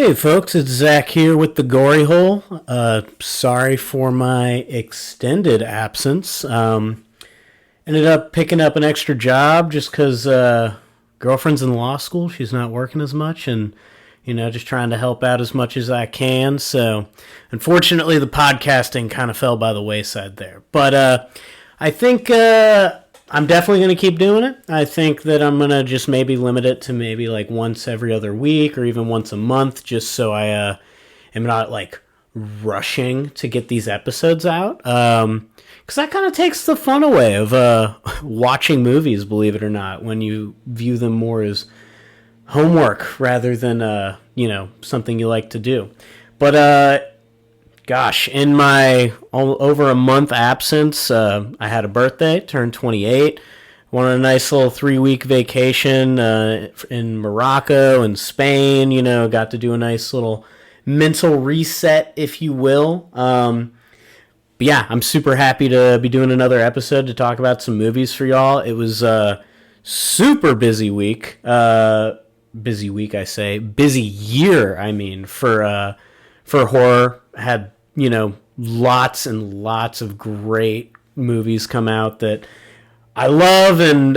Hey folks, it's Zach here with the Gory Hole. Sorry for my extended absence. Ended up picking up an extra job just because girlfriend's in law school. She's not working as much and, just trying to help out as much as I can. So, unfortunately, the podcasting kind of fell by the wayside there. But I think I'm definitely going to keep doing it. I think that I'm going to just maybe limit it to maybe like once every other week or even once a month, just so I am not like rushing to get these episodes out. Because that kind of takes the fun away of watching movies, believe it or not, when you view them more as homework rather than, something you like to do. But gosh, in my over a month absence, I had a birthday, turned 28. Went on a nice little 3-week vacation in Morocco and Spain. Got to do a nice little mental reset, if you will. But yeah, I'm super happy to be doing another episode to talk about some movies for y'all. It was a super busy week. Busy week, I say. Busy year, I mean, for horror. Had lots and lots of great movies come out that I love, and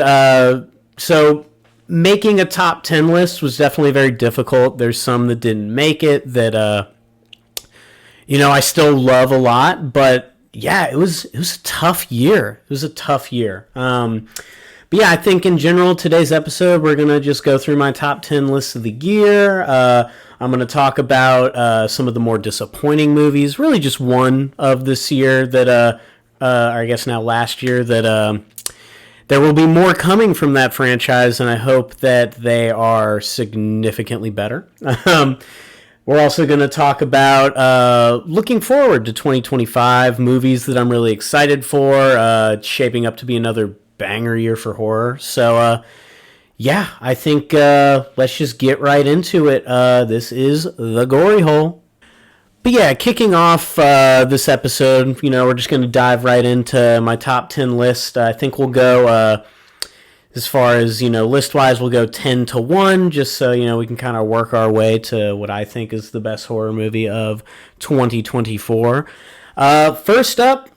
so making a top 10 list was definitely very difficult. There's some that didn't make it that I still love a lot, but yeah, it was a tough year. It was a tough year. But yeah, I think in general, today's episode, we're going to just go through my top 10 lists of the year. I'm going to talk about some of the more disappointing movies, really just one of this year that, I guess now last year, that there will be more coming from that franchise, and I hope that they are significantly better. We're also going to talk about looking forward to 2025, movies that I'm really excited for, shaping up to be another banger year for horror. So, yeah, I think let's just get right into it. This is The Gory Hole. But yeah, kicking off this episode, we're just going to dive right into my top 10 list. I think we'll go, as far as, list-wise, we'll go 10 to 1, just so, we can kind of work our way to what I think is the best horror movie of 2024. First up,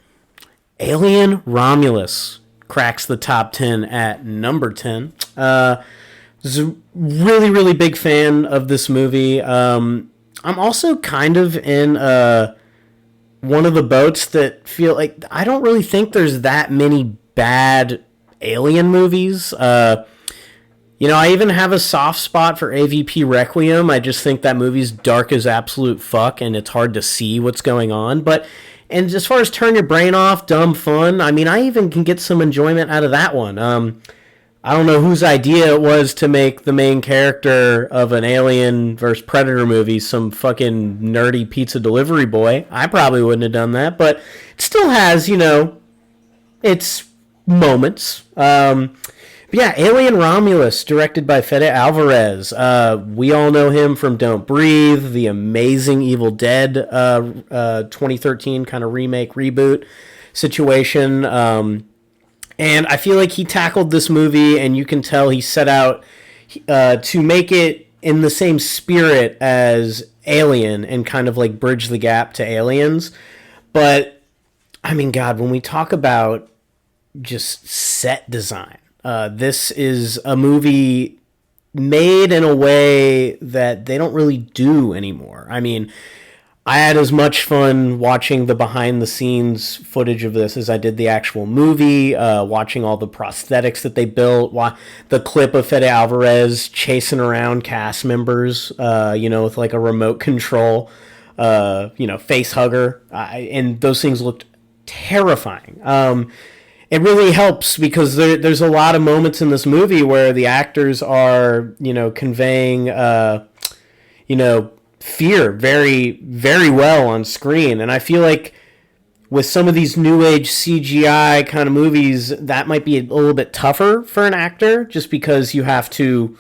Alien Romulus cracks the top 10 at number 10. I was a really, really big fan of this movie. I'm also kind of in one of the boats that feel like I don't really think there's that many bad Alien movies. I even have a soft spot for AVP Requiem. I just think that movie's dark as absolute fuck, and it's hard to see what's going on. And as far as turn your brain off, dumb fun, I mean, I even can get some enjoyment out of that one. I don't know whose idea it was to make the main character of an Alien vs. Predator movie some fucking nerdy pizza delivery boy. I probably wouldn't have done that, but it still has, its moments. But yeah, Alien Romulus, directed by Fede Alvarez. We all know him from Don't Breathe, the amazing Evil Dead 2013 kind of remake, reboot situation. And I feel like he tackled this movie, and you can tell he set out to make it in the same spirit as Alien and kind of like bridge the gap to Aliens. But, I mean, God, when we talk about just set design, this is a movie made in a way that they don't really do anymore. I mean, I had as much fun watching the behind-the-scenes footage of this as I did the actual movie, watching all the prosthetics that they built, the clip of Fede Alvarez chasing around cast members, with like a remote control, face hugger, and those things looked terrifying. It really helps because there's a lot of moments in this movie where the actors are, conveying, fear very, very well on screen. And I feel like with some of these new age CGI kind of movies, that might be a little bit tougher for an actor just because you have to,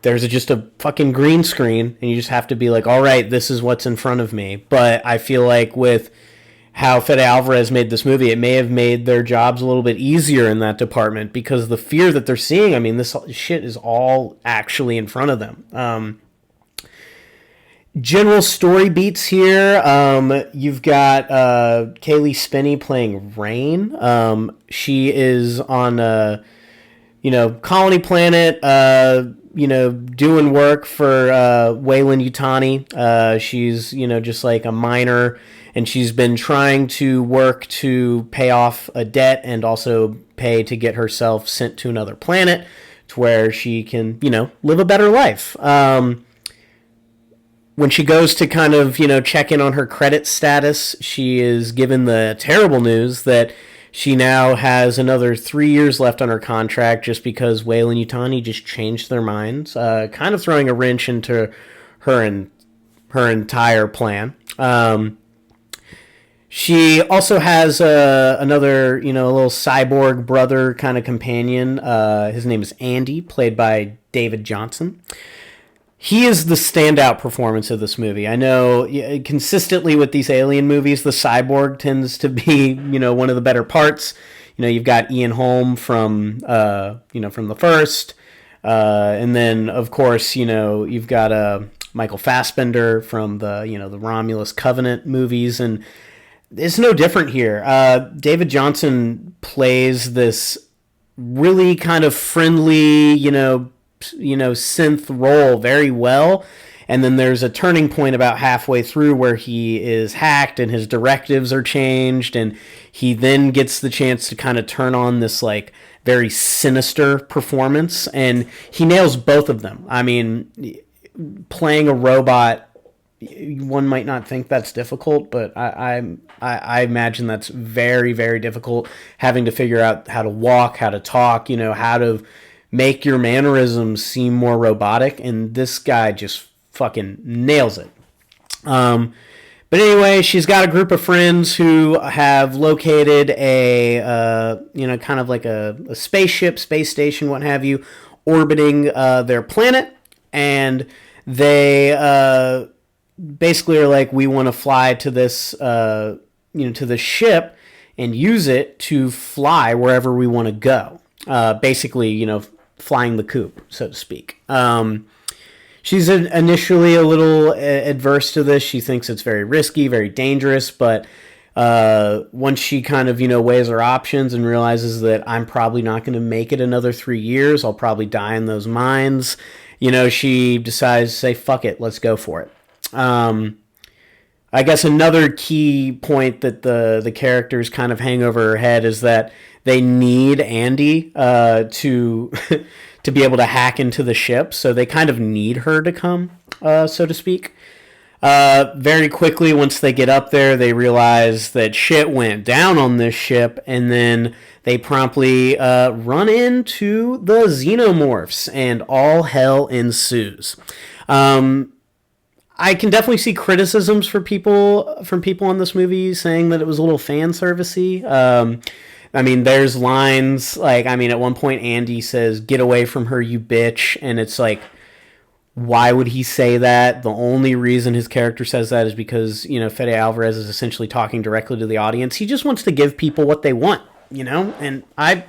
there's just a fucking green screen and you just have to be like, all right, this is what's in front of me. But I feel like with how Fede Alvarez made this movie, it may have made their jobs a little bit easier in that department because the fear that they're seeing, I mean, this shit is all actually in front of them. General story beats here. You've got Kaylee Spinney playing Rain. She is on Colony Planet, doing work for Wayland Yutani. She's, just like a minor, and she's been trying to work to pay off a debt and also pay to get herself sent to another planet to where she can, live a better life. When she goes to kind of, check in on her credit status, she is given the terrible news that she now has another 3 years left on her contract just because Wayland Yutani just changed their minds, kind of throwing a wrench into her entire plan. She also has another, a little cyborg brother kind of companion. His name is Andy, played by David Johnson. He is the standout performance of this movie. I know consistently with these alien movies, the cyborg tends to be, one of the better parts. You've got Ian Holm from the first. And then, of course, you've got Michael Fassbender from the Romulus Covenant movies. And it's no different here. David Johnson plays this really kind of friendly, synth role very well, and then there's a turning point about halfway through where he is hacked and his directives are changed, and he then gets the chance to kind of turn on this like very sinister performance, and he nails both of them. I mean, playing a robot, one might not think that's difficult, but I imagine that's very, very difficult, having to figure out how to walk, how to talk, how to make your mannerisms seem more robotic, and this guy just fucking nails it. But anyway, she's got a group of friends who have located a, kind of like a spaceship, space station, what have you, orbiting their planet, and they basically are like, we want to fly to this, to the ship and use it to fly wherever we want to go. Basically, flying the coop, so to speak. She's initially a little adverse to this. She thinks it's very risky, very dangerous, but once she kind of, weighs her options and realizes that I'm probably not going to make it another 3 years, I'll probably die in those mines, she decides to say, fuck it, let's go for it. I guess another key point that the characters kind of hang over her head is that they need Andy to to be able to hack into the ship, so they kind of need her to come, so to speak. Very quickly, once they get up there, they realize that shit went down on this ship, and then they promptly run into the xenomorphs, and all hell ensues. I can definitely see criticisms from people on this movie saying that it was a little fan servicey. There's lines like, at one point Andy says, "Get away from her, you bitch," and it's like, why would he say that? The only reason his character says that is because, Fede Alvarez is essentially talking directly to the audience. He just wants to give people what they want, and I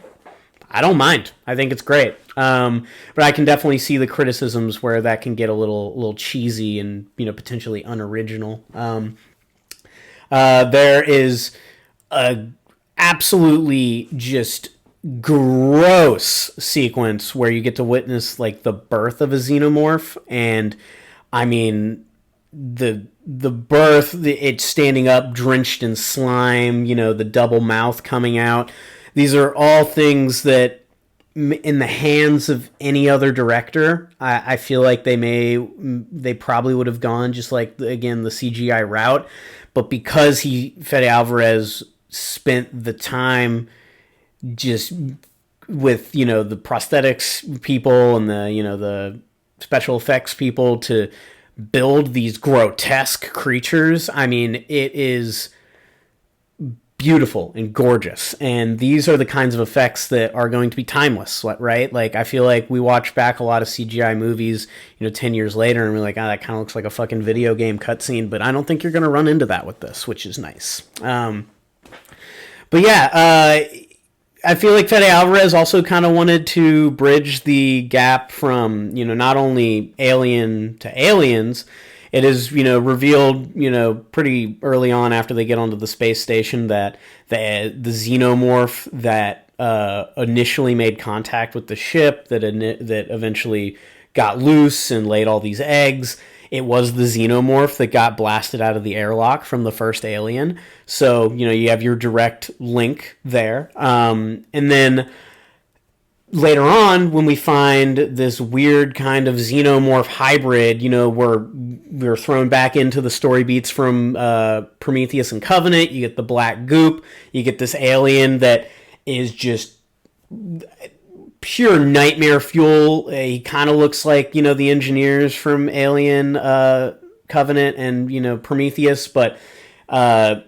don't mind. I think it's great. But I can definitely see the criticisms where that can get a little cheesy and, potentially unoriginal. There is a absolutely just gross sequence where you get to witness like the birth of a xenomorph, and the birth, it standing up drenched in slime, the double mouth coming out. These are all things that in the hands of any other director, I feel like they probably would have gone just like, again, the CGI route, but because Fede Alvarez spent the time just with, the prosthetics people and the special effects people to build these grotesque creatures, it is beautiful and gorgeous, and these are the kinds of effects that are going to be timeless, right? Like, I feel like we watch back a lot of CGI movies 10 years later and we're like, that kind of looks like a fucking video game cutscene, but I don't think you're going to run into that with this, which is nice. But yeah, I feel like Fede Alvarez also kind of wanted to bridge the gap from, not only Alien to Aliens, it is, revealed, pretty early on after they get onto the space station that the xenomorph that initially made contact with the ship, that eventually got loose and laid all these eggs, it was the xenomorph that got blasted out of the airlock from the first Alien. So, you have your direct link there. And then later on, when we find this weird kind of xenomorph hybrid, we're thrown back into the story beats from Prometheus and Covenant. You get the black goop. You get this alien that is just pure nightmare fuel. He kind of looks like, the engineers from Alien, Covenant, and, Prometheus. But I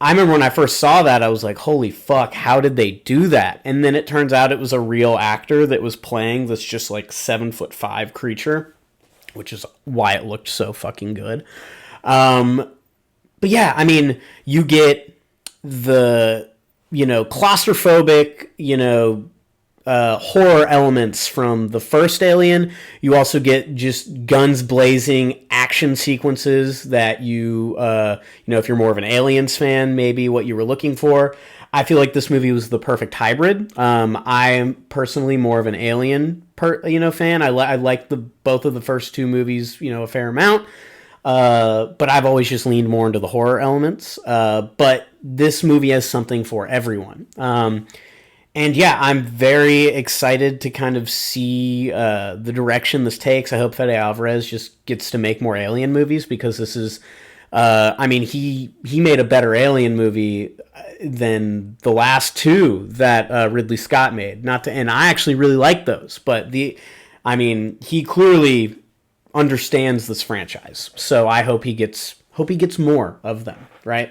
remember when I first saw that, I was like, holy fuck, how did they do that? And then it turns out it was a real actor that was playing this just like 7'5" creature, which is why it looked so fucking good. But yeah, I mean, you get the, claustrophobic, horror elements from the first Alien. You also get just guns blazing action sequences that if you're more of an Aliens fan, maybe what you were looking for. I feel like this movie was the perfect hybrid. I am personally more of an Alien fan. I like both of the first two movies, a fair amount. But I've always just leaned more into the horror elements. But this movie has something for everyone. And yeah, I'm very excited to kind of see the direction this takes. I hope Fede Alvarez just gets to make more Alien movies, because this is, he made a better Alien movie than the last two that Ridley Scott made. And I actually really like those, but he clearly understands this franchise, so I hope he gets more of them, right?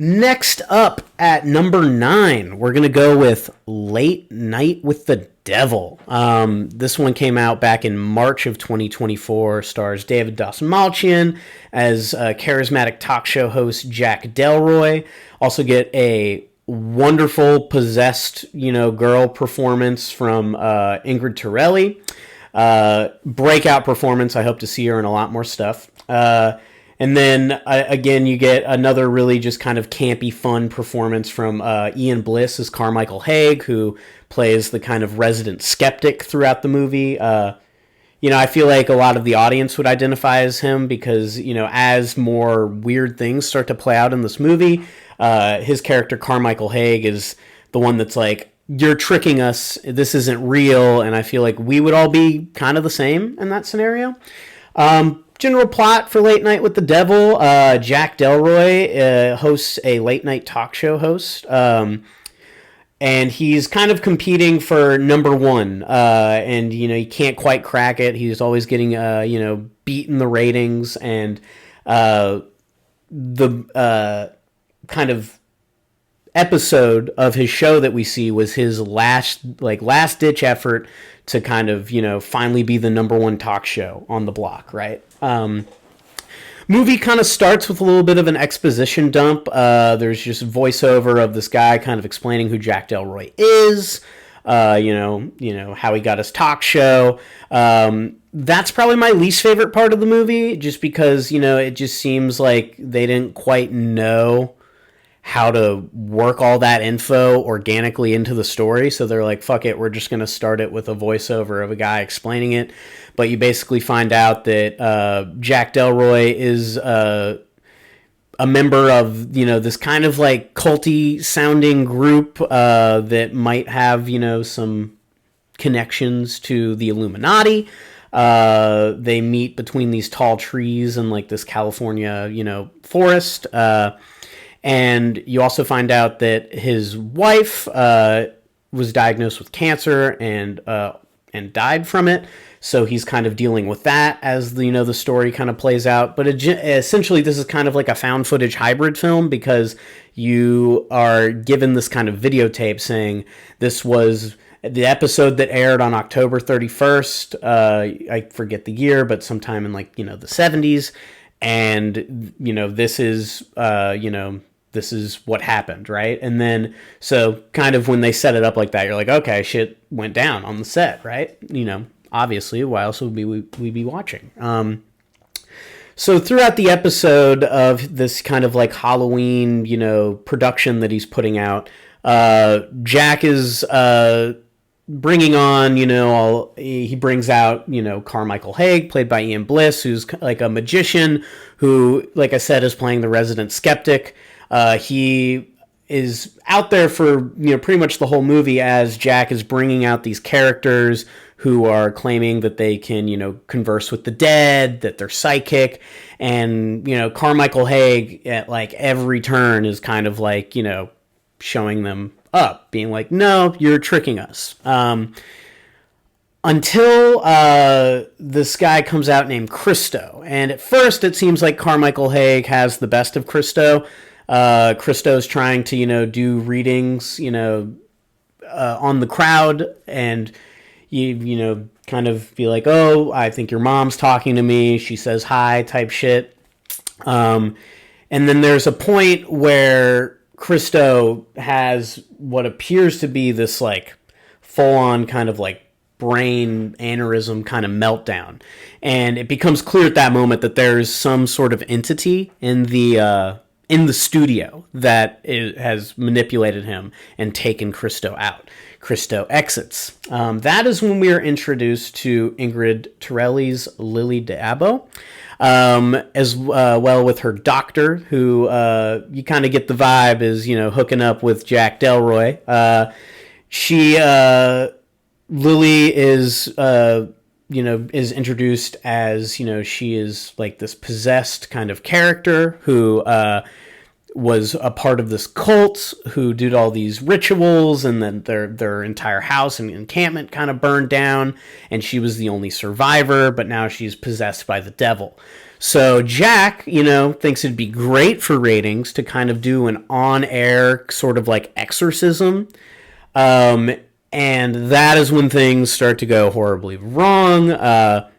Next up at number 9, we're going to go with Late Night with the Devil. This one came out back in March of 2024, stars David Dastmalchian as charismatic talk show host Jack Delroy. Also get a wonderful possessed, girl performance from Ingrid Torelli. Breakout performance. I hope to see her in a lot more stuff. And then, again, you get another really just kind of campy, fun performance from Ian Bliss as Carmichael Haig, who plays the kind of resident skeptic throughout the movie. I feel like a lot of the audience would identify as him because, as more weird things start to play out in this movie, his character, Carmichael Haig, is the one that's like, you're tricking us, this isn't real, and I feel like we would all be kind of the same in that scenario. General plot for Late Night with the Devil. Jack Delroy hosts a late night talk show host. And he's kind of competing for number one. And, he can't quite crack it. He's always getting, beat in the ratings. And the kind of episode of his show that we see was his last ditch effort to kind of, finally be the number one talk show on the block, right? Movie kind of starts with a little bit of an exposition dump. There's just voiceover of this guy kind of explaining who Jack Delroy is, how he got his talk show. That's probably my least favorite part of the movie, just because, it just seems like they didn't quite know how to work all that info organically into the story. So they're like, fuck it, we're just going to start it with a voiceover of a guy explaining it. But you basically find out that Jack Delroy is a member of, this kind of like culty sounding group that might have, some connections to the Illuminati. They meet between these tall trees in like this California, forest. And you also find out that his wife was diagnosed with cancer and died from it. So he's kind of dealing with that as the story kind of plays out. But essentially, this is kind of like a found footage hybrid film, because you are given this kind of videotape saying this was the episode that aired on October 31st. I forget the year, but sometime in the 70s. And, this is, this is what happened, right? And then, so kind of when they set it up like that, you're like, okay, shit went down on the set, right? obviously, why else would we be watching? So throughout the episode of this kind of like Halloween, production that he's putting out, Jack is bringing on, he brings out, Carmichael Haig, played by Ian Bliss, who's like a magician who, like I said, is playing the resident skeptic. He is out there for, pretty much the whole movie as Jack is bringing out these characters who are claiming that they can, converse with the dead, that they're psychic. And, Carmichael Haig at like every turn is kind of like, showing them up, being like, no, you're tricking us. Until this guy comes out named Christo. And at first it seems like Carmichael Haig has the best of Christo. Christo's trying to, do readings, on the crowd, and you kind of be like, oh, I think your mom's talking to me. She says hi type shit. And then there's a point where Christo has what appears to be this like full-on kind of like brain aneurysm kind of meltdown. And it becomes clear at that moment that there's some sort of entity in the studio that has manipulated him and taken Christo out. Christo exits. That is when we are introduced to Ingrid Torelli's Lily Diabo, as well with her doctor, who you kind of get the vibe is, hooking up with Jack Delroy. Lily is, is introduced as, she is like this possessed kind of character who was a part of this cult who did all these rituals, and then their entire house and encampment kind of burned down, and she was the only survivor, but now she's possessed by the devil. So Jack, thinks it'd be great for ratings to kind of do an on-air sort of like exorcism. And that is when things start to go horribly wrong. At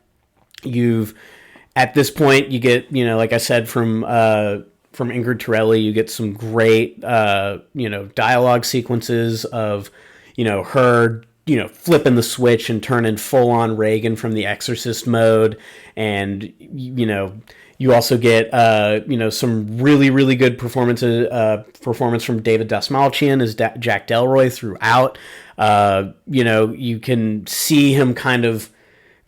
this point, you get, like I said, from Ingrid Torelli, you get some great, dialogue sequences of, her, flipping the switch and turning full on Reagan from The Exorcist mode. And, you also get, some really, really good performance from David Dastmalchian as Jack Delroy throughout. You can see him kind of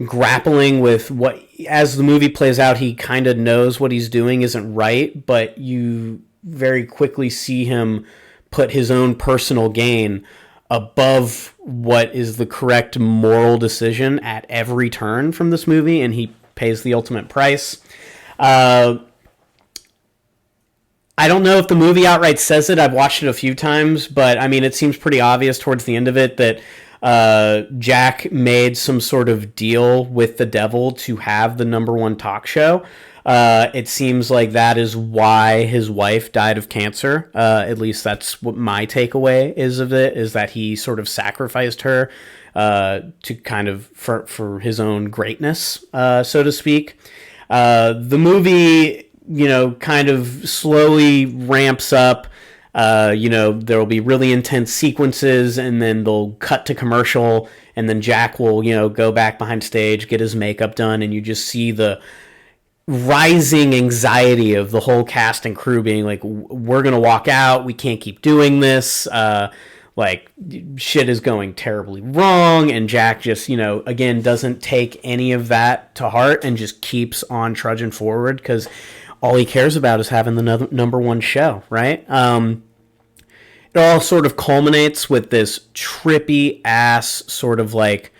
grappling with what, as the movie plays out, he kind of knows what he's doing isn't right, but you very quickly see him put his own personal gain above what is the correct moral decision at every turn from this movie, and he pays the ultimate price. I don't know if the movie outright says it. I've watched it a few times, but I mean, it seems pretty obvious towards the end of it that Jack made some sort of deal with the devil to have the #1 talk show. It seems like that is why his wife died of cancer. At least that's what my takeaway is of it, is that he sort of sacrificed her to kind of for his own greatness, so to speak. The movie, kind of slowly ramps up. There will be really intense sequences, and then they'll cut to commercial, and then Jack will, go back behind stage, get his makeup done, and you just see the rising anxiety of the whole cast and crew being like, we're going to walk out, we can't keep doing this, like, shit is going terribly wrong, and Jack just, again, doesn't take any of that to heart and just keeps on trudging forward, because all he cares about is having the #1 show, right? It all sort of culminates with this trippy ass sort of like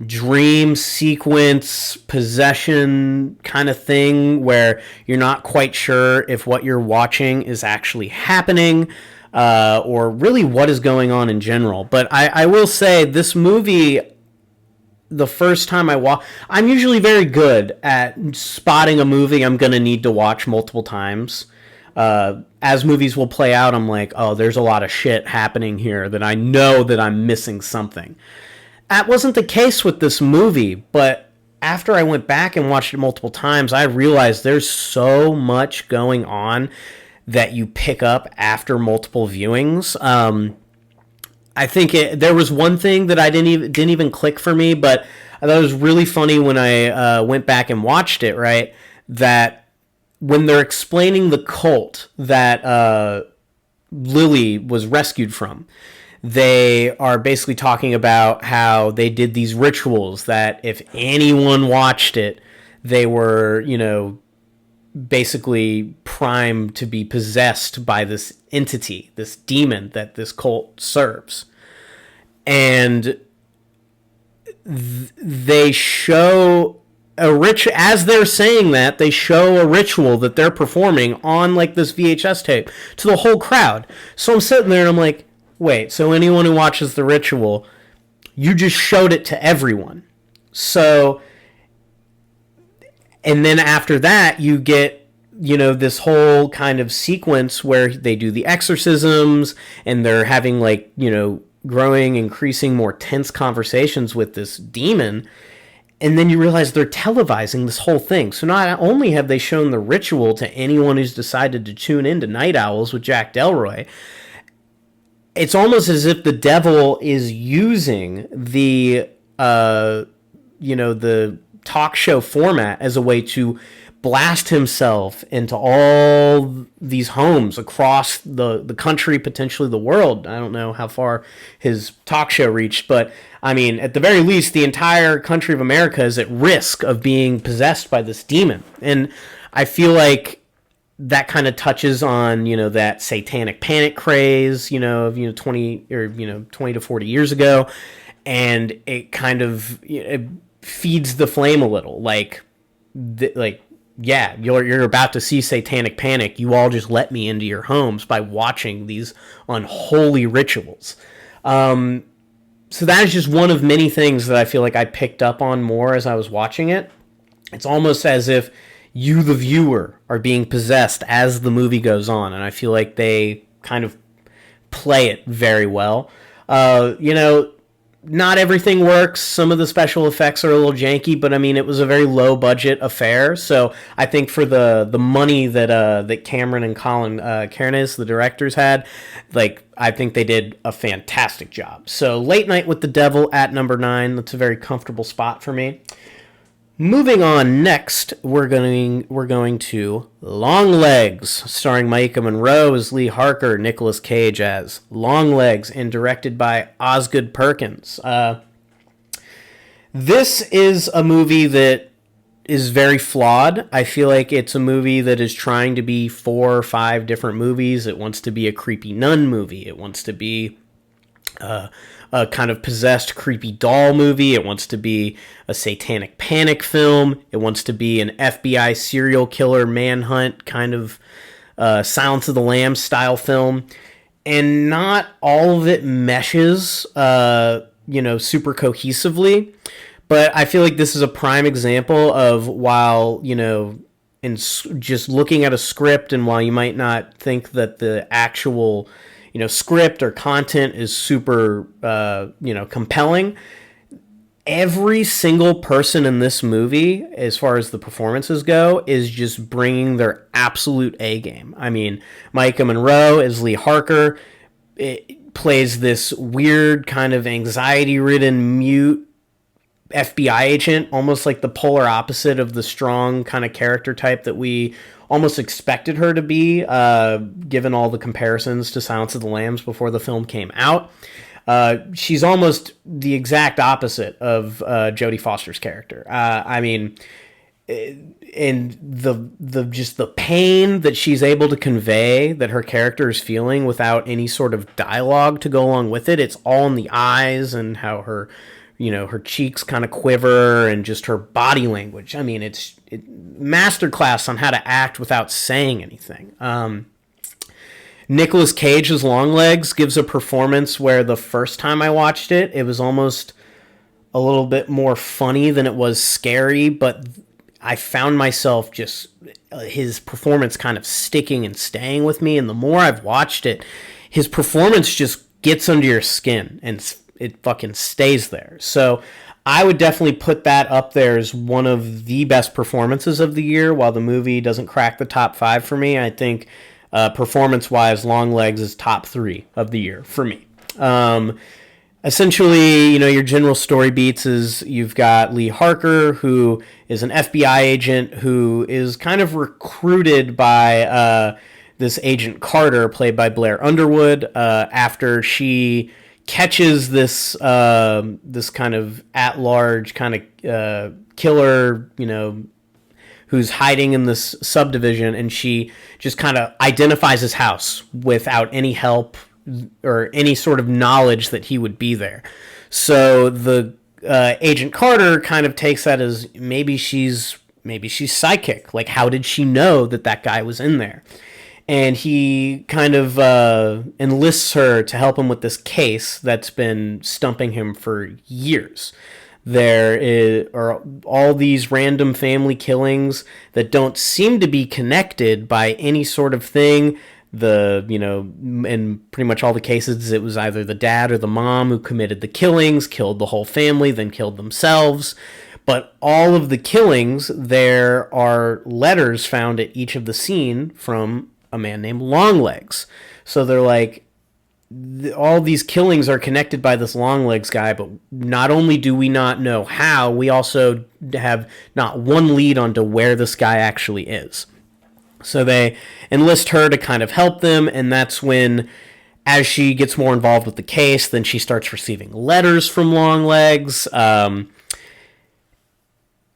dream sequence possession kind of thing where you're not quite sure if what you're watching is actually happening or really what is going on in general. But I will say this movie, the first time I watch, I'm usually very good at spotting a movie I'm going to need to watch multiple times. As movies will play out, I'm like, oh, there's a lot of shit happening here that I know that I'm missing something. That wasn't the case with this movie, but after I went back and watched it multiple times, I realized there's so much going on that you pick up after multiple viewings. I think there was one thing that I didn't even click for me, but I thought it was really funny when I went back and watched it, right? That when they're explaining the cult that Lily was rescued from, they are basically talking about how they did these rituals that if anyone watched it, they were, basically primed to be possessed by this entity, this demon that this cult serves. And they show as they're saying that, they show a ritual that they're performing on like this VHS tape to the whole crowd. So I'm sitting there and I'm like, wait, so anyone who watches the ritual, you just showed it to everyone. So, and then after that, you get, this whole kind of sequence where they do the exorcisms and they're having like, growing, increasing, more tense conversations with this demon. And then you realize they're televising this whole thing. So not only have they shown the ritual to anyone who's decided to tune into Night Owls with Jack Delroy, it's almost as if the devil is using the, the talk show format as a way to blast himself into all these homes across the country, potentially the world. I don't know how far his talk show reached, but I mean, at the very least, the entire country of America is at risk of being possessed by this demon. And I feel like that kind of touches on, that satanic panic craze, of, 20 or, 20 to 40 years ago. And it kind of it feeds the flame a little. Yeah, you're about to see satanic panic. You all just let me into your homes by watching these unholy rituals. So that is just one of many things that I feel like I picked up on more as I was watching it. It's almost as if you, the viewer, are being possessed as the movie goes on. And I feel like they kind of play it very well. Not everything works. Some of the special effects are a little janky, but I mean, it was a very low budget affair. So I think for the money that Cameron and Colin Cairnes, the directors, had, I think they did a fantastic job. So Late Night with the Devil at number 9. That's a very comfortable spot for me. Moving on, next we're going to Longlegs, starring Maika Monroe as Lee Harker, Nicolas Cage as Longlegs, and directed by Osgood Perkins. This is a movie that is very flawed. I feel like it's a movie that is trying to be 4 or 5 different movies. It wants to be a creepy nun movie. It wants to be a kind of possessed creepy doll movie. It wants to be a satanic panic film. It wants to be an FBI serial killer manhunt kind of Silence of the Lambs style film. And not all of it meshes, super cohesively. But I feel like this is a prime example of while, in just looking at a script, and while you might not think that the actual script or content is super, compelling, every single person in this movie, as far as the performances go, is just bringing their absolute A game. I mean, Maika Monroe as Lee Harker. It plays this weird kind of anxiety-ridden, mute FBI agent, almost like the polar opposite of the strong kind of character type that we almost expected her to be, given all the comparisons to Silence of the Lambs before the film came out. She's almost the exact opposite of Jodie Foster's character. And the pain that she's able to convey that her character is feeling without any sort of dialogue to go along with it. It's all in the eyes and how her cheeks kind of quiver and just her body language. I mean, it's masterclass on how to act without saying anything. Nicolas Cage's Longlegs gives a performance where the first time I watched it, it was almost a little bit more funny than it was scary, but I found myself just his performance kind of sticking and staying with me. And the more I've watched it, his performance just gets under your skin and it fucking stays there. So I would definitely put that up there as one of the best performances of the year. While the movie doesn't crack the top 5 for me, I think performance-wise, Longlegs is top 3 of the year for me. essentially, your general story beats is you've got Lee Harker, who is an FBI agent who is kind of recruited by this Agent Carter, played by Blair Underwood, after she catches this kind of at-large kind of killer, who's hiding in this subdivision, and she just kind of identifies his house without any help or any sort of knowledge that he would be there. So the Agent Carter kind of takes that as maybe she's psychic. Like, how did she know that guy was in there? And he kind of enlists her to help him with this case that's been stumping him for years. Are all these random family killings that don't seem to be connected by any sort of thing. In pretty much all the cases, it was either the dad or the mom who committed the killings, killed the whole family, then killed themselves. But all of the killings, there are letters found at each of the scene from a man named Longlegs. So they're like, all these killings are connected by this Longlegs guy, but not only do we not know how, we also have not one lead onto where this guy actually is. So they enlist her to kind of help them, and that's when, as she gets more involved with the case, then she starts receiving letters from Longlegs.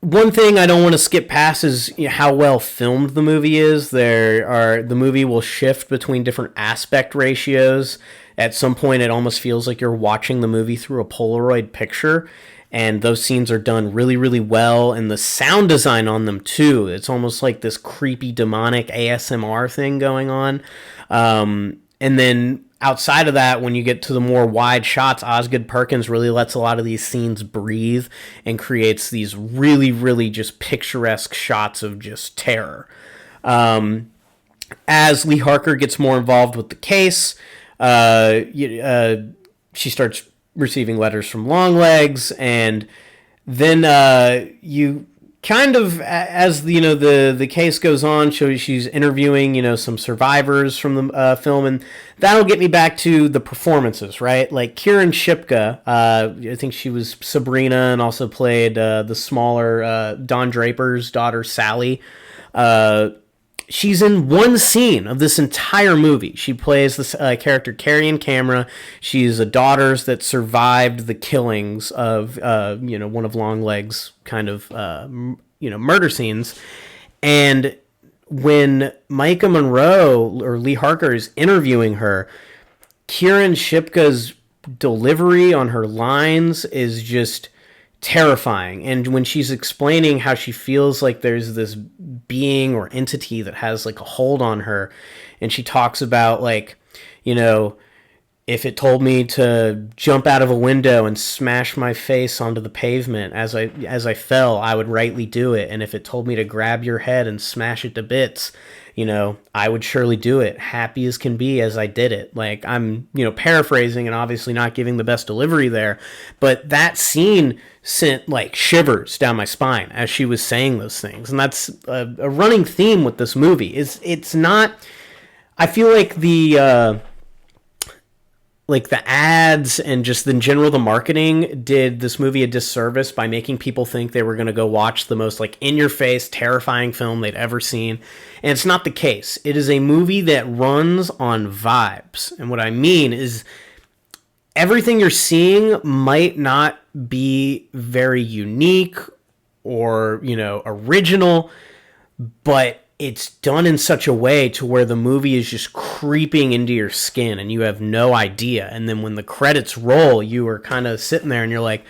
One thing I don't want to skip past is how well filmed the movie is. The movie will shift between different aspect ratios. At some point, it almost feels like you're watching the movie through a Polaroid picture, and those scenes are done really, really well. And the sound design on them too. It's almost like this creepy, demonic ASMR thing going on. And then outside of that, when you get to the more wide shots, Osgood Perkins really lets a lot of these scenes breathe and creates these really, really just picturesque shots of just terror. As Lee Harker gets more involved with the case, she starts receiving letters from Longlegs, and then you kind of, as the case goes on, she's interviewing some survivors from the film, and that'll get me back to the performances, right? Like Kieran Shipka, I think she was Sabrina and also played the smaller Don Draper's daughter Sally. She's in one scene of this entire movie. She plays this character, Carrie in Camera. She's a daughter that survived the killings of, one of Longlegs' kind of, murder scenes. And when Micah Monroe or Lee Harker is interviewing her, Kieran Shipka's delivery on her lines is just terrifying. And when she's explaining how she feels like there's this being or entity that has like a hold on her, and she talks about like, if it told me to jump out of a window and smash my face onto the pavement as I fell, I would rightly do it. And if it told me to grab your head and smash it to bits, I would surely do it, happy as can be as I did it. Like, I'm, paraphrasing and obviously not giving the best delivery there, but that scene sent like shivers down my spine as she was saying those things. And that's a running theme with this movie. It's not, I feel like the ads and just in general the marketing did this movie a disservice by making people think they were going to go watch the most like in-your-face terrifying film they'd ever seen, and it's not the case. It is a movie that runs on vibes, and what I mean is everything you're seeing might not be very unique or original, but it's done in such a way to where the movie is just creeping into your skin and you have no idea. And then when the credits roll, you are kind of sitting there and you're like,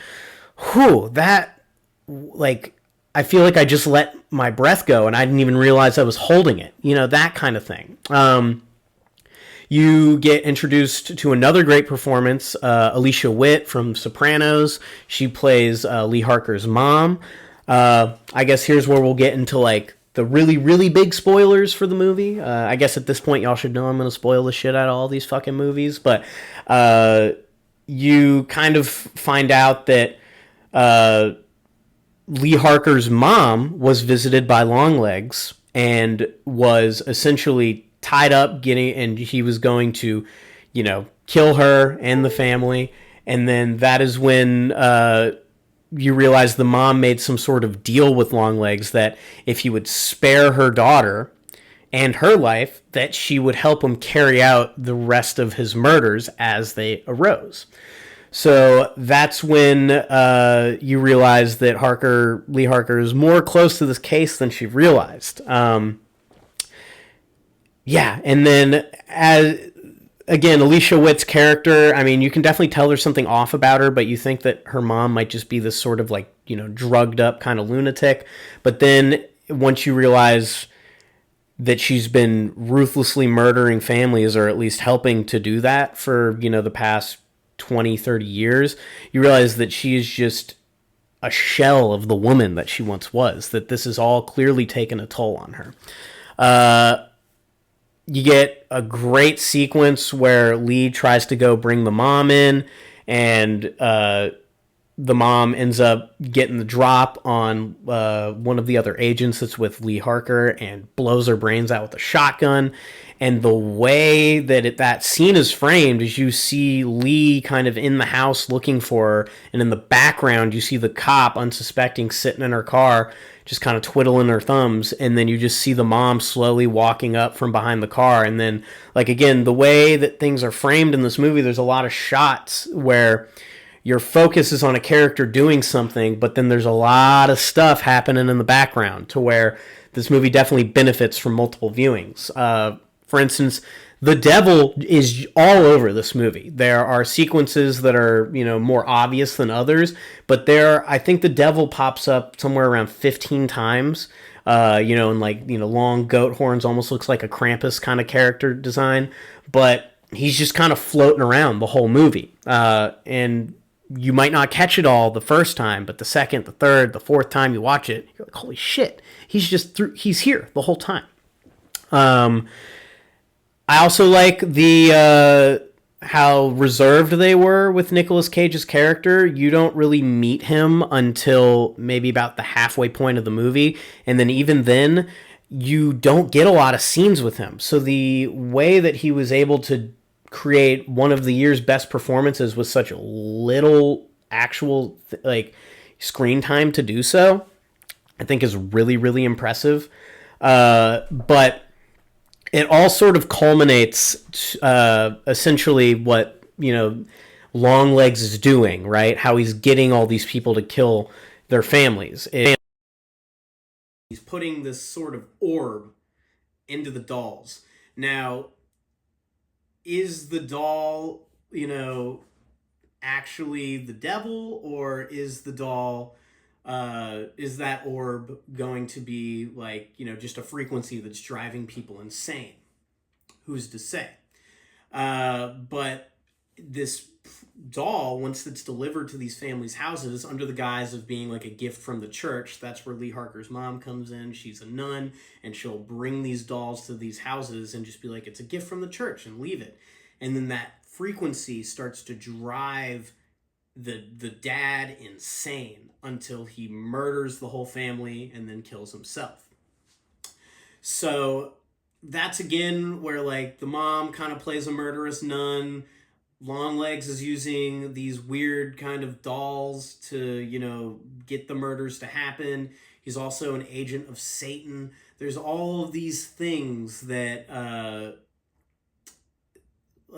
whew, that, like, I feel like I just let my breath go and I didn't even realize I was holding it. That kind of thing. You get introduced to another great performance, Alicia Witt from Sopranos. She plays Lee Harker's mom. I guess here's where we'll get into like the really, really big spoilers for the movie. I guess at this point y'all should know I'm going to spoil the shit out of all these fucking movies. But you kind of find out that Lee Harker's mom was visited by Longlegs and was essentially tied up and he was going to, kill her and the family. And then that is when you realize the mom made some sort of deal with Longlegs that if he would spare her daughter and her life, that she would help him carry out the rest of his murders as they arose. So that's when you realize that Lee Harker, is more close to this case than she realized. Yeah, and then as again, Alicia Witt's character, I mean, you can definitely tell there's something off about her, but you think that her mom might just be this sort of like, drugged up kind of lunatic. But then once you realize that she's been ruthlessly murdering families, or at least helping to do that for, the past 20, 30 years, you realize that she is just a shell of the woman that she once was, that this has all clearly taken a toll on her. You get a great sequence where Lee tries to go bring the mom in, and the mom ends up getting the drop on one of the other agents that's with Lee Harker and blows her brains out with a shotgun. And the way that that scene is framed is you see Lee kind of in the house looking for her, and in the background you see the cop unsuspecting sitting in her car just kind of twiddling her thumbs, and then you just see the mom slowly walking up from behind the car. And then, like, again, the way that things are framed in this movie, there's a lot of shots where your focus is on a character doing something, but then there's a lot of stuff happening in the background, to where this movie definitely benefits from multiple viewings. For instance, the devil is all over this movie. There are sequences that are, more obvious than others, but I think the devil pops up somewhere around 15 times. And like, long goat horns, almost looks like a Krampus kind of character design, but he's just kind of floating around the whole movie. And you might not catch it all the first time, but the second, the third, the fourth time you watch it, you're like, holy shit, he's here the whole time. I also like the how reserved they were with Nicolas Cage's character. You don't really meet him until maybe about the halfway point of the movie, and then even then, you don't get a lot of scenes with him. So the way that he was able to create one of the year's best performances with such little actual screen time to do so, I think is really, really impressive. But it all sort of culminates essentially what, Longlegs is doing, right? How he's getting all these people to kill their families. He's putting this sort of orb into the dolls. Now, is the doll, actually the devil, or is the doll, is that orb going to be like, just a frequency that's driving people insane? Who's to say? But this doll, once it's delivered to these families' houses under the guise of being like a gift from the church, that's where Lee Harker's mom comes in. She's a nun, and she'll bring these dolls to these houses and just be like, it's a gift from the church, and leave it. And then that frequency starts to drive the dad insane until he murders the whole family and then kills himself. So that's again where like the mom kind of plays a murderous nun. Longlegs is using these weird kind of dolls to, get the murders to happen. He's also an agent of Satan. There's all of these things that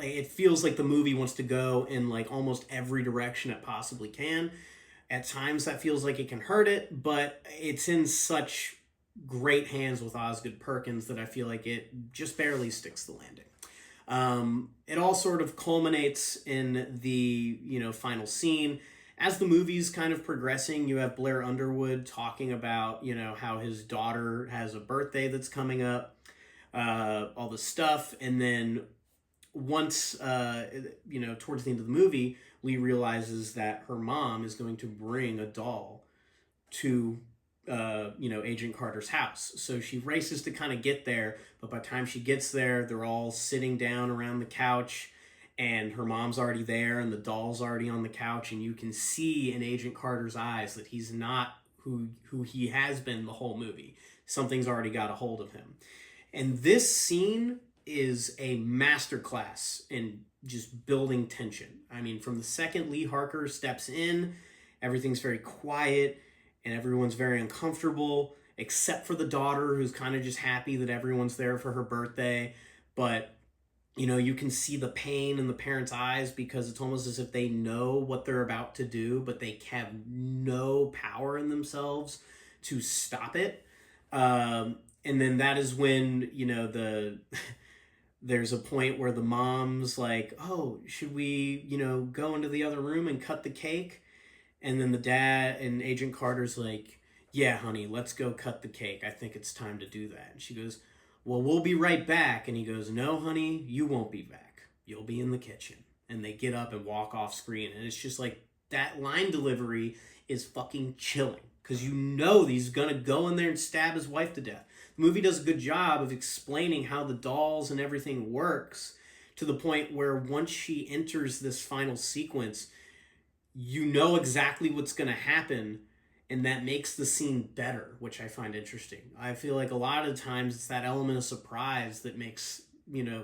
it feels like the movie wants to go in like almost every direction it possibly can. At times that feels like it can hurt it, but it's in such great hands with Osgood Perkins that I feel like it just barely sticks the landing. It all sort of culminates in the, final scene. As the movie's kind of progressing, you have Blair Underwood talking about, how his daughter has a birthday that's coming up, all this stuff. And then once, towards the end of the movie, Lee realizes that her mom is going to bring a doll to, Agent Carter's house. So she races to kind of get there, but by the time she gets there, they're all sitting down around the couch, and her mom's already there, and the doll's already on the couch, and you can see in Agent Carter's eyes that he's not who he has been the whole movie. Something's already got a hold of him. And this scene is a masterclass in just building tension. I mean, from the second Lee Harker steps in, everything's very quiet and everyone's very uncomfortable, except for the daughter who's kind of just happy that everyone's there for her birthday. But you can see the pain in the parents' eyes because it's almost as if they know what they're about to do, but they have no power in themselves to stop it. And then that is when, there's a point where the mom's like, oh, should we, go into the other room and cut the cake? And then the dad and Agent Carter's like, yeah, honey, let's go cut the cake. I think it's time to do that. And she goes, well, we'll be right back. And he goes, no, honey, you won't be back. You'll be in the kitchen. And they get up and walk off screen. And it's just like that line delivery is fucking chilling because he's going to go in there and stab his wife to death. The movie does a good job of explaining how the dolls and everything works to the point where once she enters this final sequence, you know exactly what's going to happen, and that makes the scene better, which I find interesting. I feel like a lot of times it's that element of surprise that makes,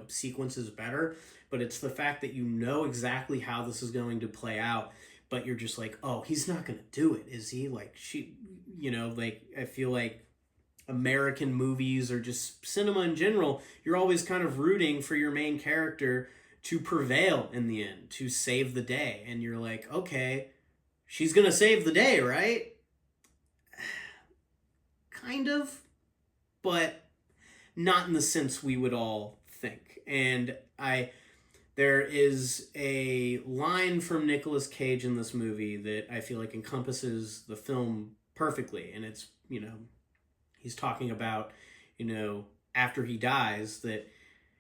sequences better, but it's the fact that you know exactly how this is going to play out, but you're just like, oh, he's not going to do it, is he? Like, I feel like American movies or just cinema in general, you're always kind of rooting for your main character to prevail in the end, to save the day. And you're like, okay, she's going to save the day, right? Kind of, but not in the sense we would all think. And there is a line from Nicolas Cage in this movie that I feel like encompasses the film perfectly. And it's, he's talking about, after he dies, that,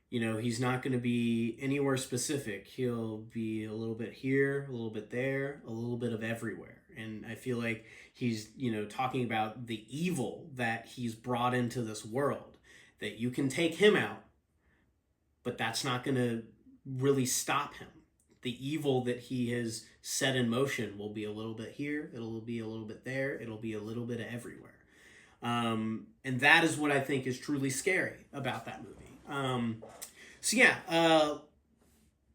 he's not going to be anywhere specific. He'll be a little bit here, a little bit there, a little bit of everywhere. And I feel like he's, talking about the evil that he's brought into this world, that you can take him out, but that's not going to really stop him. The evil that he has set in motion will be a little bit here, it'll be a little bit there, it'll be a little bit of everywhere. And that is what I think is truly scary about that movie.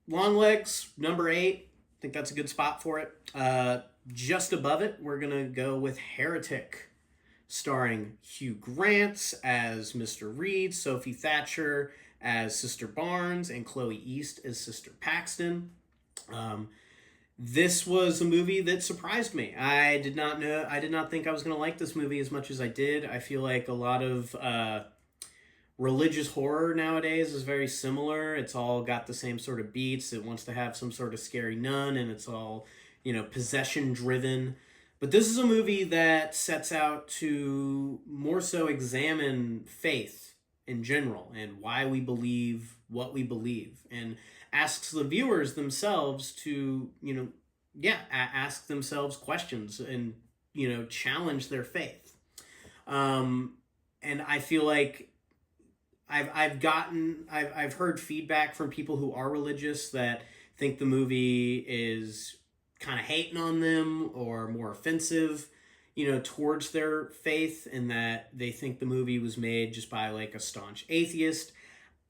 Longlegs, number 8. I think that's a good spot for it. Just above it, we're going to go with Heretic, starring Hugh Grant as Mr. Reed, Sophie Thatcher as Sister Barnes, and Chloe East as Sister Paxton. This was a movie that surprised me. I did not think I was going to like this movie as much as I did. I feel like a lot of religious horror nowadays is very similar. It's all got the same sort of beats. It wants to have some sort of scary nun, and it's all, possession driven. But this is a movie that sets out to more so examine faith in general and why we believe what we believe, and asks the viewers themselves to, ask themselves questions and, challenge their faith. And I feel like I've heard feedback from people who are religious that think the movie is kind of hating on them or more offensive, towards their faith, and that they think the movie was made just by like a staunch atheist.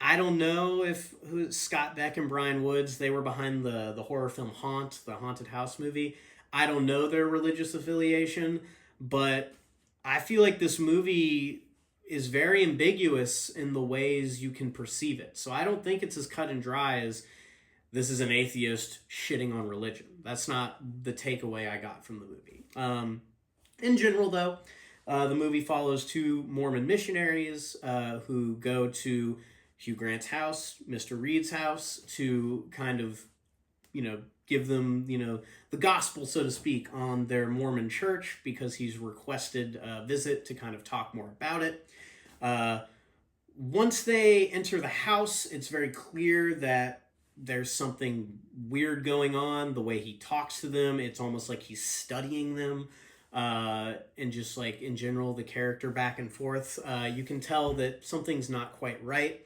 I don't know if Scott Beck and Brian Woods, they were behind the horror film Haunt, the haunted house movie. I don't know their religious affiliation, but I feel like this movie is very ambiguous in the ways you can perceive it. So I don't think it's as cut and dry as this is an atheist shitting on religion. That's not the takeaway I got from the movie. In general, though, the movie follows 2 Mormon missionaries who go to Hugh Grant's house, Mr. Reed's house, to kind of, give them, the gospel, so to speak, on their Mormon church, because he's requested a visit to kind of talk more about it. Once they enter the house, it's very clear that there's something weird going on. The way he talks to them, it's almost like he's studying them. And just like in general, the character back and forth, you can tell that something's not quite right.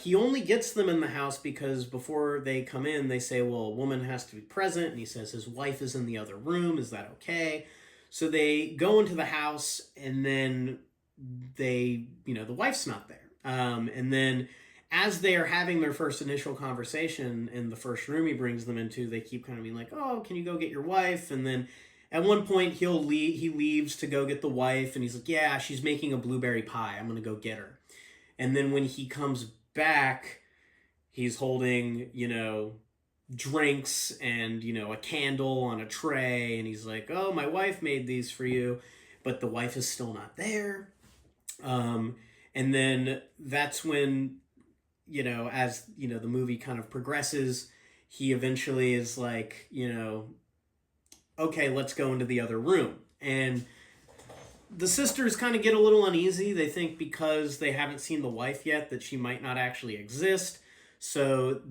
He only gets them in the house because before they come in, they say, well, a woman has to be present. And he says his wife is in the other room. Is that okay? So they go into the house, and then the wife's not there. And then as they are having their first initial conversation in the first room he brings them into, they keep kind of being like, "Oh, can you go get your wife?" And then at one point he leaves to go get the wife, and he's like, "Yeah, she's making a blueberry pie. I'm gonna go get her." And then when he comes back, he's holding, drinks and, a candle on a tray, and he's like, "Oh, my wife made these for you," but the wife is still not there. And then that's when, as, the movie kind of progresses, he eventually is like, "Okay, let's go into the other room." And the sisters kind of get a little uneasy. They think because they haven't seen the wife yet that she might not actually exist. So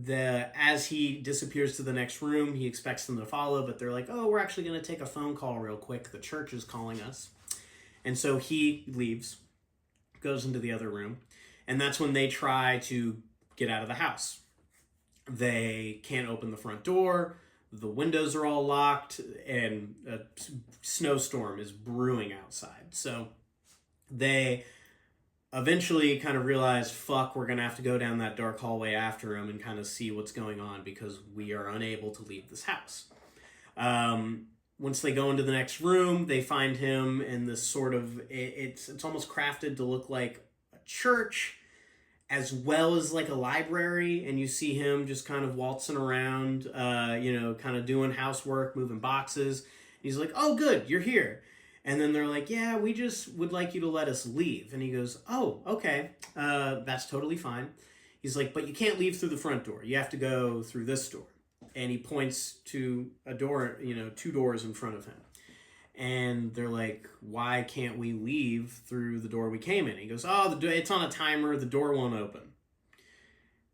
as he disappears to the next room, he expects them to follow, but they're like, "Oh, we're actually going to take a phone call real quick. The church is calling us." And so he leaves, goes into the other room, and that's when they try to get out of the house. They can't open the front door. The windows are all locked, and a snowstorm is brewing outside. So they eventually kind of realize, fuck, we're going to have to go down that dark hallway after him and kind of see what's going on because we are unable to leave this house. Once they go into the next room, they find him in this sort of, it's almost crafted to look like a church as well as like a library, and you see him just kind of waltzing around, kind of doing housework, moving boxes. He's like, "Oh, good, you're here." And then they're like, "Yeah, we just would like you to let us leave." And he goes, "Oh, okay, that's totally fine." He's like, "But you can't leave through the front door. You have to go through this door." And he points to a door, 2 doors in front of him. And they're like, "Why can't we leave through the door we came in?" He goes, "Oh, it's on a timer. The door won't open."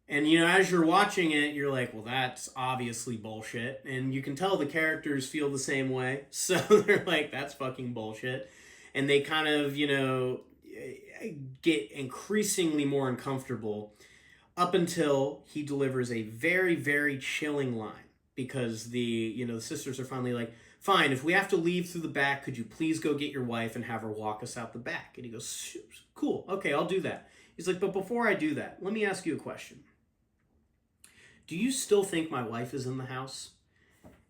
And, as you're watching it, you're like, well, that's obviously bullshit. And you can tell the characters feel the same way. So they're like, that's fucking bullshit. And they kind of, get increasingly more uncomfortable up until he delivers a very, very chilling line. Because the sisters are finally like, "Fine, if we have to leave through the back, could you please go get your wife and have her walk us out the back?" And he goes, "Cool, okay, I'll do that." He's like, "But before I do that, let me ask you a question. Do you still think my wife is in the house?"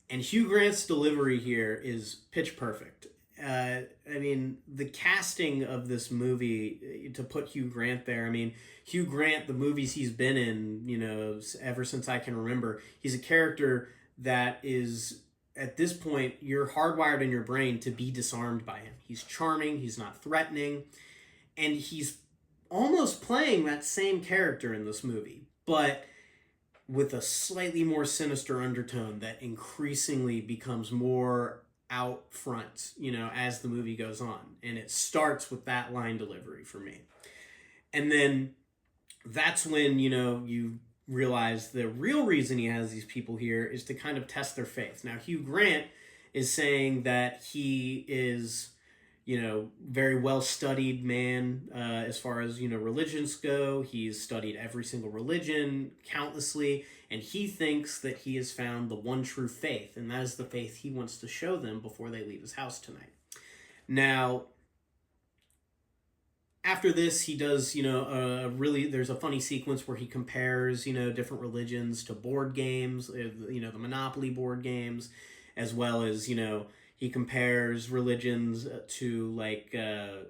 And Hugh Grant's delivery here is pitch perfect. The casting of this movie, to put Hugh Grant there, Hugh Grant, the movies he's been in, ever since I can remember, he's a character that is, at this point, you're hardwired in your brain to be disarmed by him. He's charming, he's not threatening, and he's almost playing that same character in this movie, but with a slightly more sinister undertone that increasingly becomes more out front, as the movie goes on. And it starts with that line delivery for me. And then that's when, you realize the real reason he has these people here is to kind of test their faith. Now, Hugh Grant is saying that he is, very well-studied man as far as, religions go. He's studied every single religion countlessly, and he thinks that he has found the one true faith, and that is the faith he wants to show them before they leave his house tonight. Now, after this, he does, there's a funny sequence where he compares, different religions to board games, the Monopoly board games, as well as, he compares religions to, like, the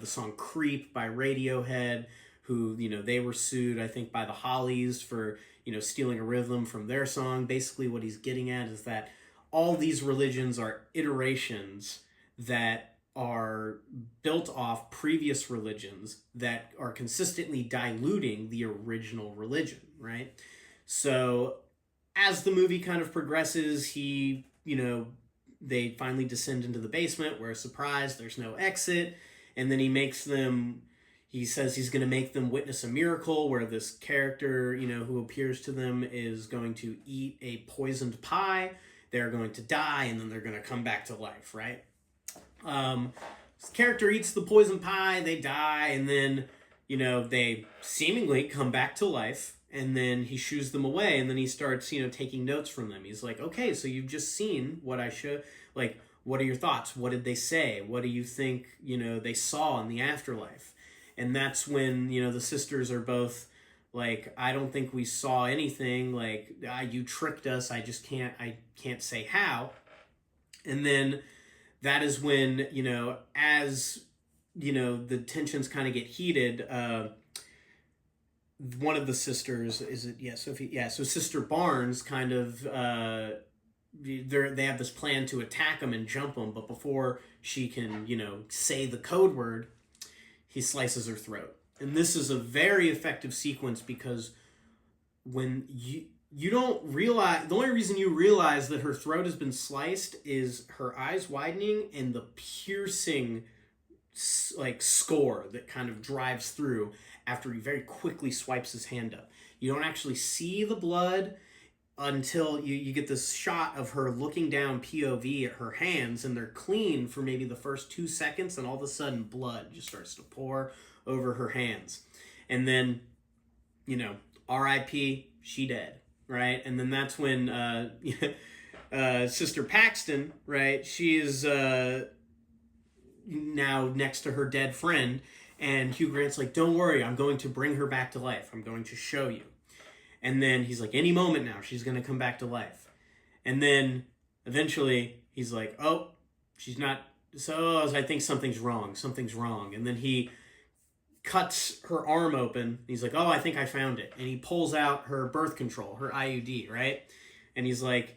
song Creep by Radiohead, who, they were sued, I think, by the Hollies for, stealing a rhythm from their song. Basically, what he's getting at is that all these religions are iterations that are built off previous religions that are consistently diluting the original religion, right? So as the movie kind of progresses, they finally descend into the basement where, surprise, there's no exit. And then he says he's going to make them witness a miracle where this character, who appears to them is going to eat a poisoned pie. They're going to die, and then they're going to come back to life, right? This character eats the poison pie, they die, and then, they seemingly come back to life, and then he shoos them away, and then he starts, taking notes from them. He's like, "Okay, so you've just seen what I should, what are your thoughts? What did they say? What do you think, they saw in the afterlife?" And that's when, the sisters are both like, I don't think we saw anything. Like, you tricked us. I can't say how. And then that is when, as, the tensions kind of get heated, one of the sisters, is it, yeah, Sophie? Yeah, so Sister Barnes kind of, they have this plan to attack him and jump him, but before she can, say the code word, he slices her throat. And this is a very effective sequence because when you don't realize, the only reason you realize that her throat has been sliced is her eyes widening and the piercing like score that kind of drives through after he very quickly swipes his hand up. You don't actually see the blood until you get this shot of her looking down POV at her hands, and they're clean for maybe the first 2 seconds, and all of a sudden blood just starts to pour over her hands. And then, R.I.P., she dead, right? And then that's when Sister Paxton, right, she is now next to her dead friend, and Hugh Grant's like, don't worry, I'm going to bring her back to life. I'm going to show you. And then he's like, any moment now, she's going to come back to life. And then eventually he's like, oh, she's not. So I think something's wrong. Something's wrong. And then he cuts her arm open. He's like, oh, I think I found it. And he pulls out her birth control, her IUD, right? And he's like,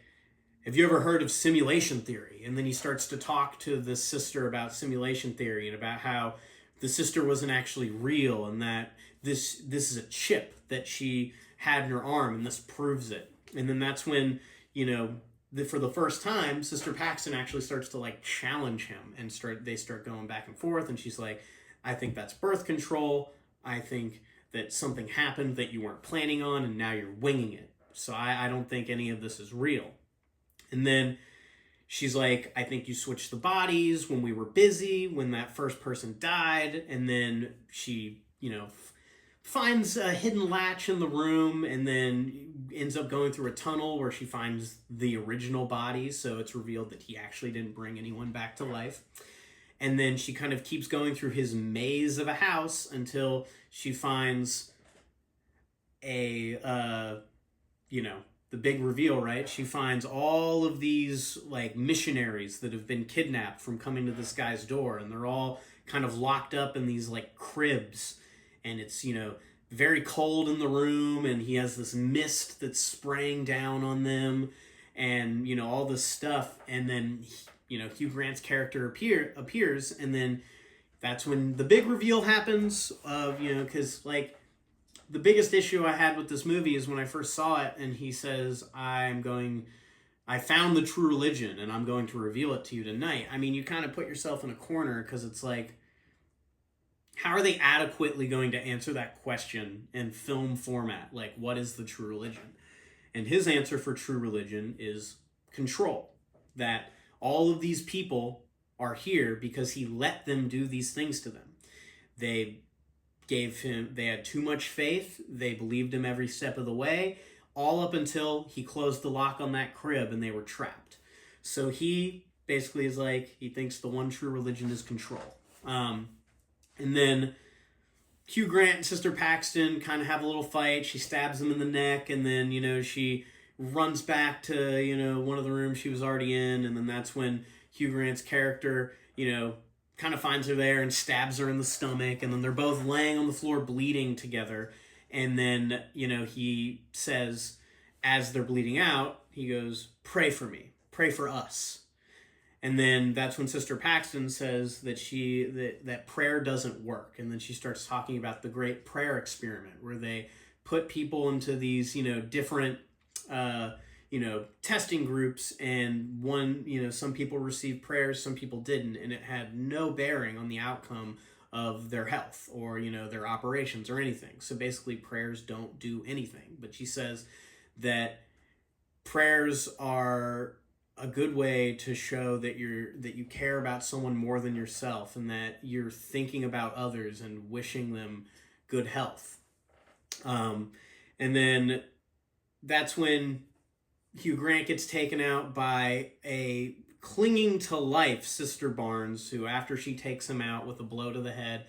have you ever heard of simulation theory? And then he starts to talk to the sister about simulation theory and about how the sister wasn't actually real, and that this is a chip that she had in her arm, and this proves it. And then that's when, for the first time, Sister Paxton actually starts to like challenge him, and they start going back and forth, and she's like, I think that's birth control. I think that something happened that you weren't planning on, and now you're winging it. So I don't think any of this is real. And then she's like, I think you switched the bodies when we were busy, when that first person died. And then she, finds a hidden latch in the room, and then ends up going through a tunnel where she finds the original body. So it's revealed that he actually didn't bring anyone back to life. And then she kind of keeps going through his maze of a house until she finds the big reveal, right? She finds all of these like missionaries that have been kidnapped from coming to this guy's door, and they're all kind of locked up in these like cribs, and it's, very cold in the room, and he has this mist that's spraying down on them, and, all this stuff. And then, Hugh Grant's character appears, and then that's when the big reveal happens of, because like, the biggest issue I had with this movie is when I first saw it, and he says, I found the true religion, and I'm going to reveal it to you tonight. I mean, you kind of put yourself in a corner, because it's like, how are they adequately going to answer that question in film format? Like, what is the true religion? And his answer for true religion is control. That all of these people are here because he let them do these things to them. They had too much faith. They believed him every step of the way, all up until he closed the lock on that crib and they were trapped. So he basically is like, he thinks the one true religion is control. And then Hugh Grant and Sister Paxton kind of have a little fight. She stabs him in the neck, and then, she runs back to, one of the rooms she was already in. And then that's when Hugh Grant's character, kind of finds her there and stabs her in the stomach, and then they're both laying on the floor bleeding together. And then, he says, as they're bleeding out, he goes, pray for me, pray for us. And then that's when Sister Paxton says that that prayer doesn't work. And then she starts talking about the great prayer experiment, where they put people into these, different testing groups, and some people received prayers, some people didn't, and it had no bearing on the outcome of their health or, their operations or anything. So basically prayers don't do anything. But she says that prayers are a good way to show that you care about someone more than yourself, and that you're thinking about others and wishing them good health. And then that's when Hugh Grant gets taken out by a clinging to life Sister Barnes, who, after she takes him out with a blow to the head,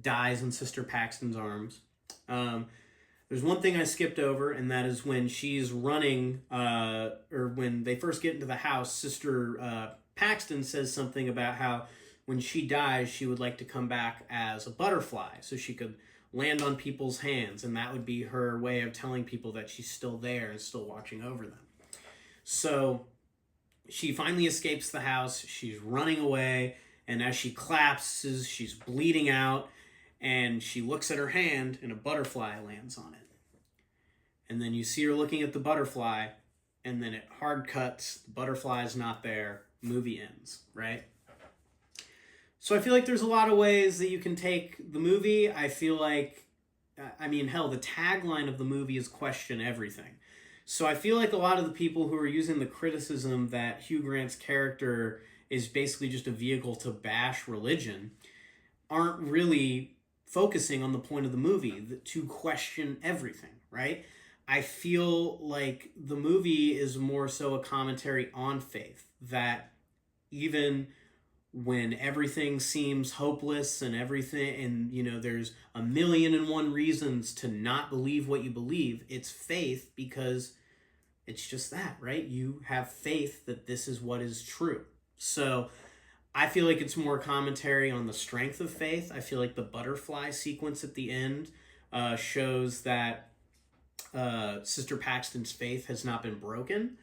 dies in Sister Paxton's arms. There's one thing I skipped over, and that is when she's running, or when they first get into the house, Sister Paxton says something about how when she dies, she would like to come back as a butterfly so she could land on people's hands, and that would be her way of telling people that she's still there and still watching over them. So she finally escapes the house, she's running away, and as she collapses, she's bleeding out, and she looks at her hand, and a butterfly lands on it. And then you see her looking at the butterfly, and then it hard cuts, the butterfly's not there, movie ends, right? So I feel like there's a lot of ways that you can take the movie. I feel like, I mean, hell, the tagline of the movie is question everything. So I feel like a lot of the people who are using the criticism that Hugh Grant's character is basically just a vehicle to bash religion aren't really focusing on the point of the movie, to question everything, right? I feel like the movie is more so a commentary on faith, that even when everything seems hopeless and everything, and you know, there's 1,000,001 reasons to not believe what you believe, it's faith, because it's just that, right? You have faith that this is what is true. So I feel like it's more commentary on the strength of faith. I feel like the butterfly sequence at the end shows that Sister Paxton's faith has not been broken.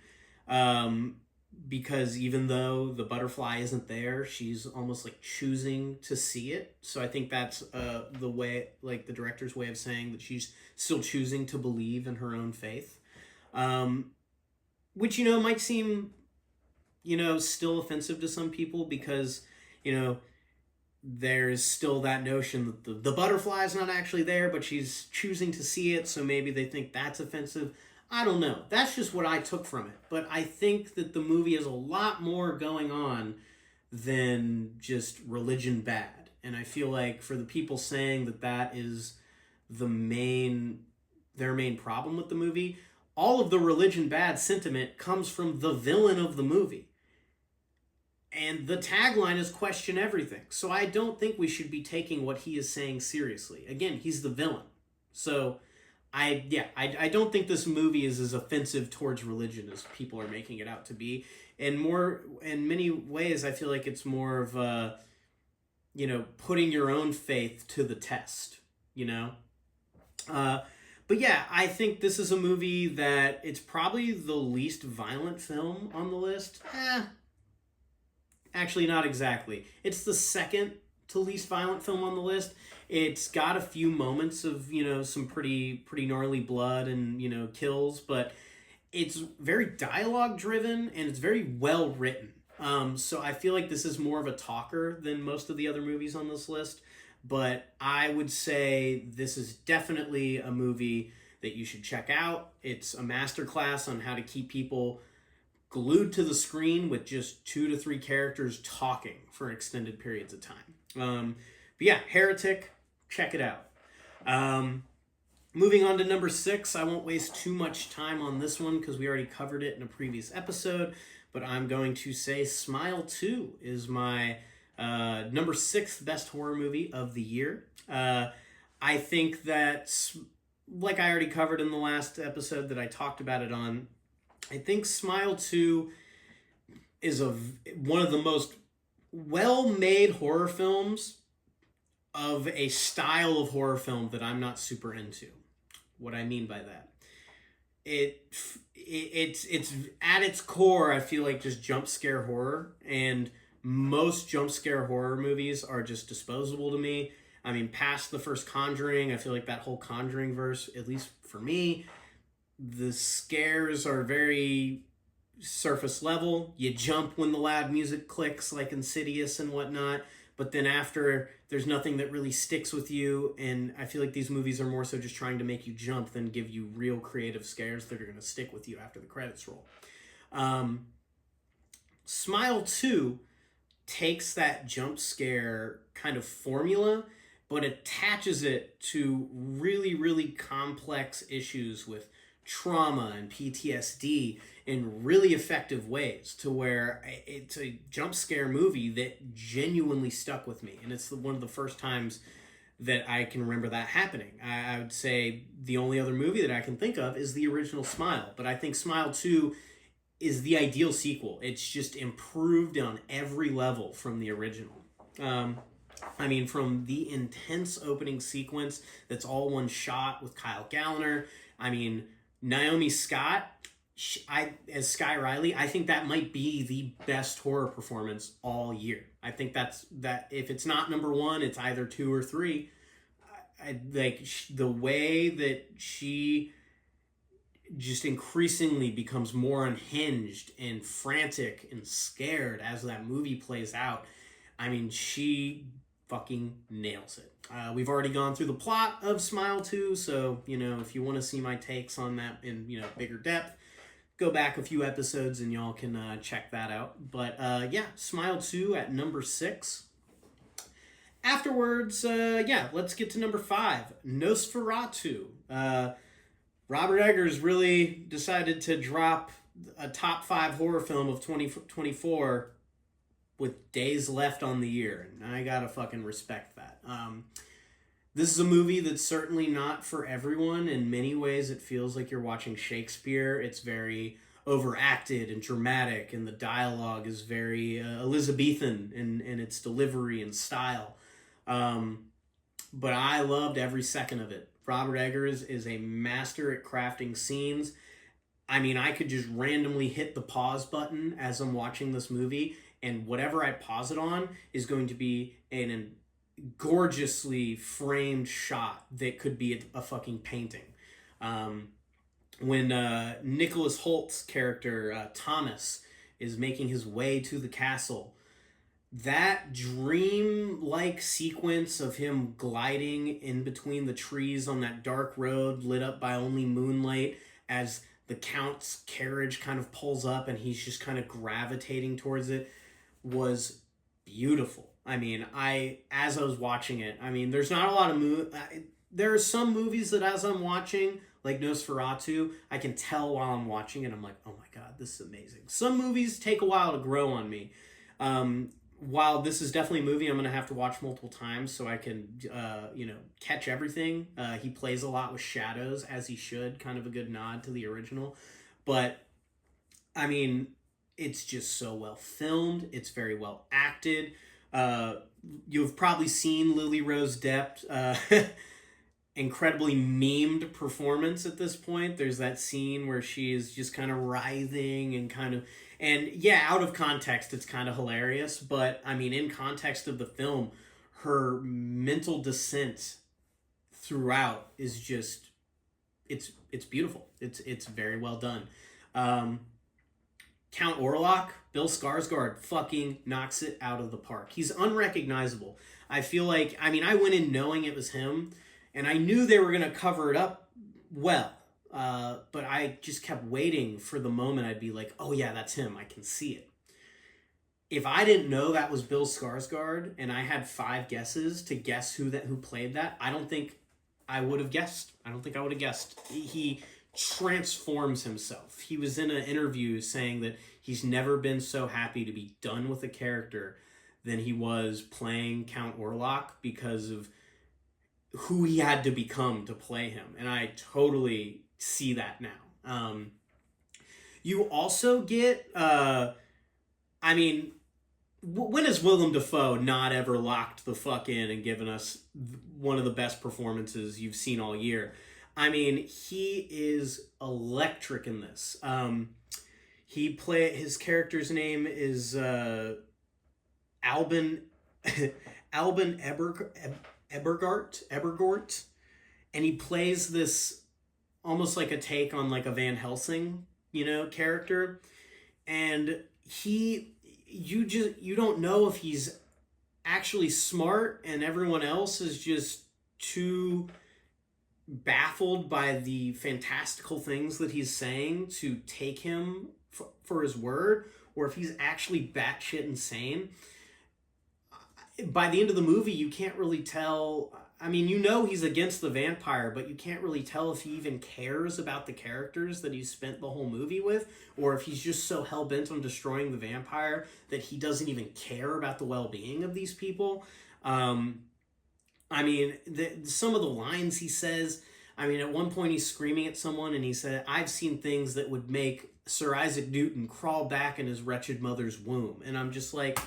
Because even though the butterfly isn't there, she's almost like choosing to see it. So I think that's the way, like the director's way of saying that she's still choosing to believe in her own faith. Which, you know, might seem, you know, still offensive to some people because, you know, there's still that notion that the butterfly is not actually there, but she's choosing to see it, so maybe they think that's offensive. I don't know. That's just what I took from it. But I think that the movie has a lot more going on than just religion bad. And I feel like for the people saying that that is their main problem with the movie, all of the religion bad sentiment comes from the villain of the movie. And the tagline is question everything. So I don't think we should be taking what he is saying seriously. Again, he's the villain. So I don't think this movie is as offensive towards religion as people are making it out to be. And more, in many ways, I feel like it's more of a, you know, putting your own faith to the test, you know? But yeah, I think this is a movie that it's probably the least violent film on the list. Actually, not exactly. It's the second to least violent film on the list. It's got a few moments of, you know, some pretty gnarly blood and, you know, kills, but it's very dialogue driven and it's very well written. So I feel like this is more of a talker than most of the other movies on this list, but I would say this is definitely a movie that you should check out. It's a masterclass on how to keep people glued to the screen with just 2 to 3 characters talking for extended periods of time. But yeah, Heretic, check it out. Moving on to number 6, I won't waste too much time on this one because we already covered it in a previous episode, but I'm going to say Smile 2 is my number 6 best horror movie of the year. I think that, like I already covered in the last episode that I talked about it on, I think Smile 2 is one of the most well-made horror films of a style of horror film that I'm not super into. What I mean by that, it's at its core, I feel like just jump scare horror, and most jump scare horror movies are just disposable to me. I mean, past the first Conjuring, I feel like that whole Conjuring verse, at least for me, the scares are very surface level. You jump when the loud music clicks, like Insidious and whatnot, but then after, there's nothing that really sticks with you, and I feel like these movies are more so just trying to make you jump than give you real creative scares that are going to stick with you after the credits roll. Smile 2 takes that jump scare kind of formula, but attaches it to really, really complex issues with trauma and PTSD in really effective ways, to where it's a jump scare movie that genuinely stuck with me. And it's one of the first times that I can remember that happening. I would say the only other movie that I can think of is the original Smile, but I think Smile 2 is the ideal sequel. It's just improved on every level from the original. I mean, from the intense opening sequence that's all one shot with Kyle Gallner. I mean, Naomi Scott, as Sky Riley, I think that might be the best horror performance all year. I think that if it's not number one, it's either 2 or 3. Like the way that she just increasingly becomes more unhinged and frantic and scared as that movie plays out. I mean, she fucking nails it. We've already gone through the plot of Smile 2, so, if you want to see my takes on that in, bigger depth, go back a few episodes and y'all can check that out. But, Smile 2 at number 6. Afterwards, let's get to number 5, Nosferatu. Robert Eggers really decided to drop a top 5 horror film of 2024 with days left on the year, and I gotta fucking respect that. This is a movie that's certainly not for everyone. In many ways, it feels like you're watching Shakespeare. It's very overacted and dramatic, and the dialogue is very Elizabethan in its delivery and style. But I loved every second of it. Robert Eggers is a master at crafting scenes. I mean, I could just randomly hit the pause button as I'm watching this movie, and whatever I pause it on is going to be a gorgeously framed shot that could be a fucking painting. When Nicholas Holt's character, Thomas, is making his way to the castle, that dream-like sequence of him gliding in between the trees on that dark road lit up by only moonlight as the Count's carriage kind of pulls up and he's just kind of gravitating towards it was beautiful. I mean, as I was watching it, there's not a lot of there are some movies that as I'm watching, like Nosferatu, I can tell while I'm watching it, I'm like, oh my God, this is amazing. Some movies take a while to grow on me. While this is definitely a movie I'm going to have to watch multiple times so I can, catch everything. He plays a lot with shadows, as he should, kind of a good nod to the original. But, it's just so well filmed. It's very well acted. You've probably seen Lily Rose Depp, incredibly memed performance at this point. There's that scene where she is just kind of writhing and out of context, it's kind of hilarious. But, in context of the film, her mental descent throughout is just, it's beautiful. It's very well done. Count Orlok, Bill Skarsgård, fucking knocks it out of the park. He's unrecognizable. I feel like, I went in knowing it was him, and I knew they were going to cover it up well. But I just kept waiting for the moment I'd be like, oh yeah, that's him. I can see it. If I didn't know that was Bill Skarsgård and I had 5 guesses to guess who played that, I don't think I would have guessed. He transforms himself. He was in an interview saying that he's never been so happy to be done with a character than he was playing Count Orlok because of who he had to become to play him. And I totally see that now. You also get, when has Willem Dafoe not ever locked the fuck in and given us one of the best performances you've seen all year? He is electric in this. His character's name is Albin Ebergart, and he plays this almost like a take on like a Van Helsing, character, and you don't know if he's actually smart and everyone else is just too baffled by the fantastical things that he's saying to take him for his word, or if he's actually batshit insane. By the end of the movie, you can't really tell. He's against the vampire, but you can't really tell if he even cares about the characters that he's spent the whole movie with, or if he's just so hell-bent on destroying the vampire that he doesn't even care about the well-being of these people. I mean, some of the lines he says. I mean, at one point he's screaming at someone and he said, "I've seen things that would make Sir Isaac Newton crawl back in his wretched mother's womb." And I'm just like,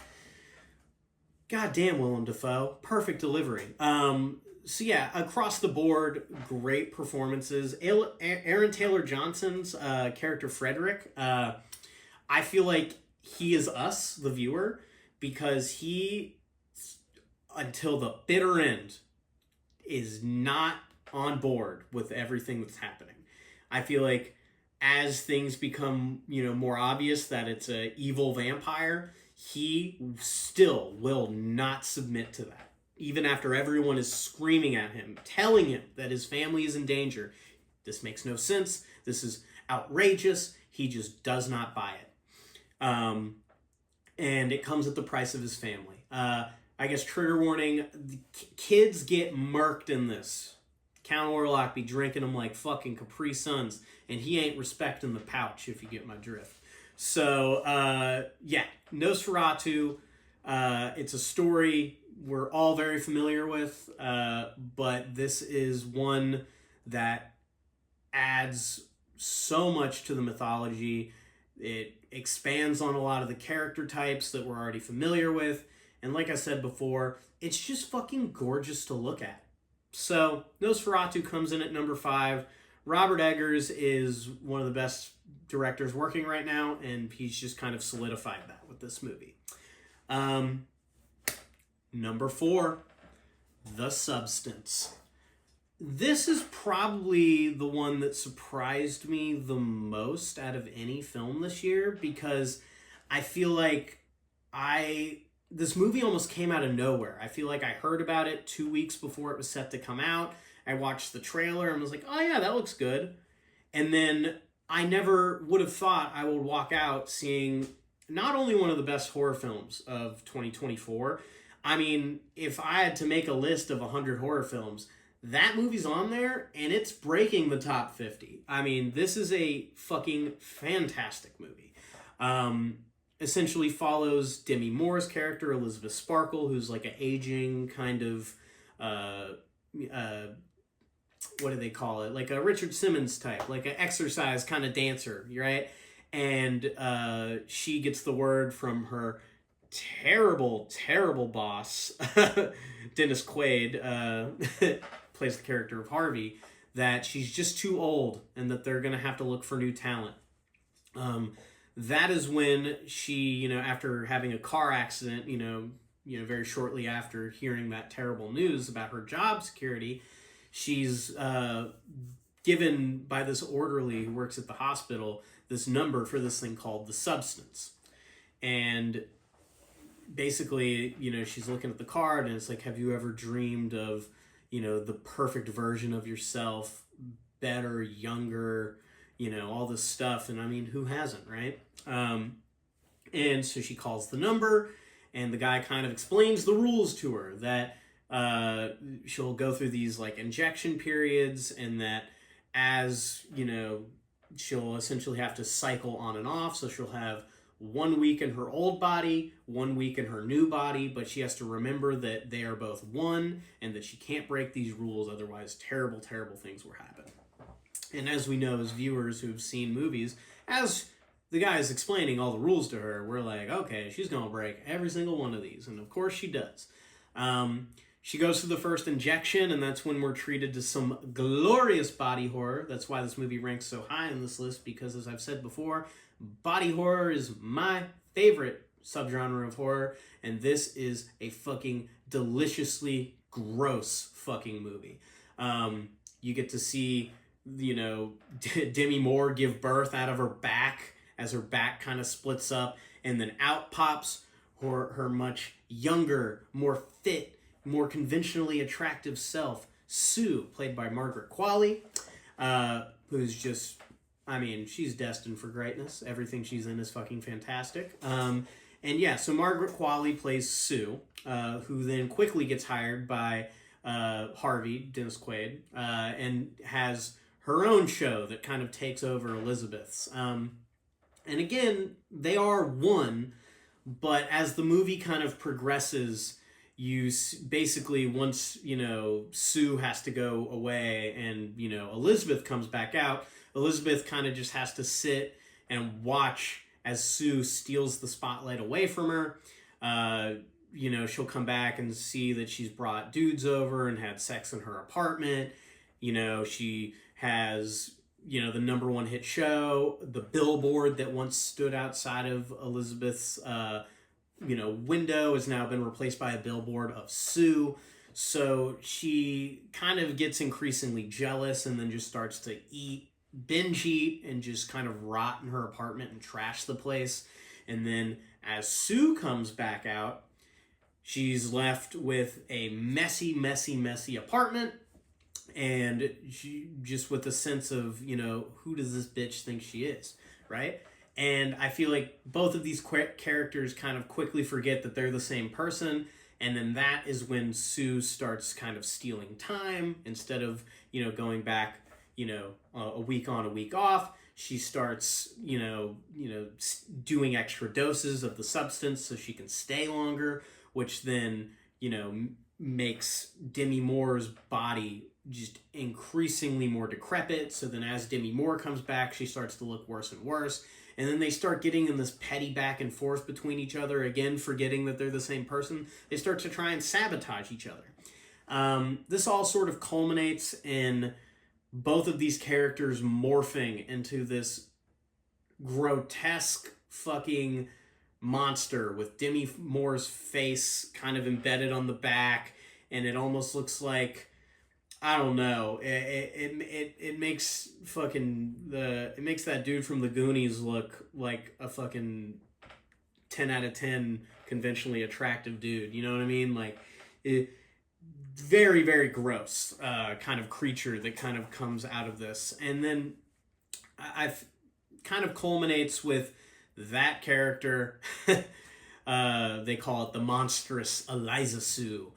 God damn, Willem Dafoe. Perfect delivery. So yeah, across the board, great performances. Aaron Taylor Johnson's character Frederick, I feel like he is us, the viewer, because he, until the bitter end, is not on board with everything that's happening. I feel like as things become, more obvious that it's a evil vampire, he still will not submit to that. Even after everyone is screaming at him, telling him that his family is in danger. This makes no sense. This is outrageous. He just does not buy it. And it comes at the price of his family. I guess trigger warning, the kids get murked in this. Count Orlok be drinking them like fucking Capri Suns, and he ain't respecting the pouch, if you get my drift. So, yeah, Nosferatu, it's a story we're all very familiar with, but this is one that adds so much to the mythology. It expands on a lot of the character types that we're already familiar with, and like I said before, it's just fucking gorgeous to look at. So, Nosferatu comes in at number 5. Robert Eggers is one of the best directors working right now, and he's just kind of solidified that with this movie. Number 4, The Substance. This is probably the one that surprised me the most out of any film this year, because I feel like this movie almost came out of nowhere. I feel like I heard about it 2 weeks before it was set to come out. I watched the trailer and was like, oh yeah, that looks good. And then I never would have thought I would walk out seeing not only one of the best horror films of 2024. I mean, if I had to make a list of 100 horror films, that movie's on there and it's breaking the top 50. I mean, this is a fucking fantastic movie. Essentially follows Demi Moore's character, Elizabeth Sparkle, who's like an aging kind of, what do they call it? Like a Richard Simmons type, like an exercise kind of dancer, right? And she gets the word from her terrible, terrible boss, Dennis Quaid, plays the character of Harvey, that she's just too old and that they're going to have to look for new talent. That is when she, after having a car accident, very shortly after hearing that terrible news about her job security, she's given by this orderly who works at the hospital this number for this thing called The Substance. And basically, she's looking at the card and it's like, have you ever dreamed of, the perfect version of yourself, better, younger, all this stuff. And I mean, who hasn't, right? And so she calls the number and the guy kind of explains the rules to her, that she'll go through these like injection periods, and that as, she'll essentially have to cycle on and off. So she'll have 1 week in her old body, 1 week in her new body, but she has to remember that they are both one and that she can't break these rules, otherwise terrible, terrible things will happen. And as we know as viewers who've seen movies, as the guy is explaining all the rules to her, we're like, okay, she's going to break every single one of these. And of course she does. She goes through the first injection, and that's when we're treated to some glorious body horror. That's why this movie ranks so high on this list, because as I've said before, body horror is my favorite subgenre of horror, and this is a fucking deliciously gross fucking movie. You get to see, Demi Moore give birth out of her back as her back kind of splits up, and then out pops her much younger, more fit, more conventionally attractive self, Sue, played by Margaret Qualley, who's just, she's destined for greatness. Everything she's in is fucking fantastic. And yeah, so Margaret Qualley plays Sue, who then quickly gets hired by Harvey, Dennis Quaid, and has her own show that kind of takes over Elizabeth's. And again, they are one, but as the movie kind of progresses, basically, once, Sue has to go away and, Elizabeth comes back out, Elizabeth kind of just has to sit and watch as Sue steals the spotlight away from her. She'll come back and see that she's brought dudes over and had sex in her apartment. She has, the number one hit show, the billboard that once stood outside of Elizabeth's, window has now been replaced by a billboard of Sue. So she kind of gets increasingly jealous and then just starts to binge eat, and just kind of rot in her apartment and trash the place. And then as Sue comes back out, she's left with a messy, messy, messy apartment. And she just with a sense of, who does this bitch think she is, right? And I feel like both of these characters kind of quickly forget that they're the same person. And then that is when Sue starts kind of stealing time. Instead of, going back, a week on, a week off, she starts, doing extra doses of the substance so she can stay longer, which then, makes Demi Moore's body just increasingly more decrepit. So then as Demi Moore comes back, she starts to look worse and worse. And then they start getting in this petty back and forth between each other, again, forgetting that they're the same person. They start to try and sabotage each other. This all sort of culminates in both of these characters morphing into this grotesque fucking monster with Demi Moore's face kind of embedded on the back, and it almost looks like, I don't know, it makes it makes that dude from the Goonies look like a fucking 10 out of 10 conventionally attractive dude. You know what I mean? Like, very, very gross kind of creature that kind of comes out of this. And then I've kind of culminates with that character. They call it the monstrous Eliza Sue.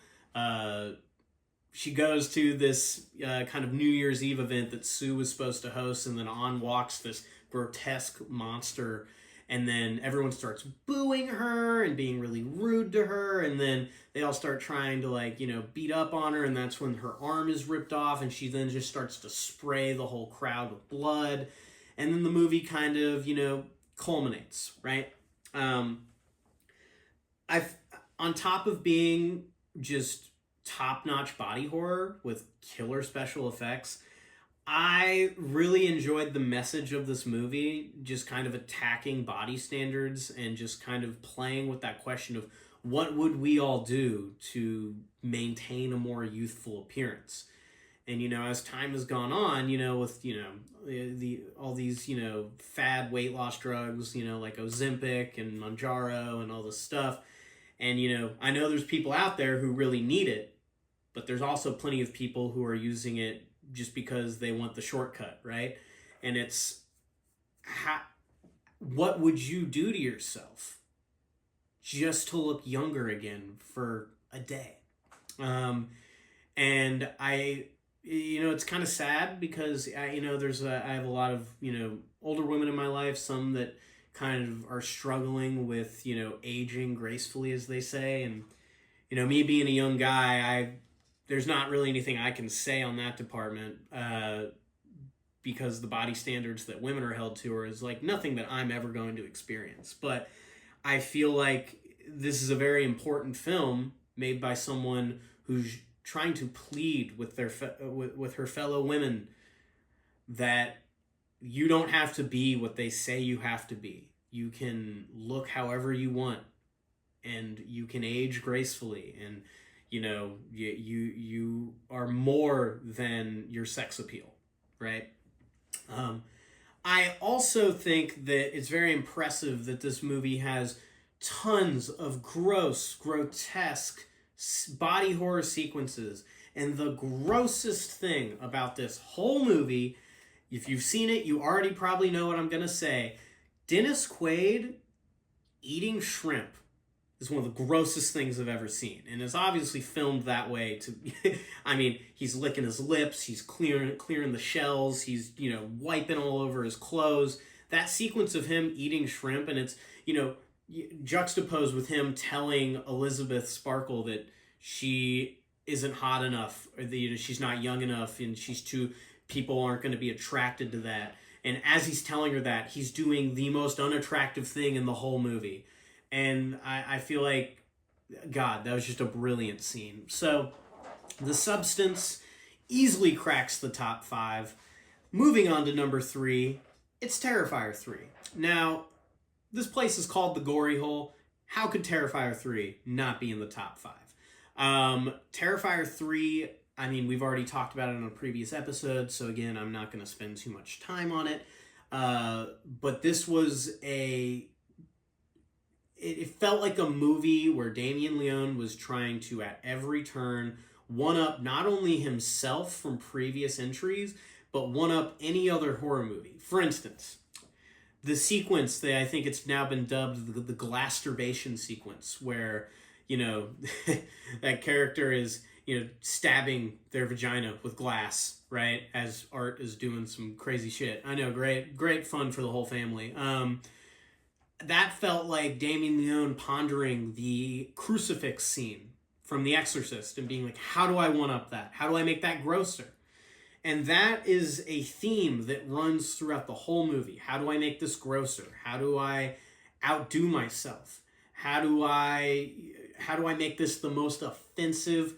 She goes to this kind of New Year's Eve event that Sue was supposed to host, and then on walks this grotesque monster, and then everyone starts booing her and being really rude to her, and then they all start trying to beat up on her, and that's when her arm is ripped off, and she then just starts to spray the whole crowd with blood, and then the movie kind of, culminates, right? I've, on top of being just top-notch body horror with killer special effects, I really enjoyed the message of this movie, just kind of attacking body standards and just kind of playing with that question of what would we all do to maintain a more youthful appearance. And, as time has gone on, with, all these, fad weight loss drugs, like Ozempic and Mounjaro and all this stuff. And, I know there's people out there who really need it, but there's also plenty of people who are using it just because they want the shortcut, right? And it's, what would you do to yourself just to look younger again for a day? And it's kind of sad because I have a lot of, older women in my life, some that kind of are struggling with, aging gracefully, as they say. And, me being a young guy, there's not really anything I can say on that department, because the body standards that women are held to is like nothing that I'm ever going to experience. But I feel like this is a very important film made by someone who's trying to plead with with her fellow women that you don't have to be what they say you have to be. You can look however you want, and you can age gracefully, and you are more than your sex appeal, right? I also think that it's very impressive that this movie has tons of gross, grotesque body horror sequences. And the grossest thing about this whole movie, if you've seen it, you already probably know what I'm going to say. Dennis Quaid eating shrimp is one of the grossest things I've ever seen. And it's obviously filmed that way to, I mean, he's licking his lips, he's clearing the shells, he's, wiping all over his clothes. That sequence of him eating shrimp, and it's, juxtaposed with him telling Elizabeth Sparkle that she isn't hot enough, or she's not young enough, and people aren't going to be attracted to that. And as he's telling her that, he's doing the most unattractive thing in the whole movie. And I feel like, God, that was just a brilliant scene. So, The Substance easily cracks the top 5. Moving on to number 3, it's Terrifier 3. Now, this place is called the Gory Hole. How could Terrifier 3 not be in the top 5? Terrifier 3, I mean, we've already talked about it in a previous episode, so again, I'm not going to spend too much time on it. But this was it felt like a movie where Damien Leone was trying to, at every turn, one-up not only himself from previous entries, but one-up any other horror movie. For instance, the sequence that I think it's now been dubbed the Glasturbation sequence, where, that character is, stabbing their vagina with glass, right? As Art is doing some crazy shit. I know, great fun for the whole family. That felt like Damien Leone pondering the crucifix scene from The Exorcist and being like, how do I one-up that? How do I make that grosser? And that is a theme that runs throughout the whole movie. How do I make this grosser? How do I outdo myself? How do I make this the most offensive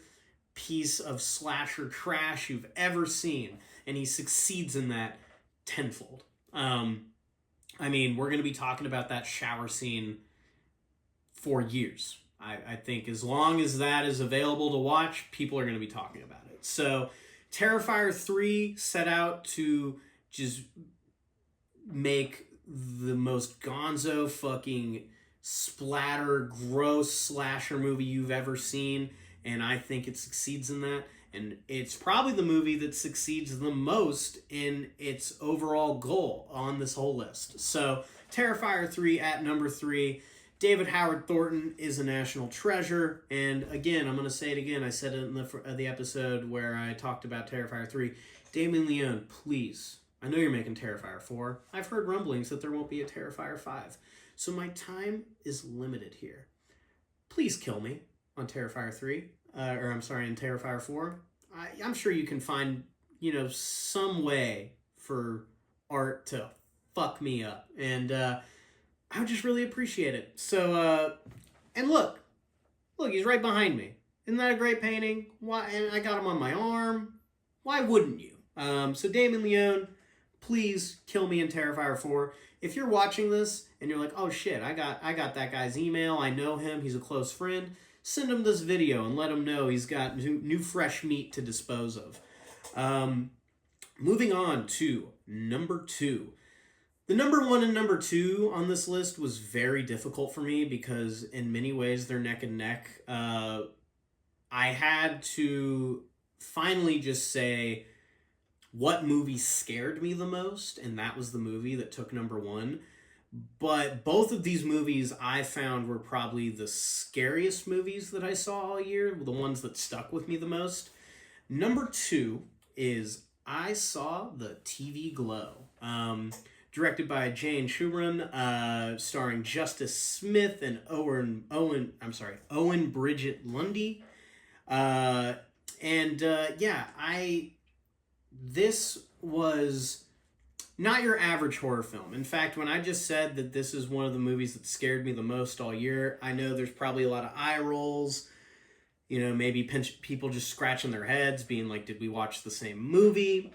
piece of slasher trash you've ever seen? And he succeeds in that tenfold. We're going to be talking about that shower scene for years. I think as long as that is available to watch, people are going to be talking about it. So Terrifier 3 set out to just make the most gonzo fucking splatter, gross slasher movie you've ever seen, and I think it succeeds in that. And it's probably the movie that succeeds the most in its overall goal on this whole list. So Terrifier 3 at number 3. David Howard Thornton is a national treasure. And again, I'm going to say it again. I said it in the episode where I talked about Terrifier 3. Damien Leone, please. I know you're making Terrifier 4. I've heard rumblings that there won't be a Terrifier 5. So my time is limited here. Please kill me on Terrifier 3. In Terrifier 4. I'm sure you can find, some way for Art to fuck me up. And I would just really appreciate it. So, and look, he's right behind me. Isn't that a great painting? Why? And I got him on my arm. Why wouldn't you? So Damien Leone, please kill me in Terrifier 4. If you're watching this and you're like, oh shit, I got that guy's email. I know him. He's a close friend. Send him this video and let him know he's got new fresh meat to dispose of. Moving on to number 2. The number 1 and number 2 on this list was very difficult for me because in many ways they're neck and neck. I had to finally just say what movie scared me the most, and that was the movie that took number 1. But both of these movies I found were probably the scariest movies that I saw all year, the ones that stuck with me the most. Number 2 is I Saw the TV Glow. Directed by Jane Shuren, starring Justice Smith and Owen Bridget Lundy. This was not your average horror film. In fact, when I just said that this is one of the movies that scared me the most all year, I know there's probably a lot of eye rolls, maybe people just scratching their heads, being like, did we watch the same movie?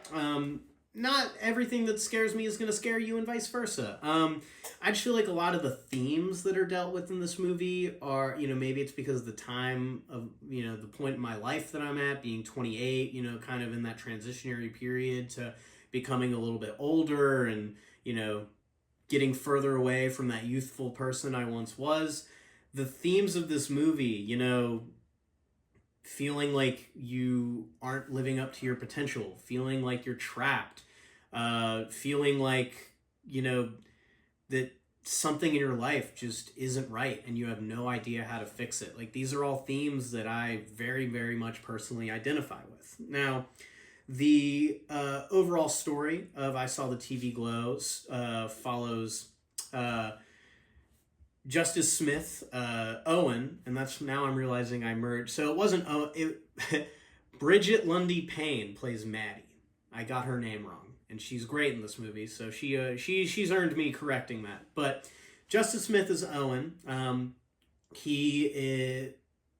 Not everything that scares me is going to scare you and vice versa. I just feel like a lot of the themes that are dealt with in this movie are, maybe it's because of the time of, the point in my life that I'm at, being 28, kind of in that transitionary period to becoming a little bit older and, getting further away from that youthful person I once was. The themes of this movie, feeling like you aren't living up to your potential, feeling like you're trapped, feeling like, that something in your life just isn't right and you have no idea how to fix it. Like, these are all themes that I very, very much personally identify with. Now, the overall story of I Saw the TV Glows follows Justice Smith, Owen, and that's now I'm realizing I merged. So it wasn't Bridget Lundy Payne plays Maddie. I got her name wrong, and she's great in this movie. So she's earned me correcting that. But Justice Smith is Owen. He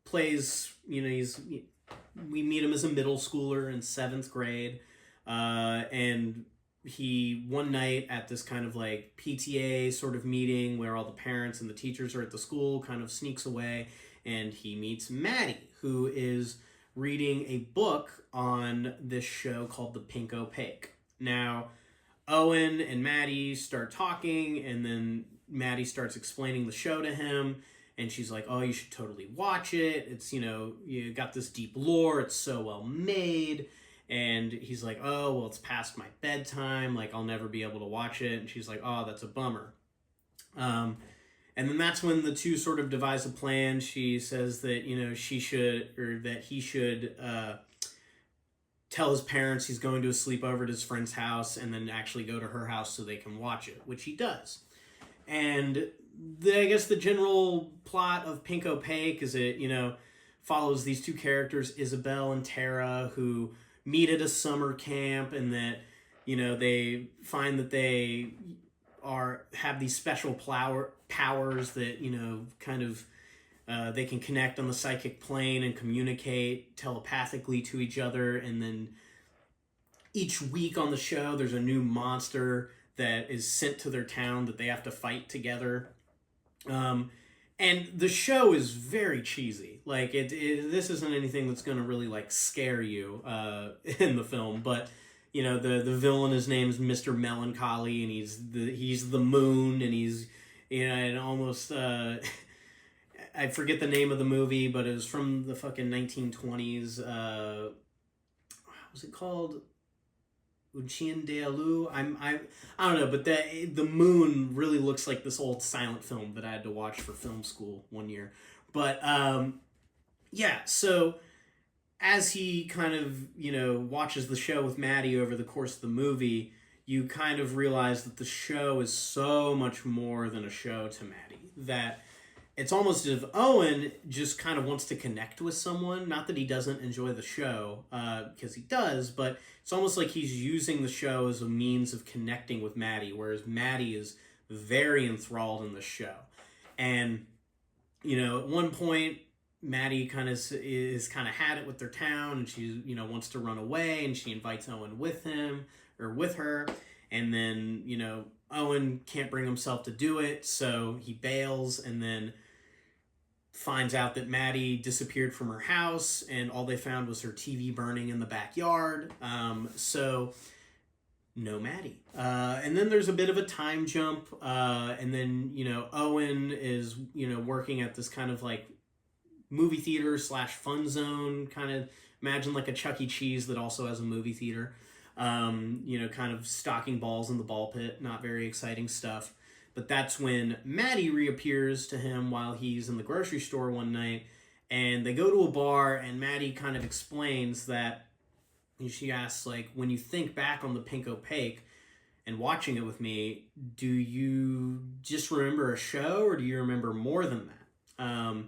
plays, we meet him as a middle schooler in 7th grade, and he one night at this kind of like PTA sort of meeting where all the parents and the teachers are at the school, kind of sneaks away, and he meets Maddie, who is reading a book on this show called The Pink Opaque. Now, Owen and Maddie start talking, and then Maddie starts explaining the show to him, and she's like, oh, you should totally watch it. It's, you got this deep lore. It's so well made. And he's like, oh, well, it's past my bedtime. Like, I'll never be able to watch it. And she's like, oh, that's a bummer. And then that's when the two sort of devise a plan. She says that, that he should tell his parents he's going to a sleepover at his friend's house and then actually go to her house so they can watch it, which he does. And I guess the general plot of Pink Opaque is it, follows these two characters, Isabel and Tara, who meet at a summer camp, and that, they find that they have these special powers that, kind of they can connect on the psychic plane and communicate telepathically to each other. And then each week on the show, there's a new monster that is sent to their town that they have to fight together. And the show is very cheesy. Like this isn't anything that's going to really like scare you in the film. But the villain, his name's Mr. Melancholy, and he's the moon, and he's and almost I forget the name of the movie, but it was from the fucking 1920s. What was it called? Uchien de Alu. I don't know, but the moon really looks like this old silent film that I had to watch for film school one year. But so as he kind of watches the show with Maddie over the course of the movie, you kind of realize that the show is so much more than a show to Maddie. That it's almost as if Owen just kind of wants to connect with someone. Not that he doesn't enjoy the show, because he does, but it's almost like he's using the show as a means of connecting with Maddie, whereas Maddie is very enthralled in the show. And, at one point, Maddie kind of had it with their town, and she, wants to run away, and she invites Owen with her, and then, Owen can't bring himself to do it, so he bails, and then finds out that Maddie disappeared from her house, and all they found was her TV burning in the backyard. So no Maddie. And then there's a bit of a time jump, and then Owen is working at this kind of like movie theater / fun zone, kind of imagine like a Chuck E. Cheese that also has a movie theater. Kind of stocking balls in the ball pit. Not very exciting stuff. But that's when Maddie reappears to him while he's in the grocery store one night, and they go to a bar, and Maddie kind of explains that, she asks, like, when you think back on the Pink Opaque and watching it with me, do you just remember a show, or do you remember more than that?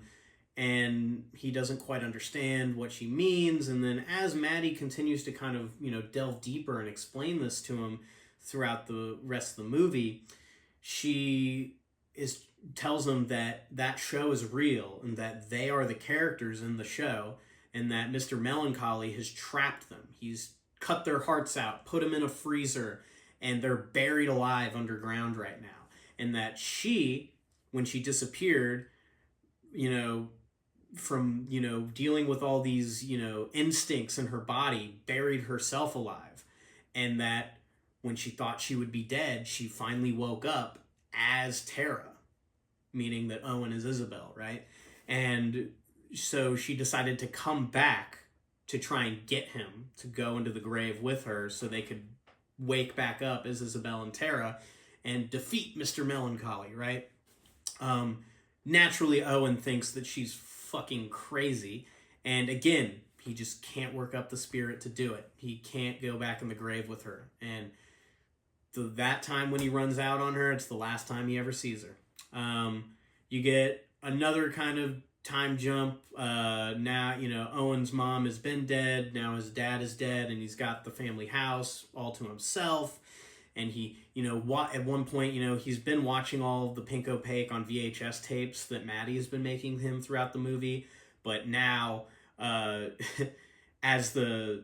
And he doesn't quite understand what she means, and then as Maddie continues to kind of, delve deeper and explain this to him throughout the rest of the movie, she tells him that show is real, and that they are the characters in the show, and that Mr. Melancholy has trapped them. He's cut their hearts out, put them in a freezer, and they're buried alive underground right now. And that she, when she disappeared, from, dealing with all these, instincts in her body, buried herself alive. And that when she thought she would be dead, she finally woke up as Tara, meaning that Owen is Isabel, right? And so she decided to come back to try and get him to go into the grave with her so they could wake back up as Isabel and Tara and defeat Mr. Melancholy, right? Naturally, Owen thinks that she's fucking crazy. And again, he just can't work up the spirit to do it. He can't go back in the grave with her. And that time when he runs out on her, it's the last time he ever sees her. you get another kind of time jump. Now, Owen's mom has been dead. Now his dad is dead, and he's got the family house all to himself. And he, at one point, he's been watching all of the Pink Opaque on VHS tapes that Maddie has been making him throughout the movie. But now, as the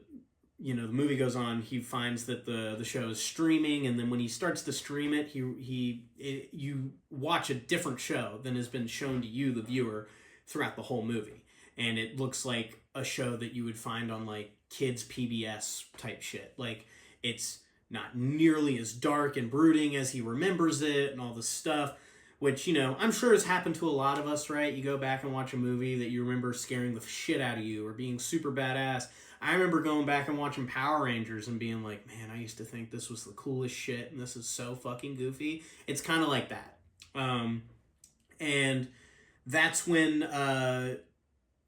movie goes on, he finds that the show is streaming, and then when he starts to stream it, you watch a different show than has been shown to you, the viewer, throughout the whole movie. And it looks like a show that you would find on like kids PBS type shit. Like, it's not nearly as dark and brooding as he remembers it and all this stuff, which, I'm sure has happened to a lot of us, right? You go back and watch a movie that you remember scaring the shit out of you or being super badass. I remember going back and watching Power Rangers and being like, man, I used to think this was the coolest shit and this is so fucking goofy. It's kind of like that. And that's when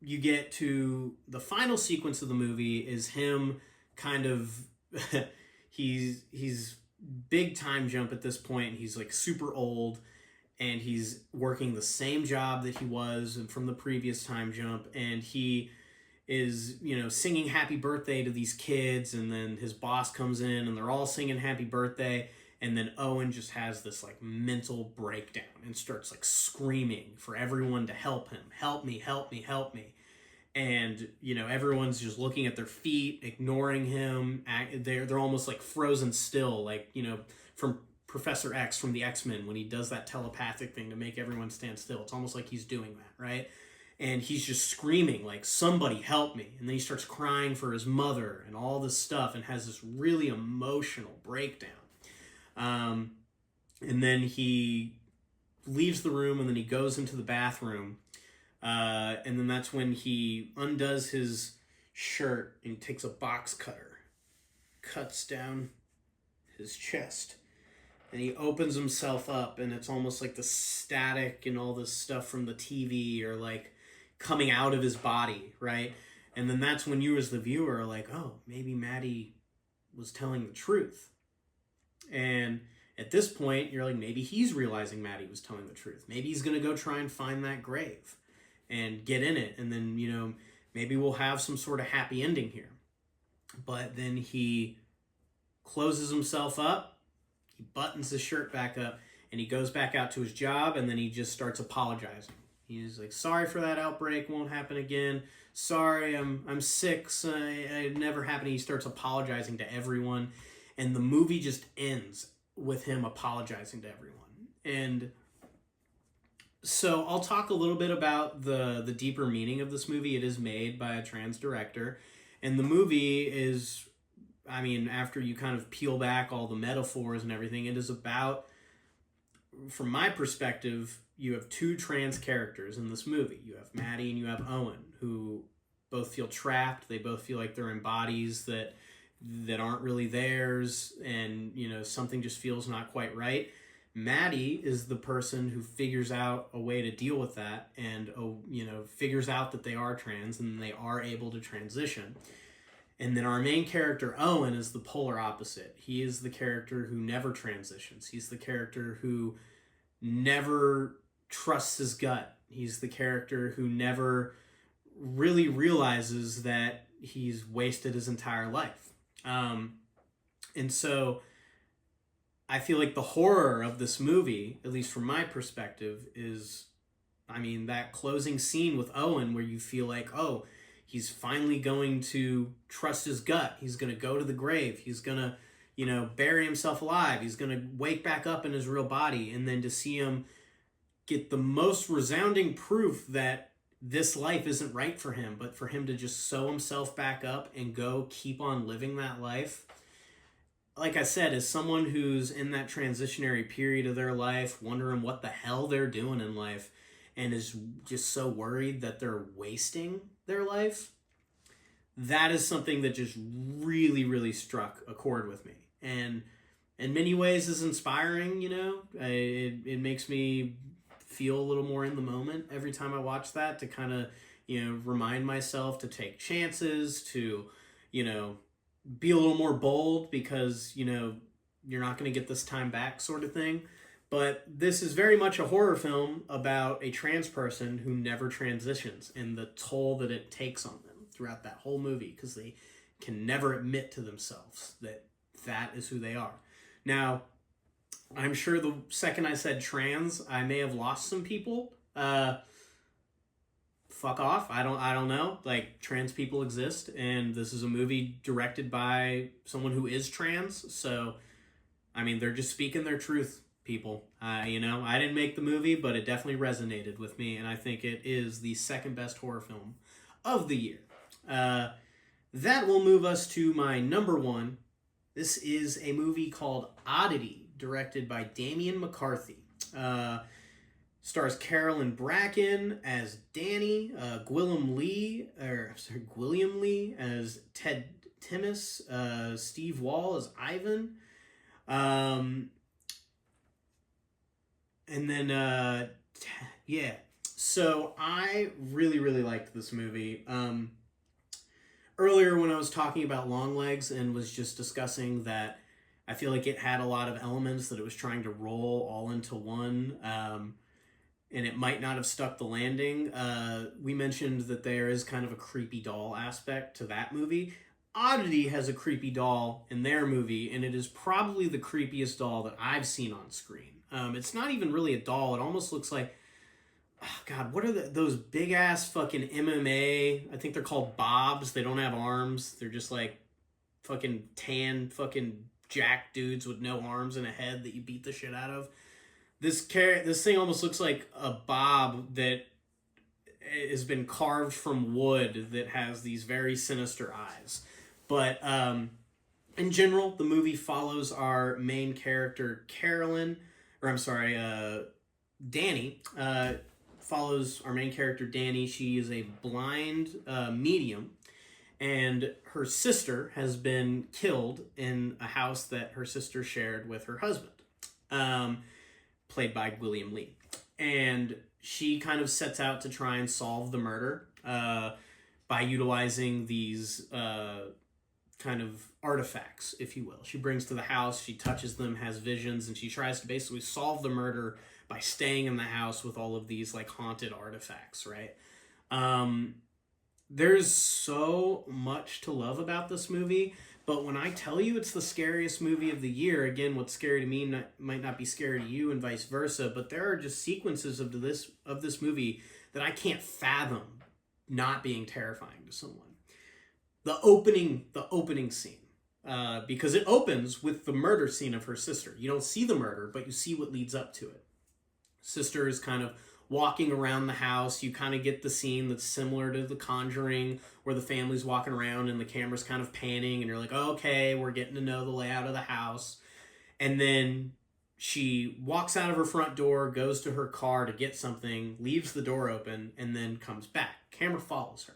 you get to the final sequence of the movie is him kind of... he's big time jump at this point. He's like super old, and he's working the same job that he was from the previous time jump, and he is singing happy birthday to these kids, and then his boss comes in and they're all singing happy birthday, and then Owen just has this like mental breakdown and starts like screaming for everyone to help him. Help me, help me, help me. And everyone's just looking at their feet, ignoring him. They're almost like frozen still, like from Professor X from the X-Men when he does that telepathic thing to make everyone stand still. It's almost like he's doing that, right? And he's just screaming like, somebody help me. And then he starts crying for his mother and all this stuff, and has this really emotional breakdown. And then he leaves the room, and then he goes into the bathroom. And then that's when he undoes his shirt and he takes a box cutter, cuts down his chest, and he opens himself up, and it's almost like the static and all this stuff from the TV are like coming out of his body, right? And then that's when you as the viewer are like, oh, maybe Maddie was telling the truth. And at this point, you're like, maybe he's realizing Maddie was telling the truth. Maybe he's going to go try and find that grave and get in it, and then maybe we'll have some sort of happy ending here. But then he closes himself up, he buttons his shirt back up, and he goes back out to his job, and then he just starts apologizing. He's like, sorry for that outbreak, won't happen again. Sorry, I'm sick, so it never happened. He starts apologizing to everyone, and the movie just ends with him apologizing to everyone. And so I'll talk a little bit about the deeper meaning of this movie. It is made by a trans director. And the movie is, after you kind of peel back all the metaphors and everything, it is about, from my perspective, you have two trans characters in this movie. You have Maddie and you have Owen, who both feel trapped. They both feel like they're in bodies that aren't really theirs, and, something just feels not quite right. Maddie is the person who figures out a way to deal with that and, figures out that they are trans and they are able to transition. And then our main character, Owen, is the polar opposite. He is the character who never transitions. He's the character who never trusts his gut. He's the character who never really realizes that he's wasted his entire life. And so I feel like the horror of this movie, at least from my perspective, is, that closing scene with Owen where you feel like, oh, he's finally going to trust his gut. He's going to go to the grave. He's going to, bury himself alive. He's going to wake back up in his real body. And then to see him get the most resounding proof that this life isn't right for him, but for him to just sew himself back up and go keep on living that life. Like I said, as someone who's in that transitionary period of their life, wondering what the hell they're doing in life, and is just so worried that they're wasting their life, that is something that just really, really struck a chord with me. And in many ways is inspiring, it makes me feel a little more in the moment every time I watch that, to kind of, remind myself to take chances, to, be a little more bold, because, you're not going to get this time back, sort of thing. But this is very much a horror film about a trans person who never transitions and the toll that it takes on them throughout that whole movie, because they can never admit to themselves that that is who they are. Now, I'm sure the second I said trans, I may have lost some people. Fuck off. I don't know. Like, trans people exist, and this is a movie directed by someone who is trans. So, I mean, they're just speaking their truth, people. You know, I didn't make the movie, but it definitely resonated with me, and I think it is the second best horror film of the year. That will move us to my number one. This is a movie called Oddity, directed by Damian McCarthy. Stars Carolyn Bracken as Danny, Gwilliam Lee as Ted Timmis, Steve Wall as Ivan, and then yeah. So I really, really liked this movie. Earlier when I was talking about Longlegs and was just discussing that I feel like it had a lot of elements that it was trying to roll all into one, and it might not have stuck the landing. We mentioned that there is kind of a creepy doll aspect to that movie. Oddity has a creepy doll in their movie, and it is probably the creepiest doll that I've seen on screen. It's not even really a doll. It almost looks like, oh God, what are those big ass fucking MMA? I think they're called bobs. They don't have arms. They're just like fucking tan fucking jack dudes with no arms and a head that you beat the shit out of. This thing almost looks like a bob that has been carved from wood that has these very sinister eyes. But in general, the movie follows our main character, Danny. Follows our main character, Danny. She is a blind medium, and her sister has been killed in a house that her sister shared with her husband, played by Gwilliam Lee. And she kind of sets out to try and solve the murder by utilizing these kind of artifacts, if you will. She brings to the house, she touches them, has visions, and she tries to basically solve the murder by staying in the house with all of these like haunted artifacts, right? There's so much to love about this movie, but when I tell you it's the scariest movie of the year, again, what's scary to me might not be scary to you and vice versa, but there are just sequences of this movie that I can't fathom not being terrifying to someone. The opening scene, because it opens with the murder scene of her sister. You don't see the murder, but you see what leads up to it. Sister is kind of walking around the house. You kind of get the scene that's similar to The Conjuring, where the family's walking around and the camera's kind of panning, and you're like, oh, okay, we're getting to know the layout of the house. And then she walks out of her front door, goes to her car to get something, leaves the door open, and then comes back. Camera follows her.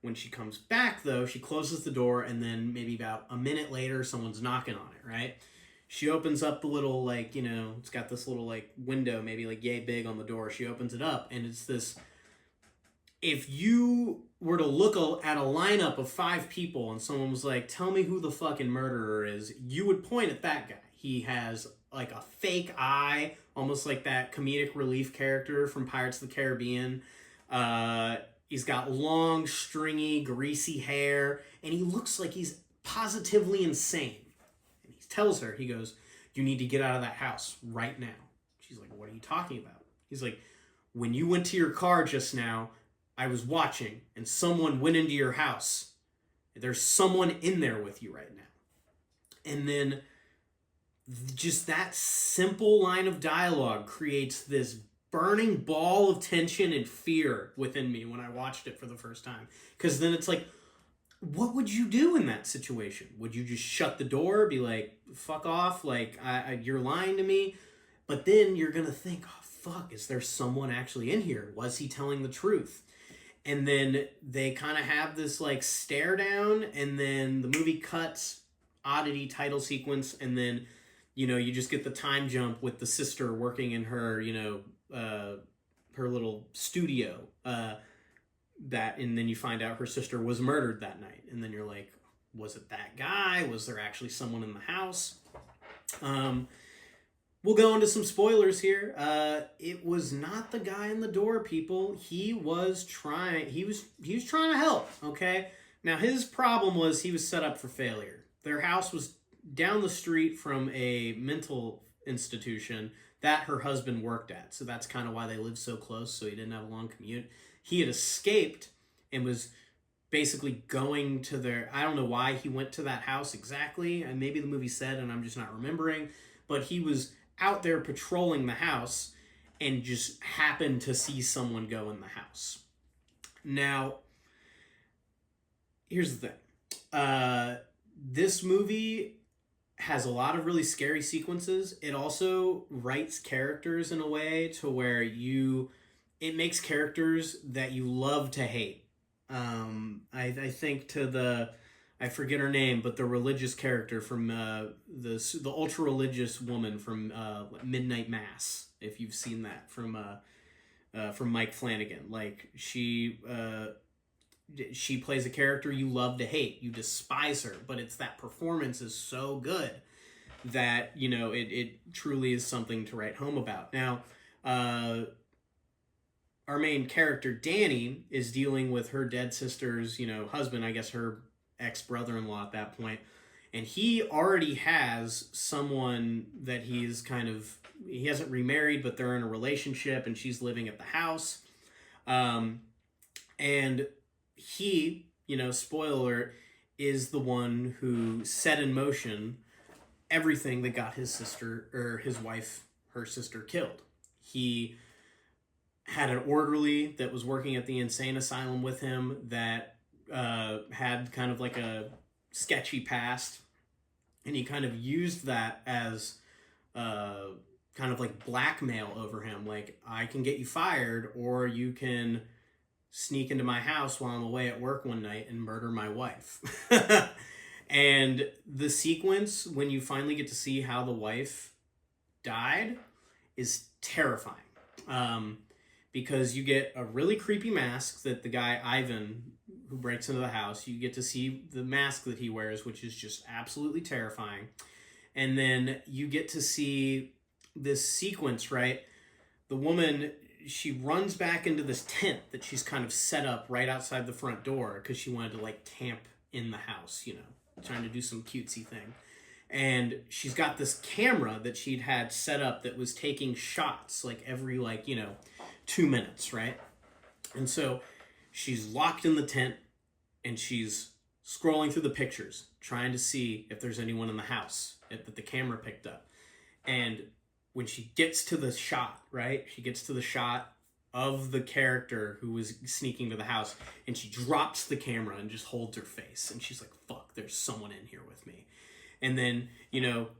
When she comes back, though, she closes the door, and then maybe about a minute later, someone's knocking on it, right? She opens up the little, like, you know, it's got this little, like, window, maybe, like, yay big on the door. She opens it up, and it's this... If you were to look at a lineup of 5 people and someone was like, tell me who the fucking murderer is, you would point at that guy. He has, like, a fake eye, almost like that comedic relief character from Pirates of the Caribbean. He's got long, stringy, greasy hair, and he looks like he's positively insane. Tells her, he goes, you need to get out of that house right now. She's like, what are you talking about? He's like, when you went to your car just now, I was watching and someone went into your house. There's someone in there with you right now. And then just that simple line of dialogue creates this burning ball of tension and fear within me when I watched it for the first time. Because then it's like, what would you do in that situation? Would you just shut the door, be like, fuck off, like, you're lying to me? But then you're going to think, oh, fuck, is there someone actually in here? Was he telling the truth? And then they kind of have this, like, stare down, and then the movie cuts, Oddity title sequence, and then, you know, you just get the time jump with the sister working in her, you know, her little studio, and then you find out her sister was murdered that night, and then you're like, was it that guy? Was there actually someone in the house? we'll go into some spoilers here. It was not the guy in the door, people. He was trying. He was trying to help. Okay. Now his problem was he was set up for failure. Their house was down the street from a mental institution that her husband worked at. So that's kind of why they lived so close. So he didn't have a long commute. He had escaped and was basically going to their. I don't know why he went to that house exactly, and maybe the movie said, and I'm just not remembering. But he was out there patrolling the house and just happened to see someone go in the house. Now, here's the thing. This movie has a lot of really scary sequences. It also writes characters in a way to where it makes characters that you love to hate. I think to I forget her name, but the religious character from the ultra religious woman from Midnight Mass. If you've seen that from Mike Flanagan, like she plays a character you love to hate, you despise her, but it's that performance is so good that it truly is something to write home about. Now, our main character Danny is dealing with her dead sister's husband, I guess her ex-brother-in-law at that point, and he already has someone that he hasn't remarried, but they're in a relationship and she's living at the house. And he, spoiler, is the one who set in motion everything that got his sister, or his wife, her sister, killed. He had an orderly that was working at the insane asylum with him that had kind of like a sketchy past, and he kind of used that as kind of like blackmail over him. Like, I can get you fired, or you can sneak into my house while I'm away at work one night and murder my wife. And the sequence when you finally get to see how the wife died is terrifying. Because you get a really creepy mask that the guy Ivan, who breaks into the house, you get to see the mask that he wears, which is just absolutely terrifying. And then you get to see this sequence, right? The woman, she runs back into this tent that she's kind of set up right outside the front door because she wanted to like camp in the house, trying to do some cutesy thing. And she's got this camera that she'd had set up that was taking shots like every 2 minutes, right? And so she's locked in the tent and she's scrolling through the pictures trying to see if there's anyone in the house that the camera picked up. And when she gets to the shot, right? She gets to the shot of the character who was sneaking to the house, and she drops the camera and just holds her face. And she's like, fuck, there's someone in here with me. And then,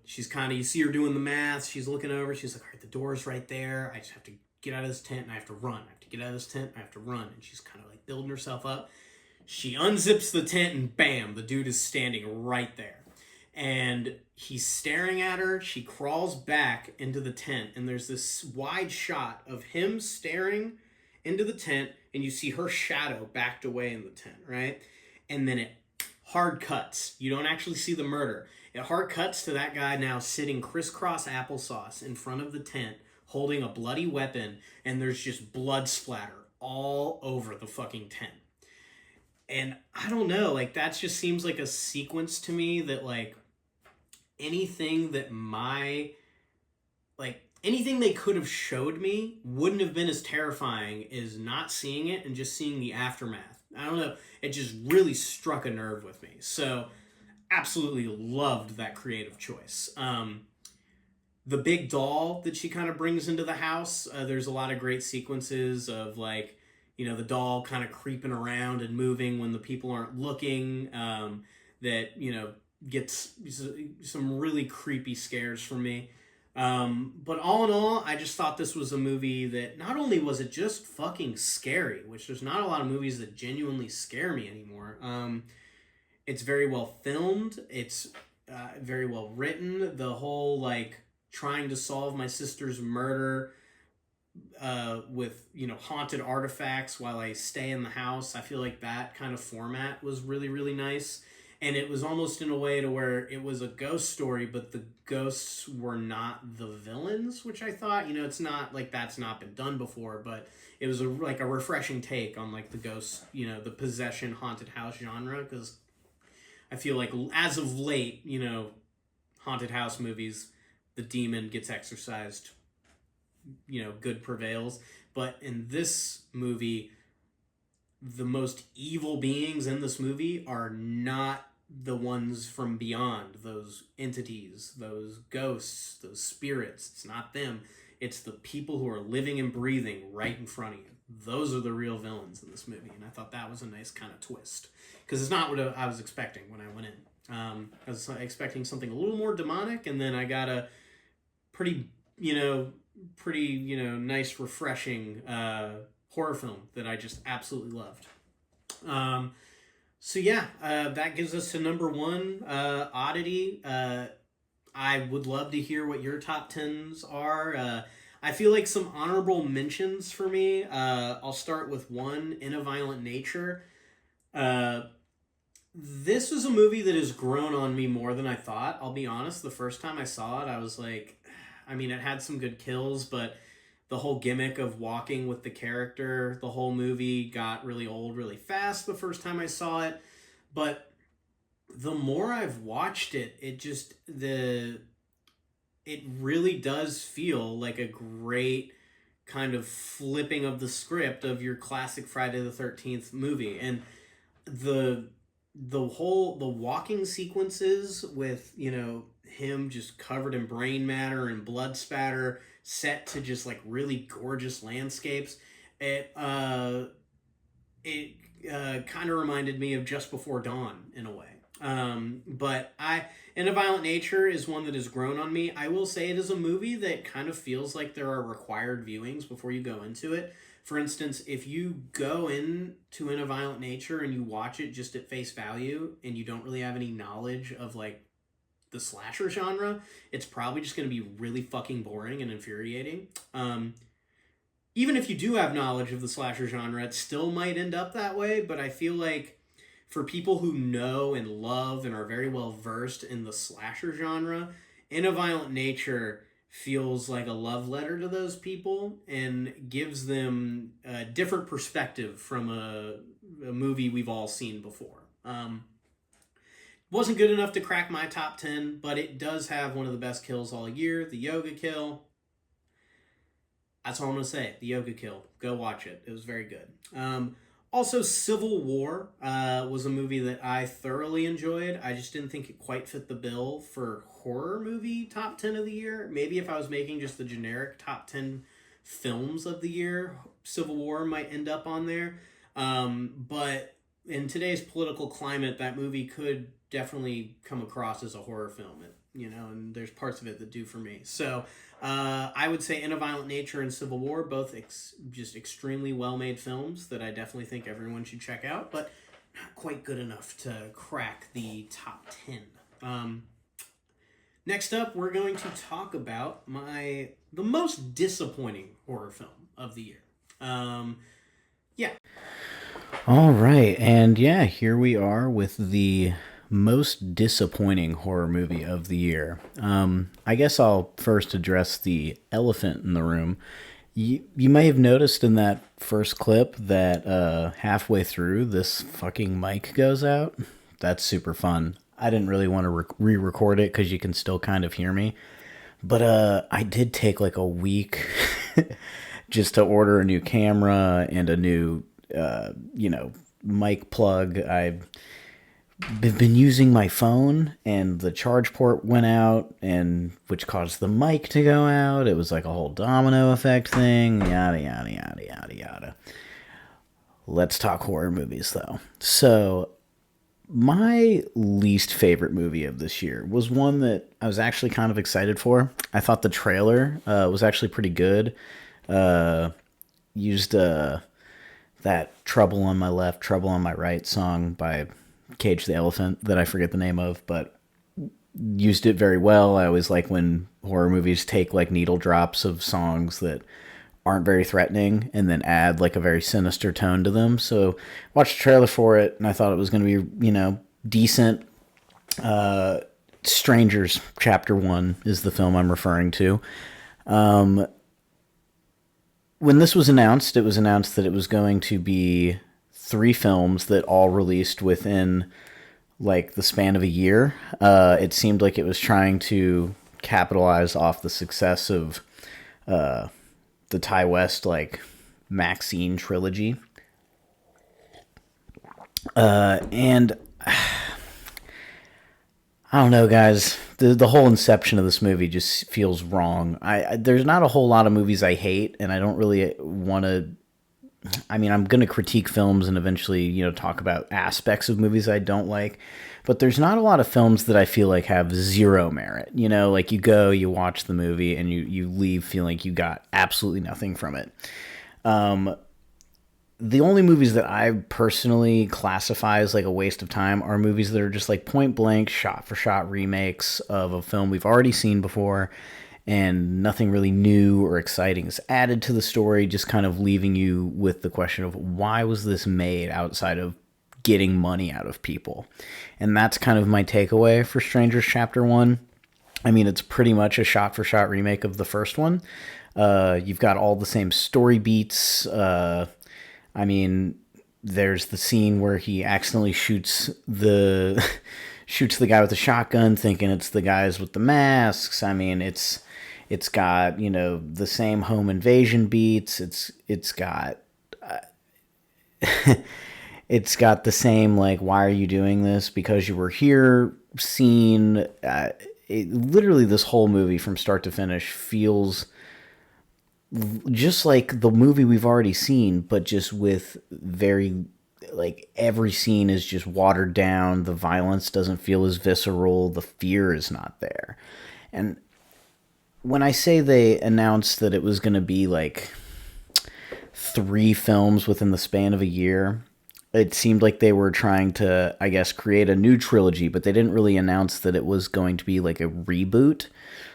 she's kind of, you see her doing the math. She's looking over. She's like, all right, the door's right there. I just have to get out of this tent and I have to run. I have to get out of this tent. I have to run. And she's kind of like building herself up. She unzips the tent and bam, the dude is standing right there. And he's staring at her. She crawls back into the tent, and there's this wide shot of him staring into the tent, and you see her shadow backed away in the tent, right? And then it hard cuts. You don't actually see the murder. It hard cuts to that guy now sitting crisscross applesauce in front of the tent, holding a bloody weapon, and there's just blood splatter all over the fucking tent. And I don't know, that just seems like a sequence to me that, anything they could have showed me wouldn't have been as terrifying as not seeing it and just seeing the aftermath. I don't know, it just really struck a nerve with me. So, absolutely loved that creative choice. The big doll that she kind of brings into the house, there's a lot of great sequences of, the doll kind of creeping around and moving when the people aren't looking, gets some really creepy scares from me. But all in all, I just thought this was a movie that not only was it just fucking scary, which there's not a lot of movies that genuinely scare me anymore. It's very well filmed. It's very well written. The whole, trying to solve my sister's murder with haunted artifacts while I stay in the house. I feel like that kind of format was really, really nice. and it was almost in a way to where it was a ghost story, but the ghosts were not the villains, which I thought, it's not like that's not been done before, but it was like a refreshing take on like the ghost, the possession haunted house genre, because I feel like as of late, haunted house movies, the demon gets exorcised, good prevails. But in this movie, the most evil beings in this movie are not the ones from beyond, those entities, those ghosts, those spirits. It's not them. It's the people who are living and breathing right in front of you. Those are the real villains in this movie, and I thought that was a nice kind of twist, because it's not what I was expecting when I went in. I was expecting something a little more demonic, and then I got a pretty nice, refreshing horror film that I just absolutely loved. That gives us to number one, Oddity. I would love to hear what your top 10s are. I feel like some honorable mentions for me. I'll start with one, In a Violent Nature. This was a movie that has grown on me more than I thought. I'll be honest, the first time I saw it, I was like, it had some good kills, but the whole gimmick of walking with the character, the whole movie got really old really fast the first time I saw it. But the more I've watched it, it really does feel like a great kind of flipping of the script of your classic Friday the 13th movie. And the walking sequences with, him just covered in brain matter and blood spatter, set to just like really gorgeous landscapes. It kind of reminded me of Just Before Dawn in a way. But In a Violent Nature is one that has grown on me. I will say it is a movie that kind of feels like there are required viewings before you go into it. For instance, if you go into In a Violent Nature and you watch it just at face value and you don't really have any knowledge of like the slasher genre, it's probably just going to be really fucking boring and infuriating. Even if you do have knowledge of the slasher genre, it still might end up that way, but I feel like for people who know and love and are very well versed in the slasher genre, In a Violent Nature feels like a love letter to those people and gives them a different perspective from a movie we've all seen before. Wasn't good enough to crack my top 10, but it does have one of the best kills all year, the yoga kill. That's all I'm going to say. The yoga kill. Go watch it. It was very good. Also, Civil War was a movie that I thoroughly enjoyed. I just didn't think it quite fit the bill for horror movie top 10 of the year. Maybe if I was making just the generic top 10 films of the year, Civil War might end up on there. But in today's political climate, that movie could definitely come across as a horror film, and there's parts of it that do for me. So I would say In a Violent Nature and Civil War, both just extremely well-made films that I definitely think everyone should check out, but not quite good enough to crack the top 10. Next up, we're going to talk about the most disappointing horror film of the year. All right, and here we are with the most disappointing horror movie of the year. I guess I'll first address the elephant in the room. You may have noticed in that first clip that halfway through, this fucking mic goes out. That's super fun. I didn't really want to re-record it because you can still kind of hear me. But I did take like a week just to order a new camera and a new, mic plug. I've been using my phone and the charge port went out, and which caused the mic to go out. It was like a whole domino effect thing. Yada, yada, yada, yada, yada. Let's talk horror movies, though. So, my least favorite movie of this year was one that I was actually kind of excited for. I thought the trailer was actually pretty good. Used that Trouble on My Left, Trouble on My Right song by Cage the Elephant that I forget the name of, but used it very well. I always like when horror movies take like needle drops of songs that aren't very threatening and then add like a very sinister tone to them. So watched the trailer for it and I thought it was going to be, decent, Strangers Chapter 1 is the film I'm referring to. When this was announced, it was announced that it was going to be 3 films that all released within like the span of a year. It seemed like it was trying to capitalize off the success of the Ty West like Maxine trilogy. And I don't know, guys. The whole inception of this movie just feels wrong. There's not a whole lot of movies I hate, and I don't really want to. I mean, I'm going to critique films and eventually, talk about aspects of movies I don't like. But there's not a lot of films that I feel like have zero merit. Like you go, you watch the movie, and you leave feeling like you got absolutely nothing from it. The only movies that I personally classify as like a waste of time are movies that are just like point blank, shot for shot remakes of a film we've already seen before, and nothing really new or exciting is added to the story, just kind of leaving you with the question of why was this made outside of getting money out of people? And that's kind of my takeaway for Strangers Chapter 1. I mean, it's pretty much a shot for shot remake of the first one. You've got all the same story beats. I mean, there's the scene where he accidentally shoots the guy with the shotgun, thinking it's the guys with the masks. I mean, it's got the same home invasion beats. It's got it's got the same like, why are you doing this? Because you were here scene. Literally, this whole movie from start to finish feels just like the movie we've already seen, but just with very, like, every scene is just watered down. The violence doesn't feel as visceral. The fear is not there. And when I say they announced that it was going to be like 3 films within the span of a year, it seemed like they were trying to, I guess, create a new trilogy, but they didn't really announce that it was going to be like a reboot.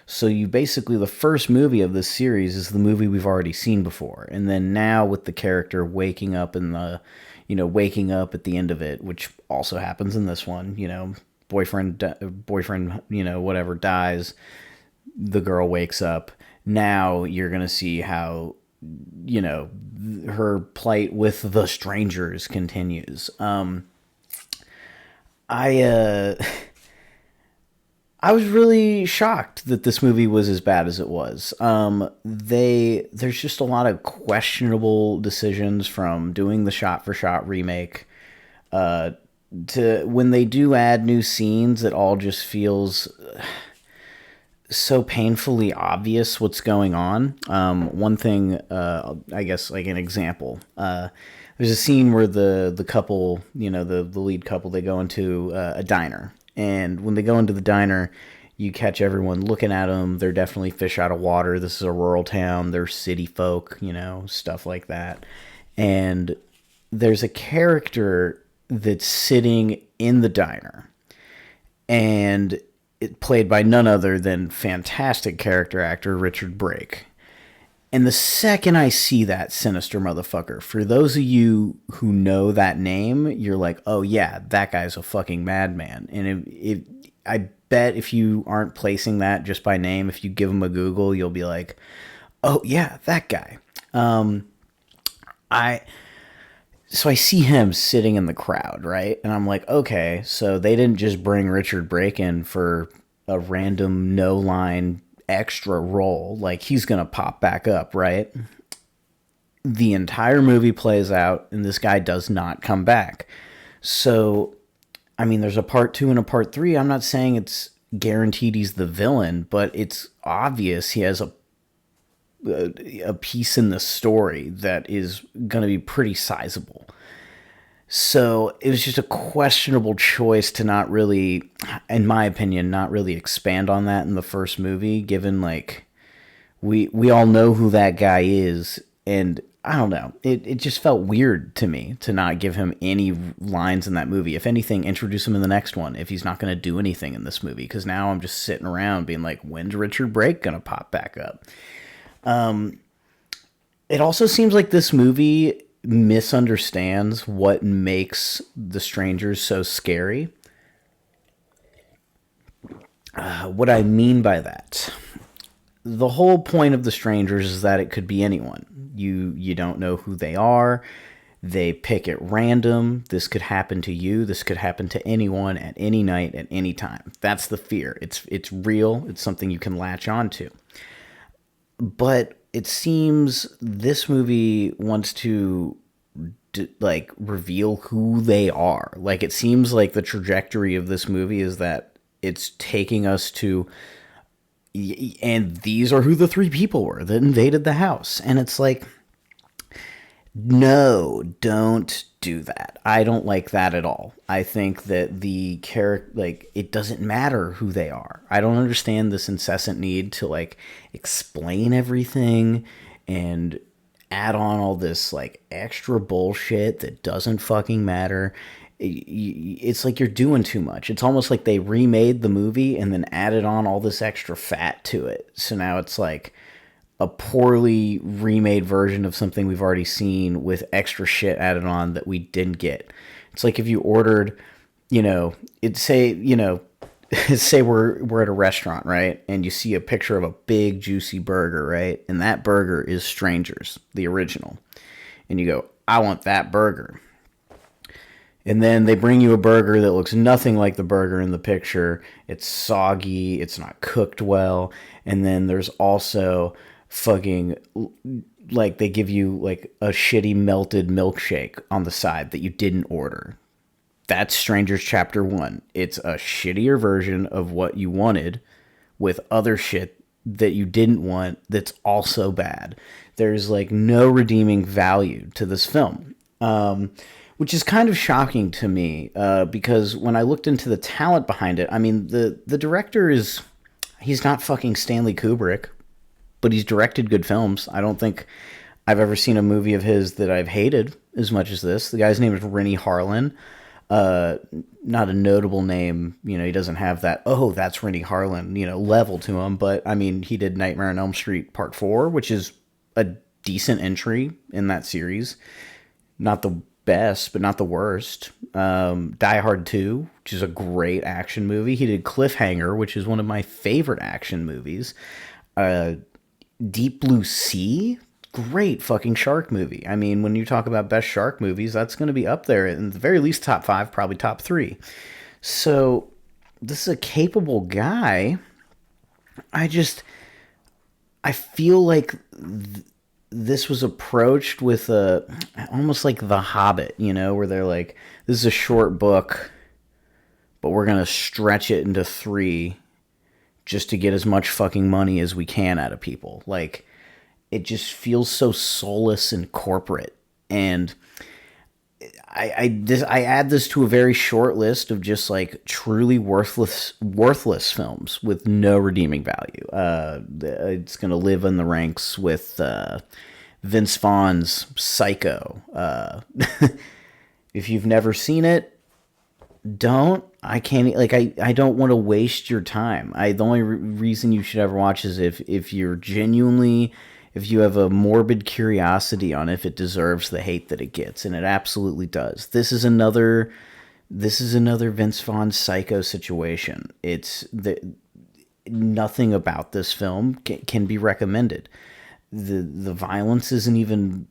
So you basically, the first movie of this series is the movie we've already seen before. And then now with the character waking up waking up at the end of it, which also happens in this one, boyfriend, whatever dies, the girl wakes up. Now you're going to see how, her plight with the strangers continues. I was really shocked that this movie was as bad as it was. There's just a lot of questionable decisions from doing the shot-for-shot remake to when they do add new scenes, it all just feels so painfully obvious what's going on. One thing, I guess, like an example, there's a scene where the couple, the lead couple, they go into a diner. And when they go into the diner, you catch everyone looking at them. They're definitely fish out of water. This is a rural town. They're city folk, stuff like that. And there's a character that's sitting in the diner. And it played by none other than fantastic character actor Richard Brake. And the second I see that sinister motherfucker, for those of you who know that name, you're like, oh yeah, that guy's a fucking madman. And I bet if you aren't placing that just by name, if you give him a Google, you'll be like, oh yeah, that guy. So I see him sitting in the crowd, right? And I'm like, okay, so they didn't just bring Richard Brake in for a random no-line extra role, like he's gonna pop back up, right? The entire movie plays out and this guy does not come back. So I mean, there's a part 2 and a part 3. I'm not saying it's guaranteed he's the villain, but it's obvious he has a piece in the story that is gonna be pretty sizable. So it was just a questionable choice to not really, in my opinion, not really expand on that in the first movie, given like we all know who that guy is, and I don't know, it just felt weird to me to not give him any lines in that movie. If anything, introduce him in the next one if he's not going to do anything in this movie, because now I'm just sitting around being like, when's Richard Brake going to pop back up? It also seems like this movie misunderstands what makes the strangers so scary. What I mean by that, the whole point of the strangers is that it could be anyone. You don't know who they are. They pick at random. This could happen to you. This could happen to anyone at any night at any time. That's the fear. It's real. It's something you can latch onto. But it seems this movie wants to like reveal who they are. Like it seems like the trajectory of this movie is that it's taking us to, and these are who the three people were that invaded the house. And it's like, no, don't do that. I don't like that at all. I think that the character, like, it doesn't matter who they are. I don't understand this incessant need to, like, explain everything and add on all this, like, extra bullshit that doesn't fucking matter. It's like you're doing too much. It's almost like they remade the movie and then added on all this extra fat to it. So now it's like a poorly remade version of something we've already seen with extra shit added on that we didn't get. It's like if you ordered, it'd say, say we're at a restaurant, right? And you see a picture of a big juicy burger, right? And that burger is Strangers, the original. And you go, I want that burger. And then they bring you a burger that looks nothing like the burger in the picture. It's soggy, it's not cooked well. And then there's also fucking, like, they give you like a shitty melted milkshake on the side that you didn't order. That's Strangers Chapter 1. It's a shittier version of what you wanted with other shit that you didn't want that's also bad. There's like no redeeming value to this film. Which is kind of shocking to me because when I looked into the talent behind it, I mean, the director he's not fucking Stanley Kubrick, but he's directed good films. I don't think I've ever seen a movie of his that I've hated as much as this. The guy's name is Rennie Harlin. Not a notable name, he doesn't have that, oh, that's Rennie Harlin, level to him. But, I mean, he did Nightmare on Elm Street Part 4, which is a decent entry in that series. Not the best, but not the worst. Die Hard 2, which is a great action movie. He did Cliffhanger, which is one of my favorite action movies. Deep Blue Sea, great fucking shark movie. I mean, when you talk about best shark movies, that's going to be up there, in the very least top 5, probably top 3. So this is a capable guy. I feel like this was approached with almost like The Hobbit, where they're like, this is a short book, but we're going to stretch it into 3 just to get as much fucking money as we can out of people. Like, it just feels so soulless and corporate. And I add this to a very short list of just like truly worthless films with no redeeming value. It's gonna live in the ranks with Vince Vaughn's Psycho. If you've never seen it, don't. I can't, like, I don't want to waste your time. The only reason you should ever watch is if you're genuinely, if you have a morbid curiosity on if it deserves the hate that it gets, and it absolutely does. This is another Vince Vaughn Psycho situation. Nothing about this film can be recommended. The violence isn't even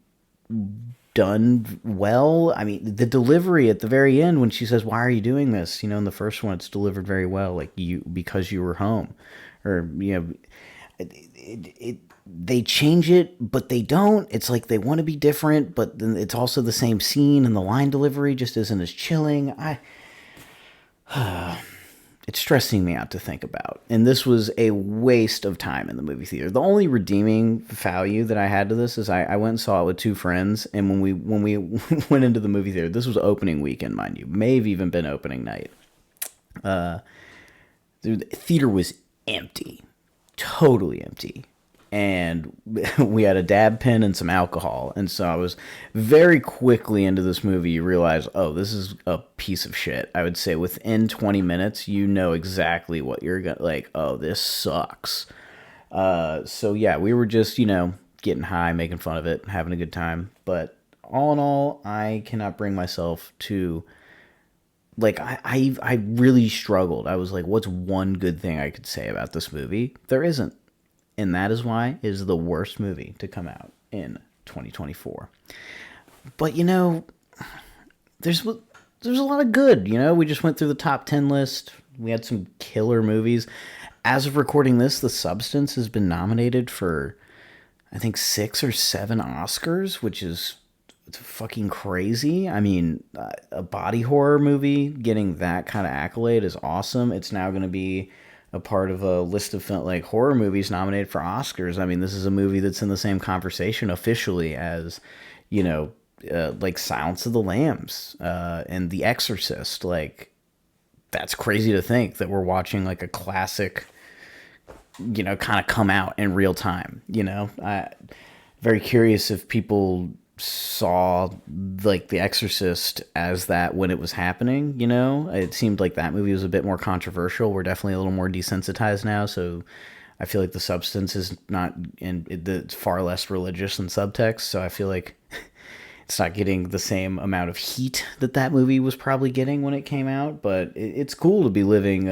done well. I mean, the delivery at the very end when she says, "Why are you doing this?" In the first one, it's delivered very well, like because you were home, or they change it, but they don't. It's like they want to be different, but then it's also the same scene, and the line delivery just isn't as chilling. It's stressing me out to think about. And this was a waste of time in the movie theater. The only redeeming value that I had to this is I went and saw it with 2 friends, and when we went into the movie theater, this was opening weekend, mind you, may have even been opening night. The theater was empty, totally empty. And we had a dab pen and some alcohol. And so I was very quickly into this movie. You realize, oh, this is a piece of shit. I would say within 20 minutes, you know exactly what you're going to, like, oh, this sucks. So yeah, we were just, getting high, making fun of it, having a good time. But all in all, I cannot bring myself to like I really struggled. I was like, what's one good thing I could say about this movie? There isn't. And that is why it is the worst movie to come out in 2024. But there's there's a lot of good. We just went through the top 10 list. We had some killer movies. As of recording this, The Substance has been nominated for, I think, 6 or 7 Oscars, which is fucking crazy. I mean, a body horror movie getting that kind of accolade is awesome. It's now going to be a part of a list of horror movies nominated for Oscars. I mean, this is a movie that's in the same conversation officially as, Silence of the Lambs and The Exorcist. That's crazy to think that we're watching a classic, kind of come out in real time. Very curious if people saw The Exorcist as that when it was happening. It seemed like that movie was a bit more controversial. We're definitely a little more desensitized now, so I feel like The Substance is not, and it's far less religious in subtext, so I feel like it's not getting the same amount of heat that movie was probably getting when it came out. But it's cool to be living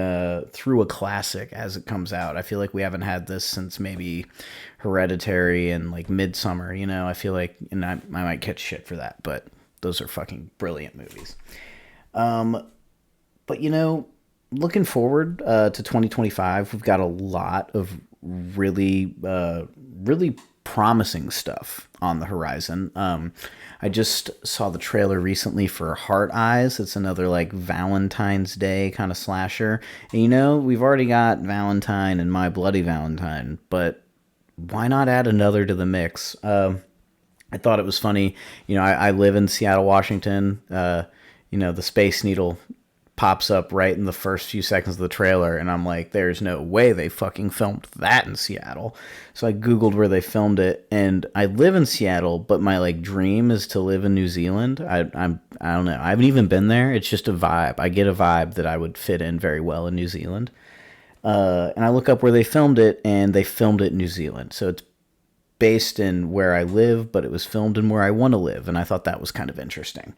through a classic as it comes out. I feel like we haven't had this since maybe Hereditary and Midsummer. I feel like, and I might catch shit for that, but those are fucking brilliant movies. But looking forward to 2025, we've got a lot of really promising stuff on the horizon. I just saw the trailer recently for Heart Eyes. It's another Valentine's Day kind of slasher. And we've already got Valentine and My Bloody Valentine, but why not add another to the mix? I thought it was funny. I live in Seattle, Washington. The Space Needle pops up right in the first few seconds of the trailer, and I'm like, there's no way they fucking filmed that in Seattle. So I googled where they filmed it, and I live in Seattle, but my dream is to live in New Zealand. I don't know, I haven't even been there. It's just a vibe. I get a vibe that I would fit in very well in New Zealand. And I look up where they filmed it, and they filmed it in New Zealand. So it's based in where I live, but it was filmed in where I want to live, and I thought that was kind of interesting.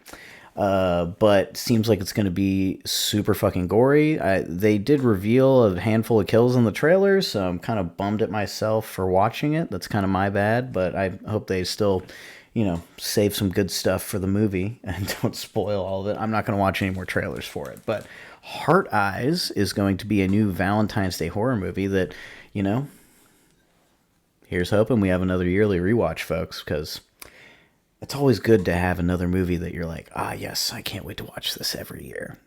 But seems like it's going to be super fucking gory. They did reveal a handful of kills in the trailers, so I'm kind of bummed at myself for watching it. That's kind of my bad, but I hope they still, save some good stuff for the movie and don't spoil all of it. I'm not going to watch any more trailers for it, but Heart Eyes is going to be a new Valentine's Day horror movie that, here's hoping we have another yearly rewatch, folks, because it's always good to have another movie that you're like, yes, I can't wait to watch this every year.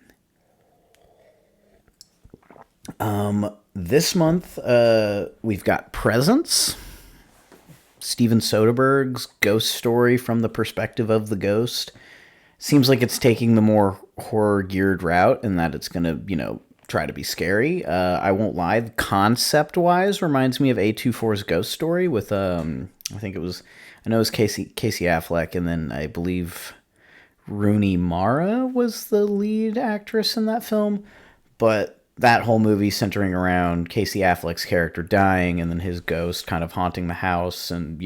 This month, we've got Presence, Steven Soderbergh's ghost story from the perspective of the ghost. Seems like it's taking the more horror-geared route and that it's going to, try to be scary. I won't lie, concept-wise reminds me of A24's Ghost Story with, I know it was Casey Affleck, and then I believe Rooney Mara was the lead actress in that film. But that whole movie centering around Casey Affleck's character dying and then his ghost kind of haunting the house, and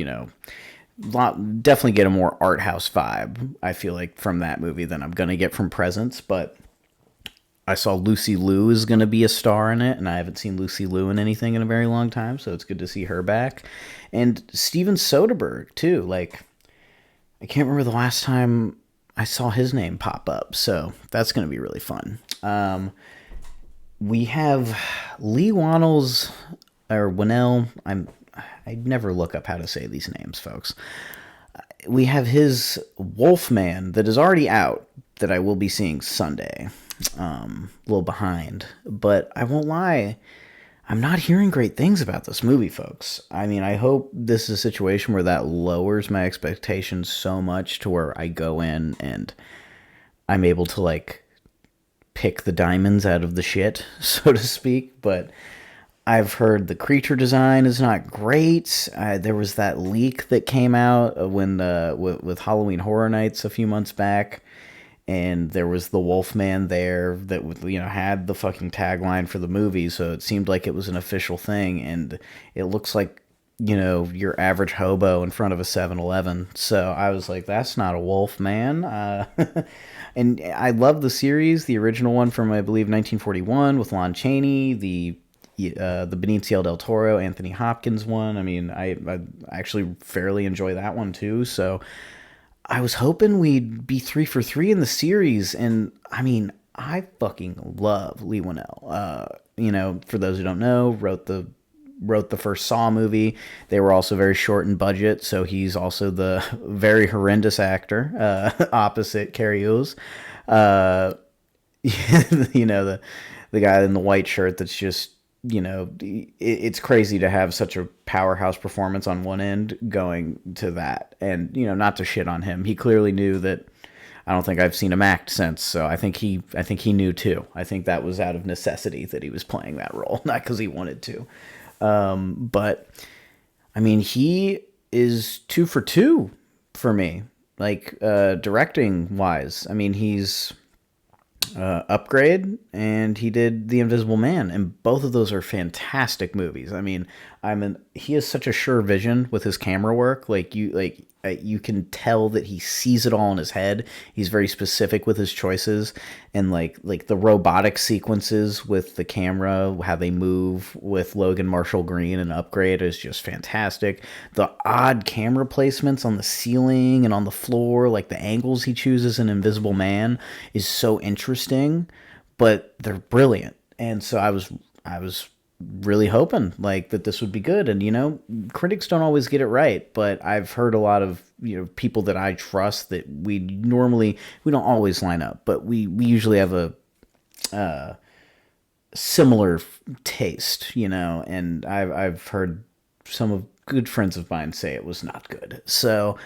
definitely get a more art house vibe, I feel like, from that movie than I'm gonna get from Presence. But I saw Lucy Liu is going to be a star in it, and I haven't seen Lucy Liu in anything in a very long time, so it's good to see her back. And Steven Soderbergh, too. I can't remember the last time I saw his name pop up, so that's going to be really fun. We have Lee Wannell's, or Wannell, I never look up how to say these names, folks. We have his Wolfman that is already out, that I will be seeing Sunday. A little behind, but I won't lie, I'm not hearing great things about this movie, folks. I mean, I hope this is a situation where that lowers my expectations so much to where I go in and I'm able to pick the diamonds out of the shit, so to speak. But I've heard the creature design is not great. There was that leak that came out when with Halloween Horror Nights a few months back, and there was the Wolfman there that had the fucking tagline for the movie, so it seemed like it was an official thing, and it looks like your average hobo in front of a 7-Eleven. So I was like, that's not a wolf, man. And I love the series, the original one from, I believe, 1941 with Lon Chaney, the Benicio del Toro, Anthony Hopkins one. I mean, I actually fairly enjoy that one too. So I was hoping we'd be 3 for 3 in the series. And I mean, I fucking love Lee Winnell. For those who don't know, wrote the first Saw movie. They were also very short in budget, so he's also the very horrendous actor opposite Carrie Hughes. Uh, the guy in the white shirt that's just it's crazy to have such a powerhouse performance on one end going to that, and not to shit on him. He clearly knew that. I don't think I've seen him act since, so I think he knew too. I think that was out of necessity that he was playing that role, not because he wanted to. But I mean, he is 2 for 2 for me, like directing wise. I mean, he's Upgrade and he did The Invisible Man, and both of those are fantastic movies. I mean, he has such a sure vision with his camera work. You can tell that he sees it all in his head. He's very specific with his choices, and like the robotic sequences with the camera, how they move with Logan Marshall Green and Upgrade is just fantastic. The odd camera placements on the ceiling and on the floor, like the angles he chooses in Invisible Man, is so interesting, but they're brilliant. And so I was really hoping like that this would be good. And critics don't always get it right, but I've heard a lot of people that I trust that we don't always line up, but we usually have a similar taste, and I've heard some of good friends of mine say it was not good. So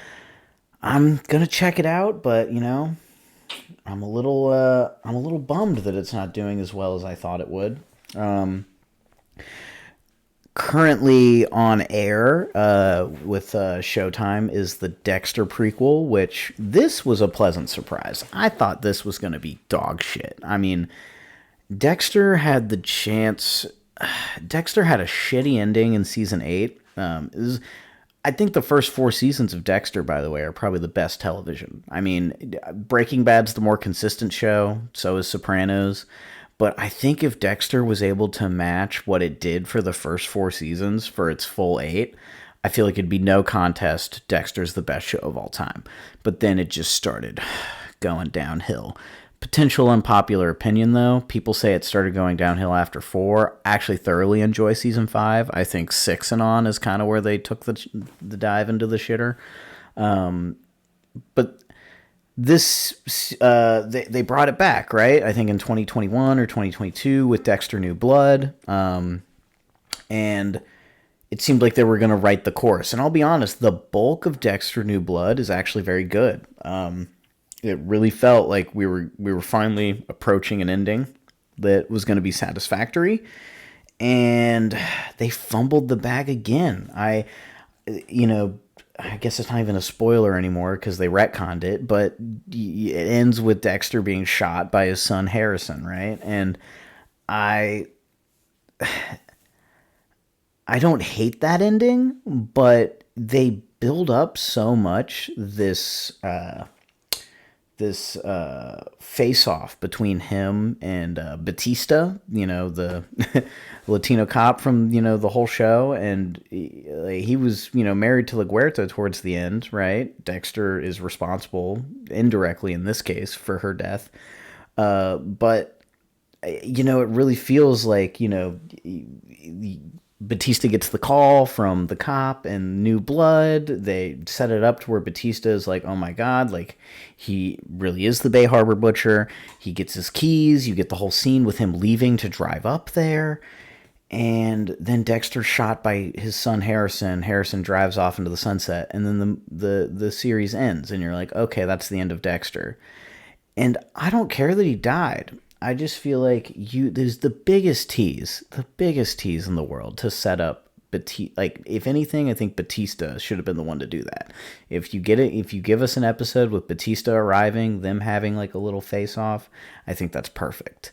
I'm gonna check it out, but I'm a little bummed that it's not doing as well as I thought it would. Currently on air with Showtime is the Dexter prequel, which this was a pleasant surprise. I thought this was going to be dog shit. I mean, Dexter had the chance. Dexter had a shitty ending in season 8. I think the first 4 seasons of Dexter, by the way, are probably the best television. I mean, Breaking Bad's the more consistent show, so is Sopranos. But I think if Dexter was able to match what it did for the first 4 seasons for its full 8, I feel like it'd be no contest. Dexter's the best show of all time. But then it just started going downhill. Potential unpopular opinion, though. People say it started going downhill after 4. I actually thoroughly enjoy season 5. I think 6 and on is kind of where they took the dive into the shitter. But this they brought it back, right? I think in 2021 or 2022 with Dexter New Blood, and it seemed like they were going to write the course. And I'll be honest, the bulk of Dexter New Blood is actually very good. It really felt like we were finally approaching an ending that was going to be satisfactory, and they fumbled the bag again. I guess it's not even a spoiler anymore because they retconned it, but it ends with Dexter being shot by his son Harrison, right? And I don't hate that ending, but they build up so much this face-off between him and Batista, the Latino cop from, the whole show. And he was, married to LaGuerta towards the end, right? Dexter is responsible, indirectly in this case, for her death. But, it really feels like, Batista gets the call from the cop and New Blood. They set it up to where Batista is like, oh my God, like he really is the Bay Harbor Butcher. He gets his keys. You get the whole scene with him leaving to drive up there. And then Dexter's shot by his son Harrison. Harrison drives off into the sunset. And then the series ends. And you're like, okay, that's the end of Dexter. And I don't care that he died. I just feel like there's the biggest tease in the world to set up Batista. Like, if anything, I think Batista should have been the one to do that. If you give us an episode with Batista arriving, them having like a little face off, I think that's perfect.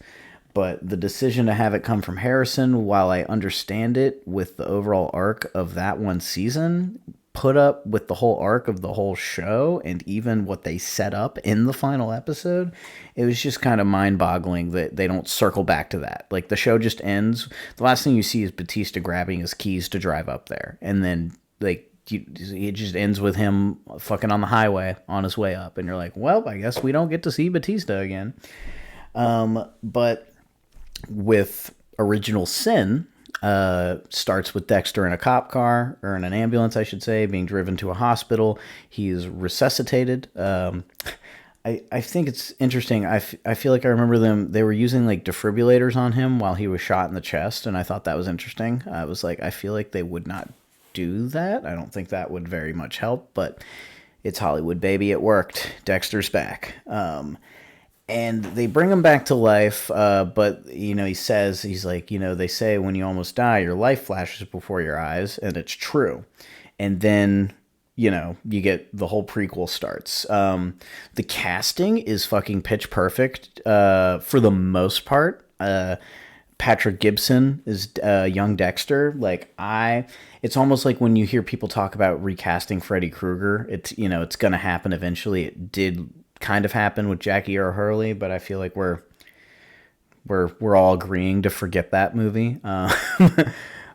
But the decision to have it come from Harrison, while I understand it with the overall arc of that one season, put up with the whole arc of the whole show and even what they set up in the final episode, it was just kind of mind-boggling that they don't circle back to that. Like, the show just ends. The last thing you see is Batista grabbing his keys to drive up there. And then, like, it just ends with him fucking on the highway on his way up. And you're like, well, I guess we don't get to see Batista again. But with Original Sin, starts with Dexter in a cop car, or in an ambulance, I should say, being driven to a hospital. He's resuscitated. I think it's interesting. I feel like I remember they were using like defibrillators on him while he was shot in the chest, and I thought that was interesting. I was like, I feel like they would not do that. I don't think that would very much help, but it's Hollywood, baby. It worked. Dexter's back. And they bring him back to life, but, he says, he's like, they say when you almost die, your life flashes before your eyes, and it's true. And then, you get the whole prequel starts. The casting is fucking pitch perfect for the most part. Patrick Gibson is young Dexter. Like, it's almost like when you hear people talk about recasting Freddy Krueger, it's going to happen eventually. It did kind of happened with Jackie Earle Hurley, but I feel like we're all agreeing to forget that movie.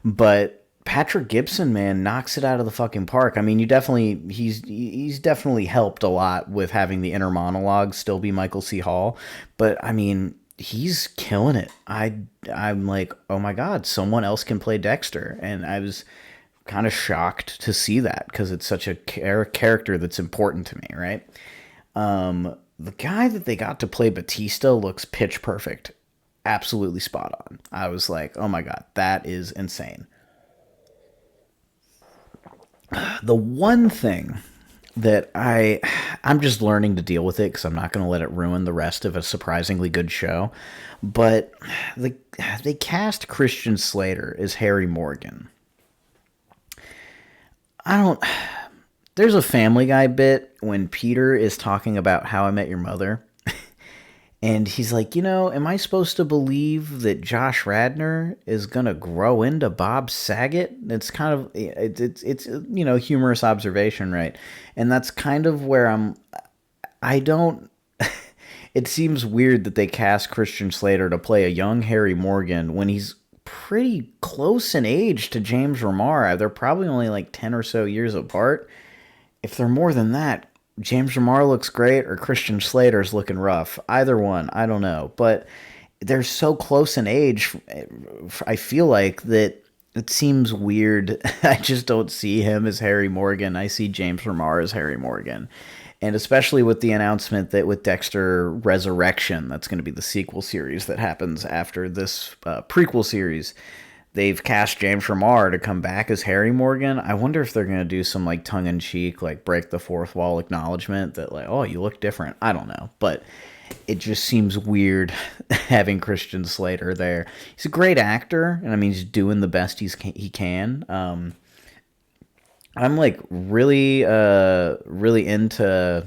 But Patrick Gibson, man, knocks it out of the fucking park. I mean, he's definitely helped a lot with having the inner monologue still be Michael C. Hall, but I mean, he's killing it. I'm like, oh my god, someone else can play Dexter, and I was kind of shocked to see that because it's such a character that's important to me, right? The guy that they got to play Batista looks pitch perfect. Absolutely spot on. I was like, oh my god, that is insane. The one thing that I'm just learning to deal with it because I'm not going to let it ruin the rest of a surprisingly good show, but they cast Christian Slater as Harry Morgan. There's a Family Guy bit when Peter is talking about How I Met Your Mother. And he's like, am I supposed to believe that Josh Radnor is going to grow into Bob Saget? It's kind of, it's humorous observation, right? And that's kind of where it seems weird that they cast Christian Slater to play a young Harry Morgan when he's pretty close in age to James Remar. They're probably only like 10 or so years apart. If they're more than that, James Remar looks great or Christian Slater's looking rough. Either one, I don't know. But they're so close in age, I feel like, that it seems weird. I just don't see him as Harry Morgan. I see James Remar as Harry Morgan. And especially with the announcement that with Dexter Resurrection, that's going to be the sequel series that happens after this prequel series, they've cast James Remar to come back as Harry Morgan. I wonder if they're going to do some like tongue-in-cheek, like break the fourth wall acknowledgement that like, oh, you look different. I don't know. But it just seems weird having Christian Slater there. He's a great actor, and I mean, he's doing the best he can. I'm like really into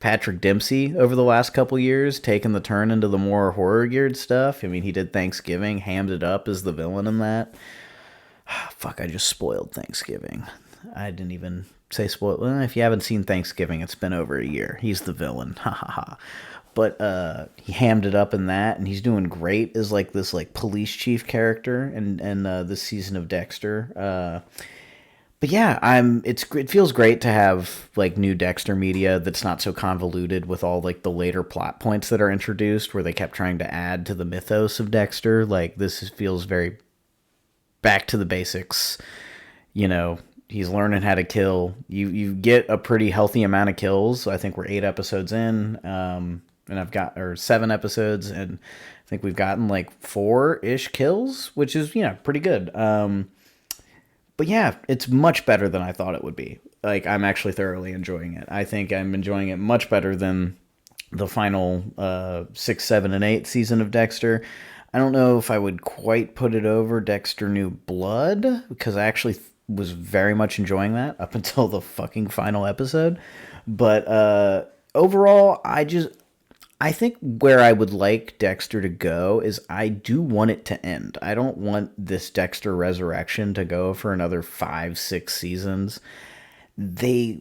Patrick Dempsey over the last couple years, taking the turn into the more horror geared stuff. I mean, he did Thanksgiving, hammed it up as the villain in that. Fuck, I just spoiled Thanksgiving. I didn't even say spoil. Well, if you haven't seen Thanksgiving, it's been over a year. He's the villain. Ha ha ha. But he hammed it up in that, and he's doing great as like this like police chief character in this season of Dexter. But yeah, it feels great to have like new Dexter media that's not so convoluted with all like the later plot points that are introduced where they kept trying to add to the mythos of Dexter. Like this feels very back to the basics. He's learning how to kill. You get a pretty healthy amount of kills. I think we're 8 episodes in, and I've got 7 episodes, and I think we've gotten like 4-ish kills, which is pretty good. But yeah, it's much better than I thought it would be. Like, I'm actually thoroughly enjoying it. I think I'm enjoying it much better than the final 6, 7, and 8 season of Dexter. I don't know if I would quite put it over Dexter New Blood, because I actually was very much enjoying that up until the fucking final episode. But overall, I think where I would like Dexter to go is I do want it to end. I don't want this Dexter resurrection to go for another 5, 6 seasons. They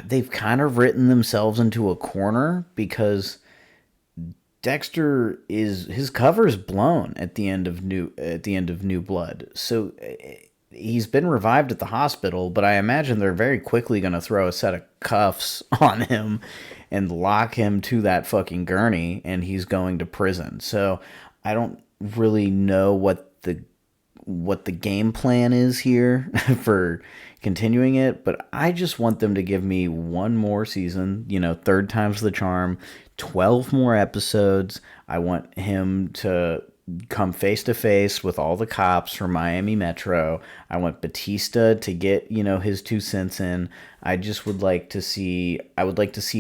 they've kind of written themselves into a corner because Dexter is his cover's blown at the end of New Blood. So he's been revived at the hospital, but I imagine they're very quickly going to throw a set of cuffs on him and lock him to that fucking gurney, and he's going to prison. So I don't really know what the game plan is here for continuing it, but I just want them to give me one more season, third time's the charm, 12 more episodes. I want him to come face to face with all the cops from Miami Metro. I want Batista to get, his 2 cents in. I would like to see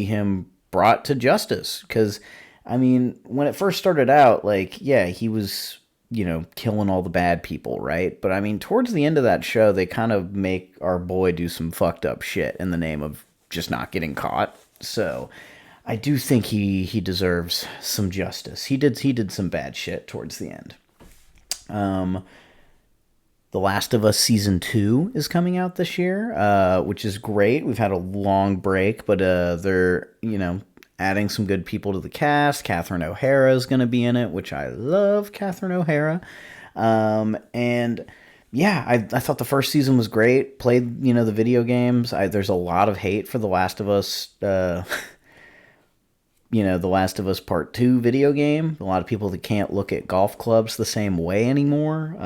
him brought to justice, because I mean, when it first started out, like, yeah, he was, killing all the bad people, right? But I mean, towards the end of that show, they kind of make our boy do some fucked up shit in the name of just not getting caught. So I do think he deserves some justice. He did some bad shit towards the end. The Last of Us Season 2 is coming out this year, which is great. We've had a long break, but they're, adding some good people to the cast. Catherine O'Hara is going to be in it, which I love Catherine O'Hara. And yeah, I thought the first season was great. Played, the video games. There's a lot of hate for The Last of Us, The Last of Us Part 2 video game. A lot of people that can't look at golf clubs the same way anymore.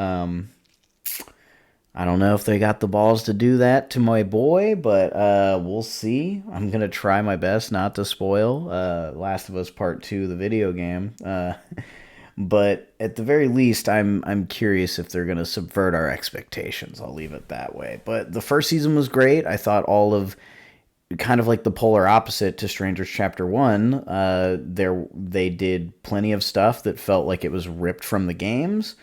I don't know if they got the balls to do that to my boy, but we'll see. I'm going to try my best not to spoil Last of Us Part 2, the video game. But at the very least, I'm curious if they're going to subvert our expectations. I'll leave it that way. But the first season was great. I thought all of, kind of like the polar opposite to Strangers Chapter 1, they did plenty of stuff that felt like it was ripped from the games.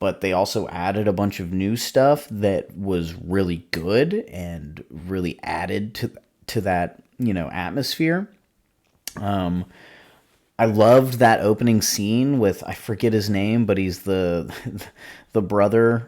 But they also added a bunch of new stuff that was really good and really added to that, atmosphere. I loved that opening scene with, I forget his name, but he's the brother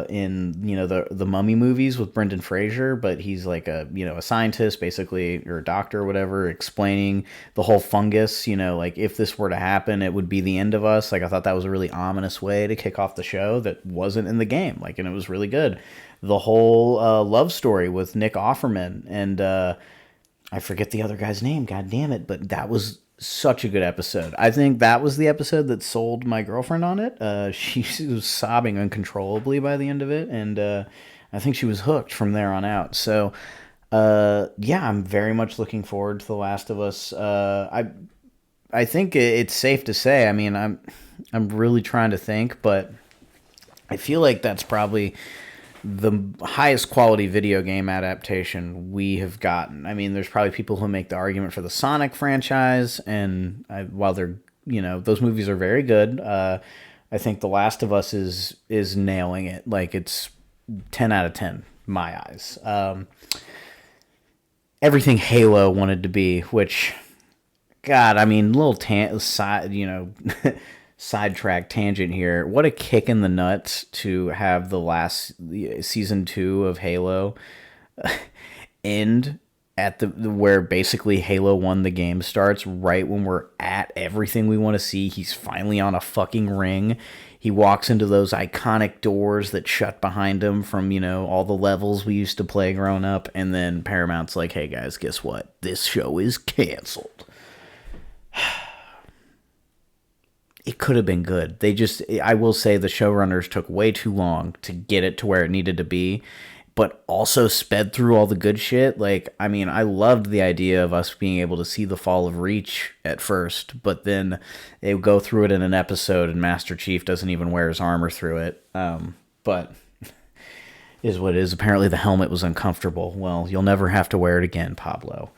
in the Mummy movies with Brendan Fraser, but he's like a scientist basically, or a doctor or whatever, explaining the whole fungus. Like, if this were to happen, it would be the end of us. Like, I thought that was a really ominous way to kick off the show that wasn't in the game. Like, and it was really good. The whole love story with Nick Offerman and I forget the other guy's name. God damn it! But that was such a good episode. I think that was the episode that sold my girlfriend on it. She was sobbing uncontrollably by the end of it, and I think she was hooked from there on out. So, yeah, I'm very much looking forward to The Last of Us. I think it's safe to say. I mean, I'm really trying to think, but I feel like that's probably the highest quality video game adaptation we have gotten. I mean, there's probably people who make the argument for the Sonic franchise, and while they're, those movies are very good, I think The Last of Us is nailing it. Like, it's 10 out of 10, my eyes. Everything Halo wanted to be, which, God, I mean, little sidetrack tangent here. What a kick in the nuts to have the season 2 of Halo end at where basically Halo 1 the game starts, right when we're at everything we want to see. He's finally on a fucking ring. He walks into those iconic doors that shut behind him from, all the levels we used to play growing up, and then Paramount's like, hey guys, guess what? This show is canceled. It could have been good. I will say the showrunners took way too long to get it to where it needed to be, but also sped through all the good shit. Like, I mean, I loved the idea of us being able to see the fall of Reach at first, but then they go through it in an episode and Master Chief doesn't even wear his armor through it. But is what it is. Apparently the helmet was uncomfortable. Well, you'll never have to wear it again, Pablo.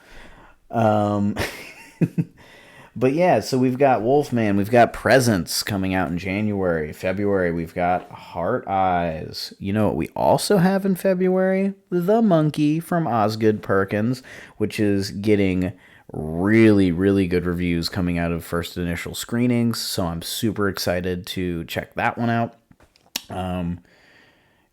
But yeah, so we've got Wolfman, we've got Presence coming out in January. February, we've got Heart Eyes. You know what we also have in February? The Monkey from Osgood Perkins, which is getting really, really good reviews coming out of first initial screenings. So I'm super excited to check that one out.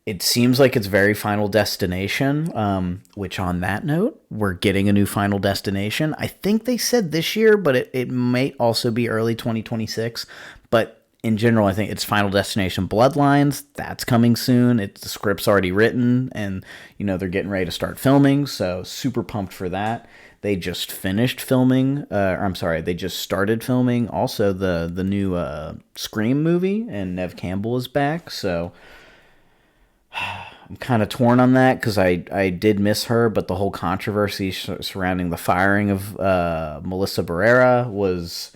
It seems like it's very Final Destination, which on that note, we're getting a new Final Destination. I think they said this year, but it might also be early 2026. But in general, I think it's Final Destination Bloodlines. That's coming soon. The script's already written, and, they're getting ready to start filming, so super pumped for that. They just finished filming, they just started filming also the new Scream movie, and Neve Campbell is back, so I'm kind of torn on that because I did miss her, but the whole controversy surrounding the firing of Melissa Barrera was,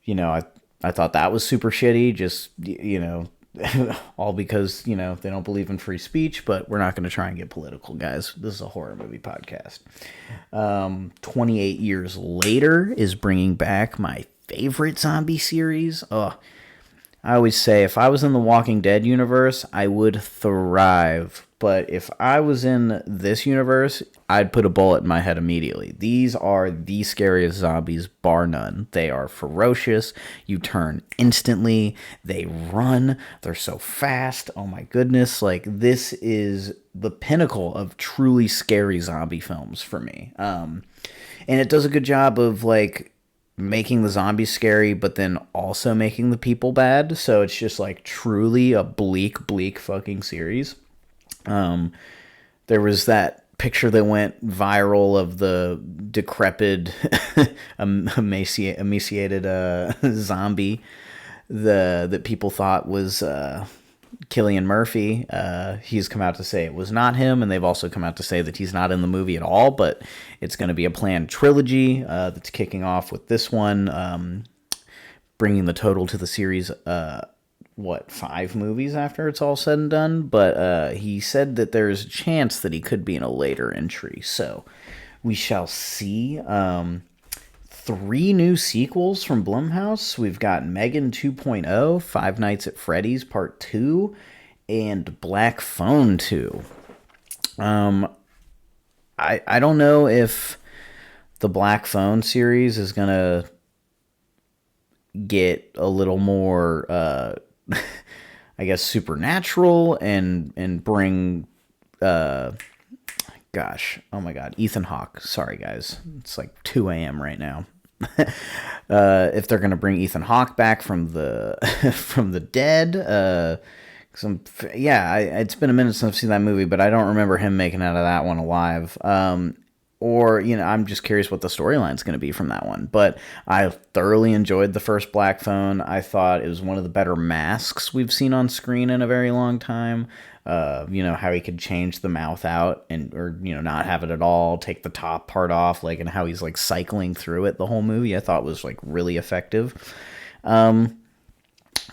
I thought that was super shitty, just, all because, they don't believe in free speech, but we're not going to try and get political, guys. This is a horror movie podcast. 28 years later is bringing back my favorite zombie series. I always say if I was in the Walking Dead universe, I would thrive. But if I was in this universe, I'd put a bullet in my head immediately. These are the scariest zombies, bar none. They are ferocious. You turn instantly. They run. They're so fast. Oh my goodness. Like, this is the pinnacle of truly scary zombie films for me. And it does a good job of, like, making the zombies scary, but then also making the people bad. So it's just like truly a bleak fucking series. There was that picture that went viral of the decrepit, emaciated zombie that people thought was Cillian Murphy. He's come out to say it was not him, and they've also come out to say that he's not in the movie at all, but it's going to be a planned trilogy that's kicking off with this one, bringing the total to the series, 5 movies after it's all said and done, but he said that there's a chance that he could be in a later entry, so we shall see. 3 new sequels from Blumhouse. We've got Megan 2.0, Five Nights at Freddy's Part 2, and Black Phone 2. I don't know if the Black Phone series is going to get a little more, I guess, supernatural and bring... Gosh, oh my god, Ethan Hawke. Sorry, guys. It's like 2 a.m. right now. If they're going to bring Ethan Hawke back from the from the dead, it's been a minute since I've seen that movie, but I don't remember him making out of that one alive. Or, I'm just curious what the storyline's going to be from that one. But I thoroughly enjoyed the first Black Phone. I thought it was one of the better masks we've seen on screen in a very long time. How he could change the mouth out or not have it at all, take the top part off, and how he's like cycling through it the whole movie. I thought was like really effective.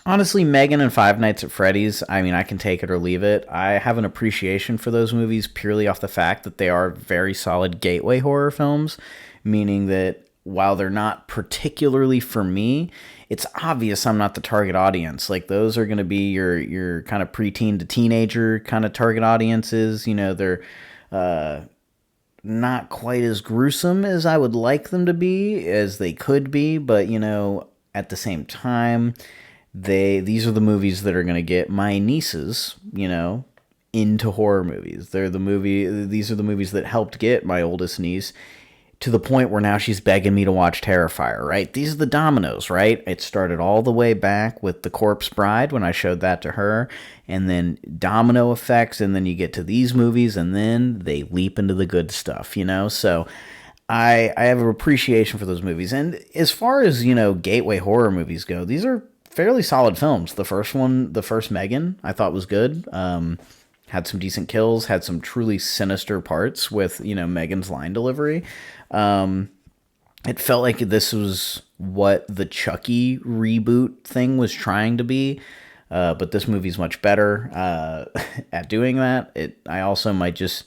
Honestly, Megan and Five Nights at Freddy's, I can take it or leave it. I have an appreciation for those movies purely off the fact that they are very solid gateway horror films, meaning that while they're not particularly for me, it's obvious I'm not the target audience. Like, those are going to be your kind of preteen to teenager kind of target audiences. They're not quite as gruesome as I would like them to be, as they could be, but, at the same time, these are the movies that are going to get my nieces, into horror movies. These are the movies that helped get my oldest niece to the point where now she's begging me to watch Terrifier, right? These are the dominoes, right? It started all the way back with The Corpse Bride when I showed that to her, and then domino effects, and then you get to these movies, and then they leap into the good stuff, So I have an appreciation for those movies. And as far as, gateway horror movies go, these are fairly solid films. The first Megan, I thought was good. Had some decent kills, had some truly sinister parts with, Megan's line delivery. It felt like this was what the Chucky reboot thing was trying to be, but this movie's much better at doing that. I also might just,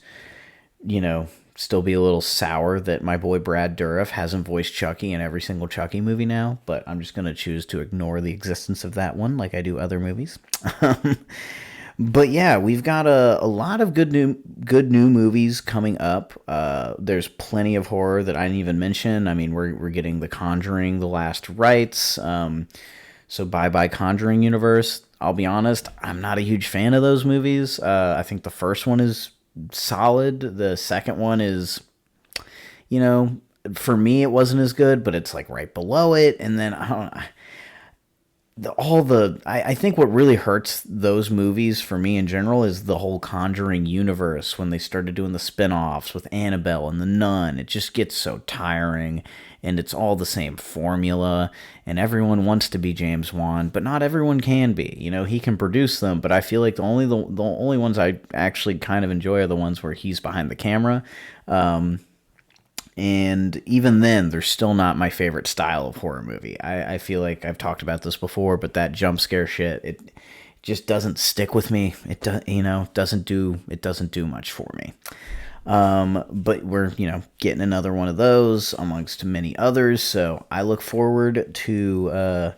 still be a little sour that my boy Brad Dourif hasn't voiced Chucky in every single Chucky movie now, but I'm just going to choose to ignore the existence of that one like I do other movies. But yeah, we've got a lot of good new movies coming up. There's plenty of horror that I didn't even mention. I mean, we're getting The Conjuring, The Last Rites. So bye Conjuring universe. I'll be honest, I'm not a huge fan of those movies. I think the first one is solid. The second one is, for me it wasn't as good, but it's like right below it. And then I don't know. I think what really hurts those movies for me in general is the whole Conjuring universe. When they started doing the spin-offs with Annabelle and the Nun, it just gets so tiring, and it's all the same formula, and everyone wants to be James Wan, but not everyone can be. He can produce them, but I feel like the only ones I actually kind of enjoy are the ones where he's behind the camera. And even then, they're still not my favorite style of horror movie. I feel like I've talked about this before, but that jump scare shit, it just doesn't stick with me. It doesn't do much for me. But we're getting another one of those amongst many others. So I look forward to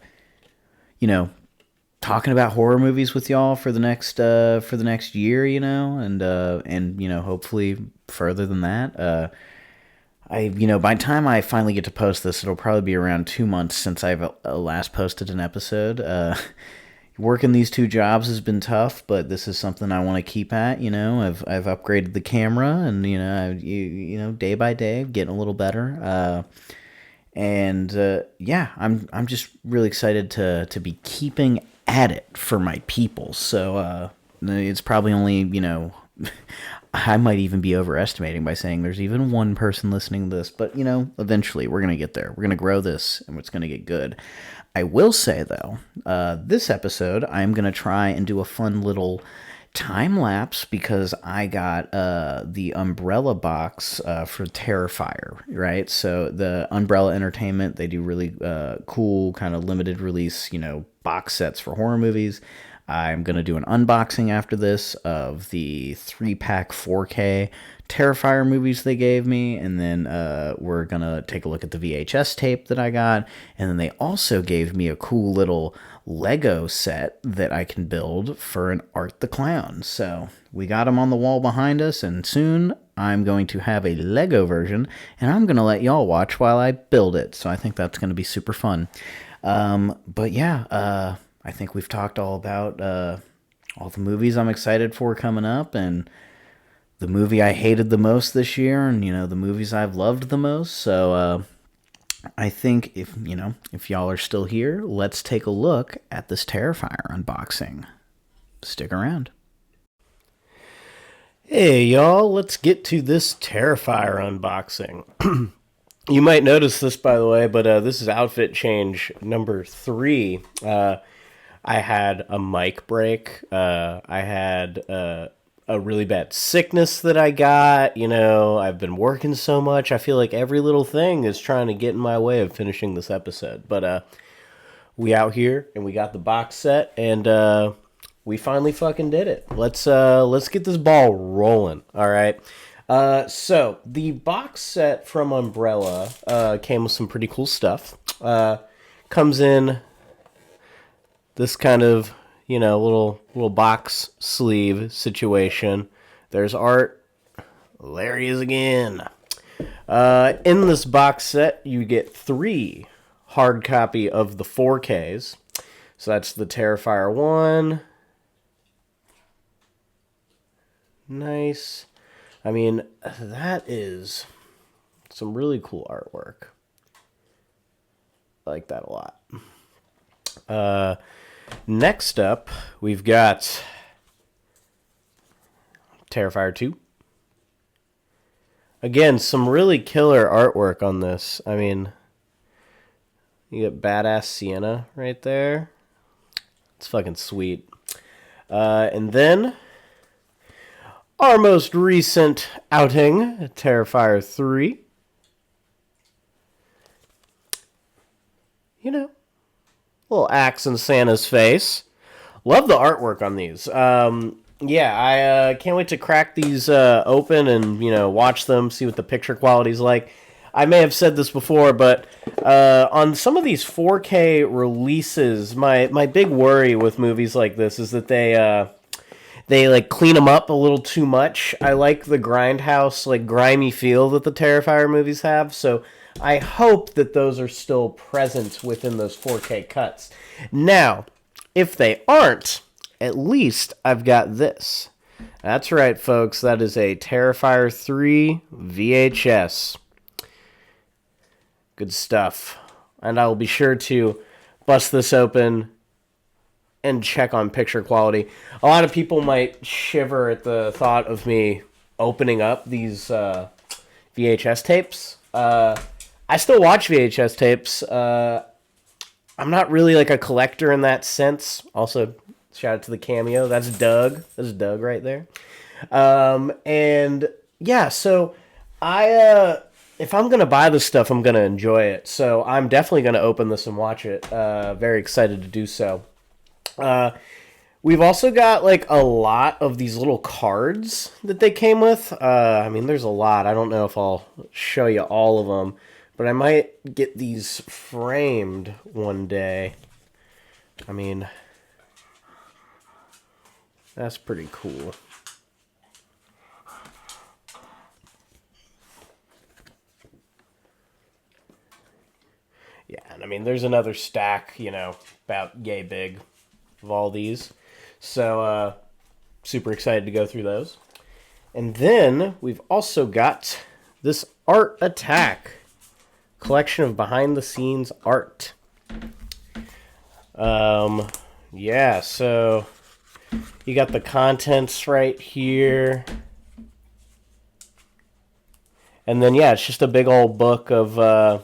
talking about horror movies with y'all for the next year, and hopefully further than that. By the time I finally get to post this, it'll probably be around 2 months since I've last posted an episode. Working these two jobs has been tough, but this is something I want to keep at. I've upgraded the camera, and day by day, getting a little better. Yeah, I'm just really excited to be keeping at it for my people. So it's probably only I might even be overestimating by saying there's even one person listening to this, but eventually we're going to get there. We're going to grow this, and it's going to get good. I will say though, this episode, I'm going to try and do a fun little time lapse because I got the Umbrella box for Terrifier, right? So the Umbrella Entertainment, they do really cool kind of limited release, box sets for horror movies. I'm going to do an unboxing after this of the 3-pack 4K Terrifier movies they gave me, and then we're going to take a look at the VHS tape that I got, and then they also gave me a cool little Lego set that I can build for an Art the Clown. So we got them on the wall behind us, and soon I'm going to have a Lego version, and I'm going to let y'all watch while I build it, so I think that's going to be super fun. But yeah, I think we've talked all about all the movies I'm excited for coming up, and the movie I hated the most this year, and the movies I've loved the most. So I think if y'all are still here, let's take a look at this Terrifier unboxing. Stick around. Hey y'all, let's get to this Terrifier unboxing. You might notice this, by the way, but this is outfit change number 3. I had a mic break. I had a really bad sickness that I got. I've been working so much. I feel like every little thing is trying to get in my way of finishing this episode. But we out here, and we got the box set, and we finally fucking did it. Let's get this ball rolling. All right. So the box set from Umbrella came with some pretty cool stuff. Comes in this kind of, little box sleeve situation. There's art. There he is again. In this box set, you get 3 hard copy of the 4Ks. So that's the Terrifier 1. Nice. I mean, that is some really cool artwork. I like that a lot. Next up, we've got Terrifier 2. Again, some really killer artwork on this. I mean, you get badass Sienna right there. It's fucking sweet. And then our most recent outing, Terrifier 3. Little axe in Santa's face. Love the artwork on these. Yeah, I can't wait to crack these open and watch them, see what the picture quality's like. I may have said this before, but on some of these 4K releases, my big worry with movies like this is that they like clean them up a little too much. I like the grindhouse, like grimy feel that the Terrifier movies have, so I hope that those are still present within those 4K cuts. Now, if they aren't, at least I've got this. That's right, folks. That is a Terrifier 3 VHS. Good stuff. And I will be sure to bust this open and check on picture quality. A lot of people might shiver at the thought of me opening up these VHS tapes. I still watch VHS tapes. I'm not really like a collector in that sense. Also, shout out to the cameo. That's Doug. That's Doug right there. And yeah, so if I'm gonna buy this stuff, I'm gonna enjoy it. So I'm definitely gonna open this and watch it. Very excited to do so. We've also got like a lot of these little cards that they came with. I mean, there's a lot. I don't know if I'll show you all of them, but I might get these framed one day. I mean, that's pretty cool. Yeah, and I mean, there's another stack, about yay big of all these. So, super excited to go through those. And then we've also got this Art Attack collection of behind the scenes art. Yeah, so you got the contents right here. And then yeah, it's just a big old book of art,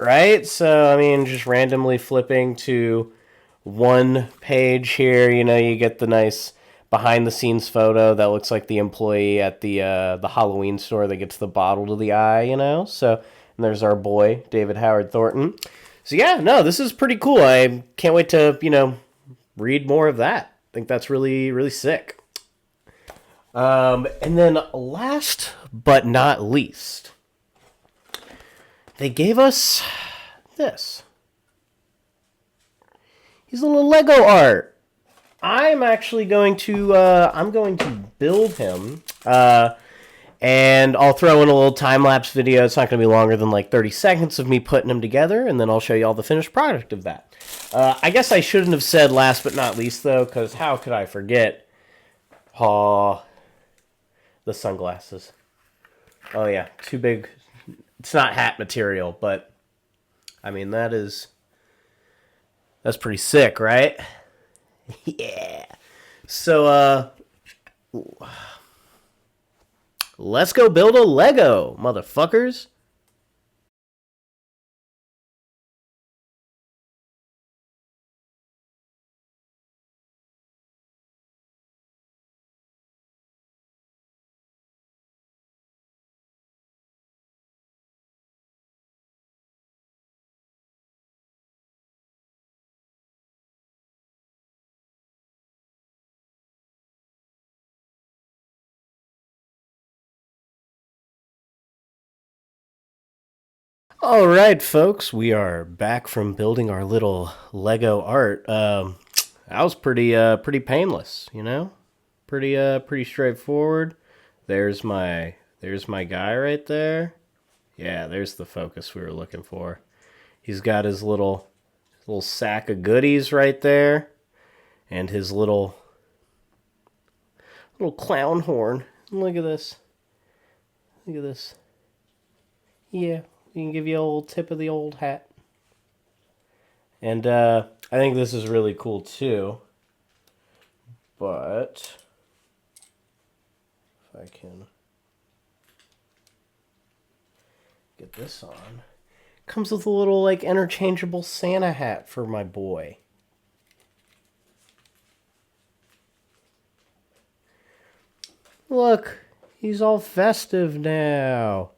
right? So I mean, just randomly flipping to one page here, you get the nice behind the scenes photo that looks like the employee at the Halloween store that gets the bottle to the eye, So, and there's our boy David Howard Thornton. So yeah, no, this is pretty cool. I can't wait to read more of that. I think that's really really sick. And then last but not least, they gave us this. He's a little Lego art. I'm actually going to build him, and I'll throw in a little time lapse video. It's not going to be longer than like 30 seconds of me putting him together, and then I'll show you all the finished product of that. I guess I shouldn't have said last but not least though, because how could I forget? The sunglasses. Oh yeah, too big. It's not hat material, but I mean that's pretty sick, right? Yeah. So, let's go build a Lego, motherfuckers. All right, folks, we are back from building our little Lego art. That was pretty painless. Pretty straightforward. There's my guy right there. Yeah, there's the focus we were looking for. He's got his little sack of goodies right there, and his little clown horn. Look at this. Look at this. Yeah, we can give you a little tip of the old hat. And I think this is really cool too. But if I can get this on, comes with a little like interchangeable Santa hat for my boy. Look, he's all festive now.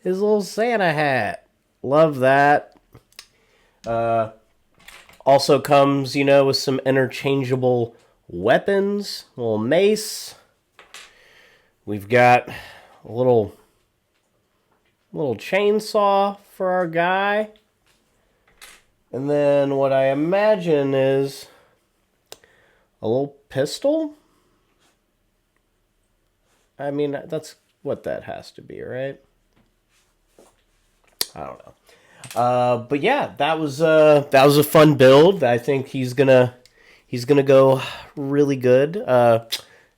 His little Santa hat. Love that. Also comes, with some interchangeable weapons, a little mace. We've got a little chainsaw for our guy. And then what I imagine is a little pistol. I mean, that's what that has to be, right? I don't know. But yeah, that was a fun build. I think he's gonna go really good.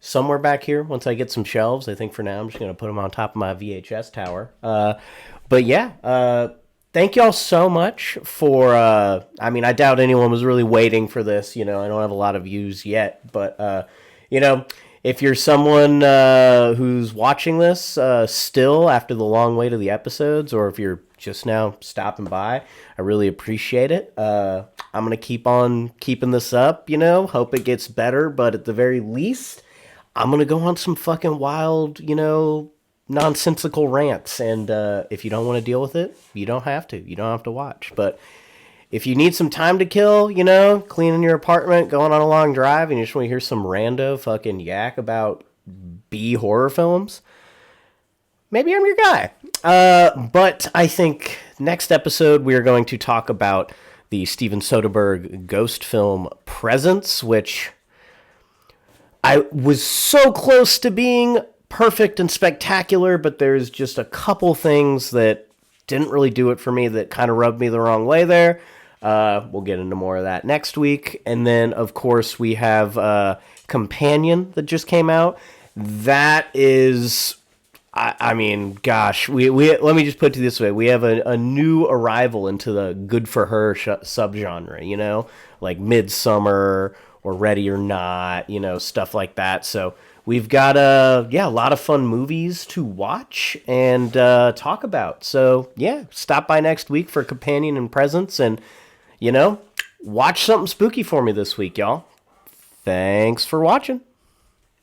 Somewhere back here, once I get some shelves, I think for now I'm just gonna put them on top of my VHS tower. But yeah, thank y'all so much for. I mean, I doubt anyone was really waiting for this. You know, I don't have a lot of views yet, but you know, if you're someone who's watching this still after the long wait of the episodes, or if you're just now stopping by, I really appreciate it. I'm gonna keep on keeping this up. You know, hope it gets better, but at the very least, I'm gonna go on some fucking wild, you know, nonsensical rants. And if you don't want to deal with it, you don't have to. You don't have to watch. But if you need some time to kill, you know, cleaning your apartment, going on a long drive, and you just want to hear some rando fucking yak about B horror films, maybe I'm your guy. But I think next episode we are going to talk about the Steven Soderbergh ghost film Presence, which I was so close to being perfect and spectacular, but there's just a couple things that didn't really do it for me that kind of rubbed me the wrong way there. We'll get into more of that next week. And then, of course, we have Companion that just came out. That is, I mean, gosh, we let me just put it this way. We have a new arrival into the good for her subgenre, you know, like Midsummer or Ready or Not, you know, stuff like that. So we've got a lot of fun movies to watch and talk about. So yeah, stop by next week for Companion and Presence, and you know, watch something spooky for me this week, y'all. Thanks for watching.